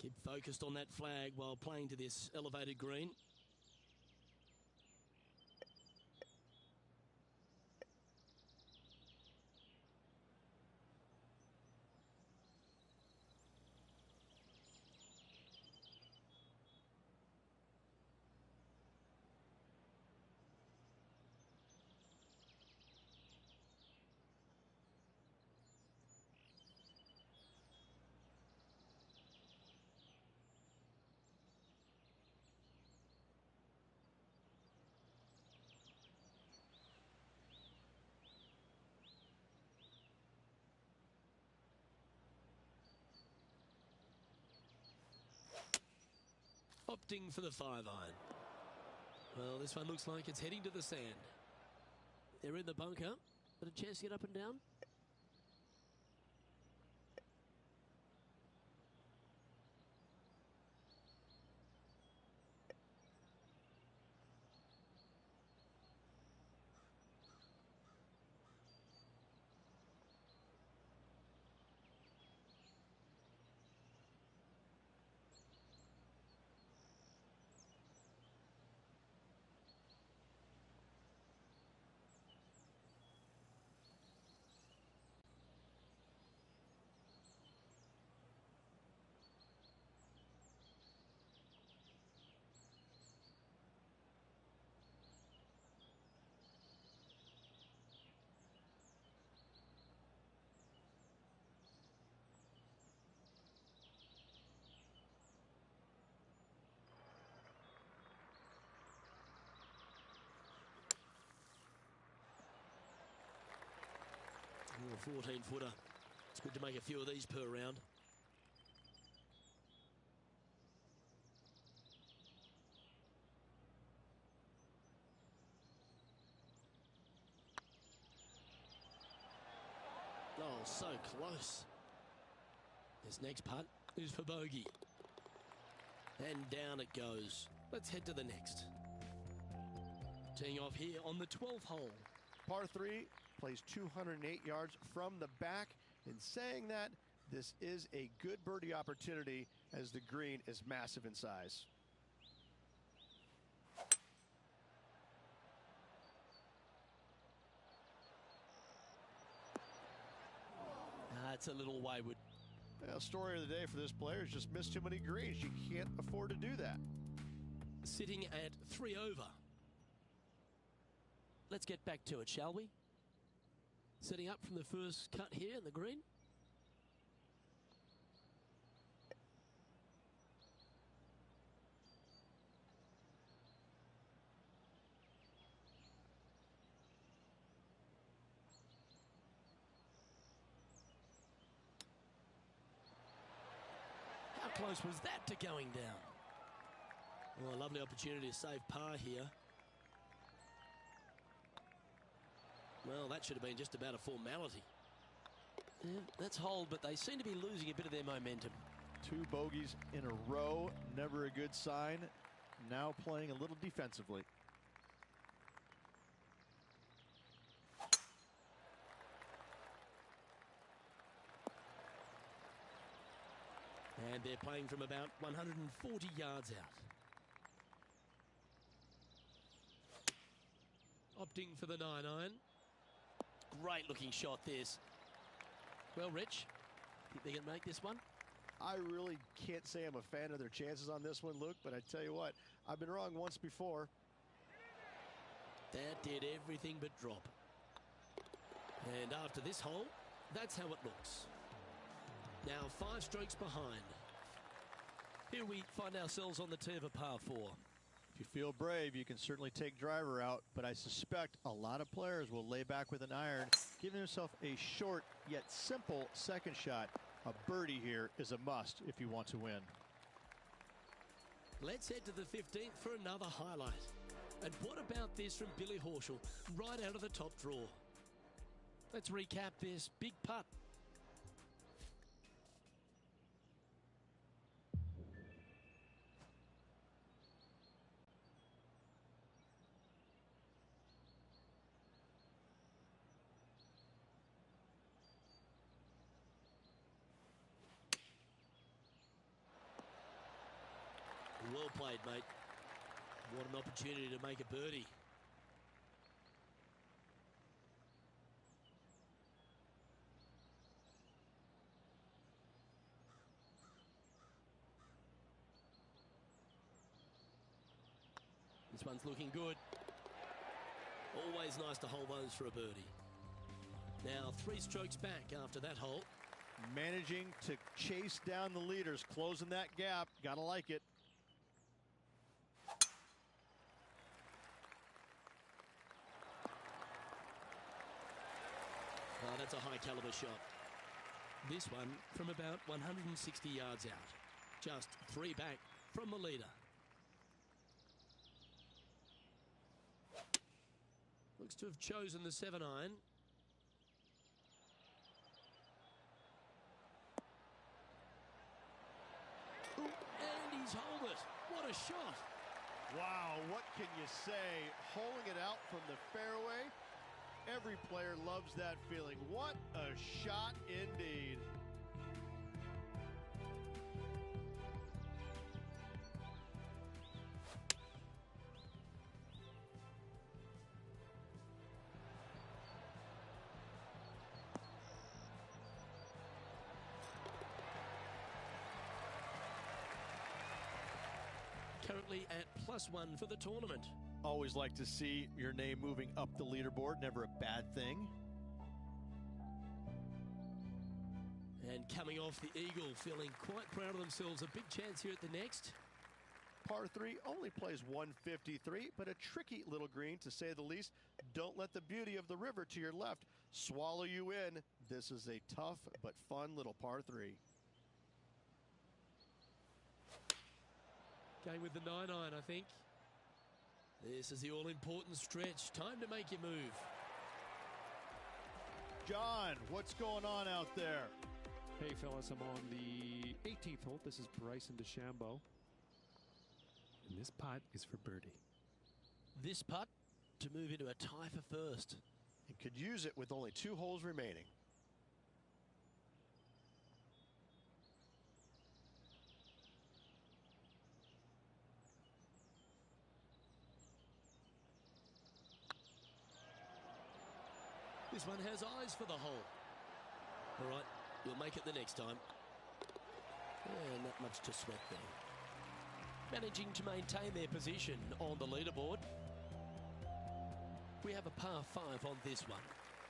Speaker 2: Keep focused on that flag while playing to this elevated green. opting for the 5-iron. Well, this one looks like it's heading to the sand. They're in the bunker, but a chance to get up and down. A 14-footer. It's good to make a few of these per round. Oh, so close. This next putt is for bogey. And down it goes. Let's head to the next. Teeing off here on the 12th hole.
Speaker 5: Par 3 plays 208 yards from the back. In saying that, this is a good birdie opportunity as the green is massive in size.
Speaker 2: That's a little wayward.
Speaker 5: Well, story of the day for this player is just missed too many greens. You can't afford to do that.
Speaker 2: Sitting at 3 over. Let's get back to it, shall we? Setting up from the first cut here in the green. How close was that to going down? Well, a lovely opportunity to save par here. Well, that should have been just about a formality. Yeah, that's hold, but they seem to be losing a bit of their momentum.
Speaker 5: 2 bogeys in a row, never a good sign. Now playing a little defensively.
Speaker 2: And they're playing from about 140 yards out. Opting for the 9-iron. Great looking shot this. Well, Rich, think they can make this one?
Speaker 5: I really can't say I'm a fan of their chances on this one, Luke, but I tell you what, I've been wrong once before.
Speaker 2: That did everything but drop. And after this hole, that's how it looks. Now 5 strokes behind. Here we find ourselves on the tee of a par 4.
Speaker 4: If you feel brave, you can certainly take driver out, but I suspect a lot of players will lay back with an iron, giving himself a short yet simple second shot. A birdie here is a must if you want to win.
Speaker 2: Let's head to the 15th for another highlight. And what about this from Billy Horschel, right out of the top draw? Let's recap this big putt. Well played, mate. What an opportunity to make a birdie. This one's looking good. Always nice to hold those for a birdie. Now 3 strokes back after that hole.
Speaker 5: Managing to chase down the leaders, closing that gap. Gotta like it.
Speaker 2: Oh, that's a high caliber shot. This one from about 160 yards out. Just 3 back from the leader. looks to have chosen the 7-iron. And he's holed it. What a shot.
Speaker 5: Wow, what can you say? Holing it out from the fairway. Every player loves that feeling. What a shot indeed.
Speaker 2: Currently at +1 for the tournament.
Speaker 4: Always like to see your name moving up the leaderboard. Never a bad thing.
Speaker 2: And coming off the eagle, feeling quite proud of themselves. A big chance here at the next.
Speaker 5: Par 3 only plays 153, but a tricky little green to say the least. Don't let the beauty of the river to your left swallow you in. This is a tough but fun little par 3.
Speaker 2: Going with the 9-iron, I think. This is the all-important stretch. Time to make your move.
Speaker 4: John, what's going on out there?
Speaker 3: Hey, fellas, I'm on the 18th hole. This is Bryson DeChambeau. And this putt is for birdie.
Speaker 2: This putt to move into a tie for first.
Speaker 5: And could use it with only 2 holes remaining.
Speaker 2: This one has eyes for the hole. All right, we'll make it the next time. Yeah, not much to sweat there. Managing to maintain their position on the leaderboard. We have a par 5 on this one.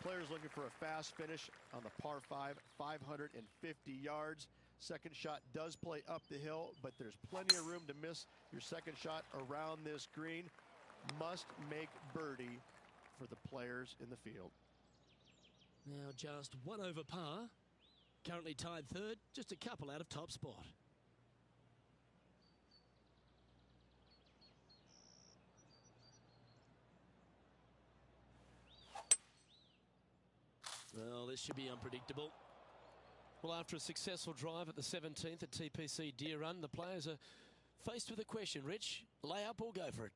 Speaker 5: Players looking for a fast finish on the par 5, 550 yards. Second shot does play up the hill, but there's plenty of room to miss your second shot around this green. Must make birdie for the players in the field.
Speaker 2: Now just 1 over par. Currently tied third, just a couple out of top spot. Well, this should be unpredictable. Well, after a successful drive at the 17th at TPC Deer Run, the players are faced with a question. Rich, lay up or go for it?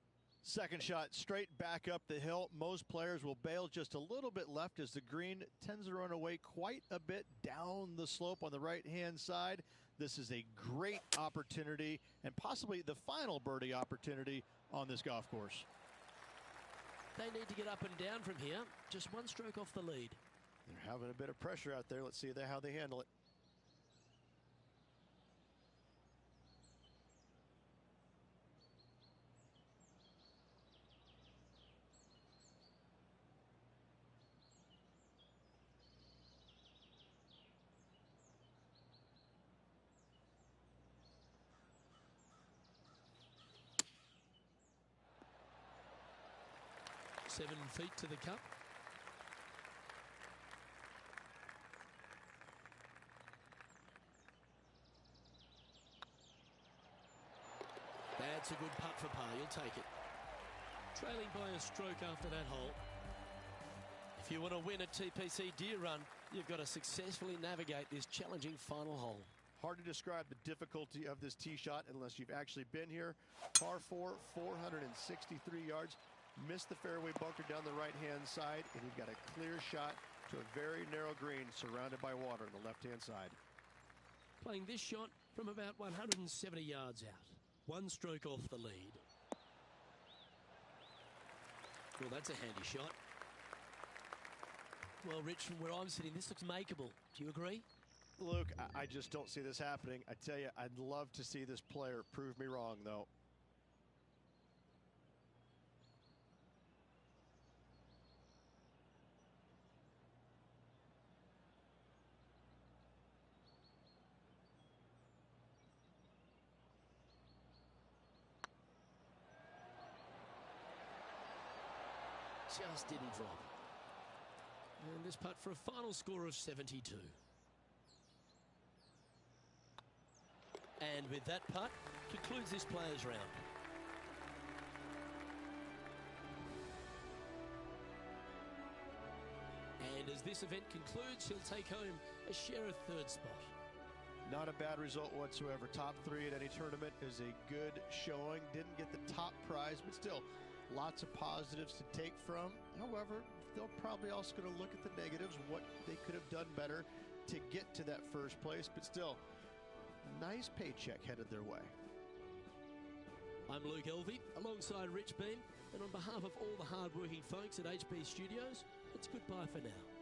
Speaker 4: Second shot straight back up the hill. Most players will bail just a little bit left as the green tends to run away quite a bit down the slope on the right-hand side. This is a great opportunity and possibly the final birdie opportunity on this golf course.
Speaker 2: They need to get up and down from here. Just 1 stroke off the lead.
Speaker 5: They're having a bit of pressure out there. Let's see how they handle it.
Speaker 2: Seven feet to the cup. That's a good putt for par. You'll take it. Trailing by a stroke after that hole. If you want to win at TPC Deer Run, you've got to successfully navigate this challenging final hole.
Speaker 5: Hard to describe the difficulty of this tee shot unless you've actually been here. Par 4, 463 yards. Missed the fairway bunker down the right-hand side, and you've got a clear shot to a very narrow green surrounded by water on the left-hand side.
Speaker 2: Playing this shot from about 170 yards out. 1 stroke off the lead. Well, that's a handy shot. Well, Rich, from where I'm sitting, this looks makeable. Do you agree?
Speaker 5: Luke, I just don't see this happening. I tell you, I'd love to see this player prove me wrong, though.
Speaker 2: Just didn't drop. And this putt for a final score of 72. And with that putt, concludes this players' round. and as this event concludes, he'll take home a share of third spot.
Speaker 5: Not a bad result whatsoever. Top 3 at any tournament is a good showing. Didn't get the top prize, but still lots of positives to take from. However, they're probably also going to look at the negatives, what they could have done better to get to that first place, but still, nice paycheck headed their way.
Speaker 2: I'm Luke Elvey, alongside Rich Bean, and on behalf of all the hard-working folks at HB Studios, it's goodbye for now.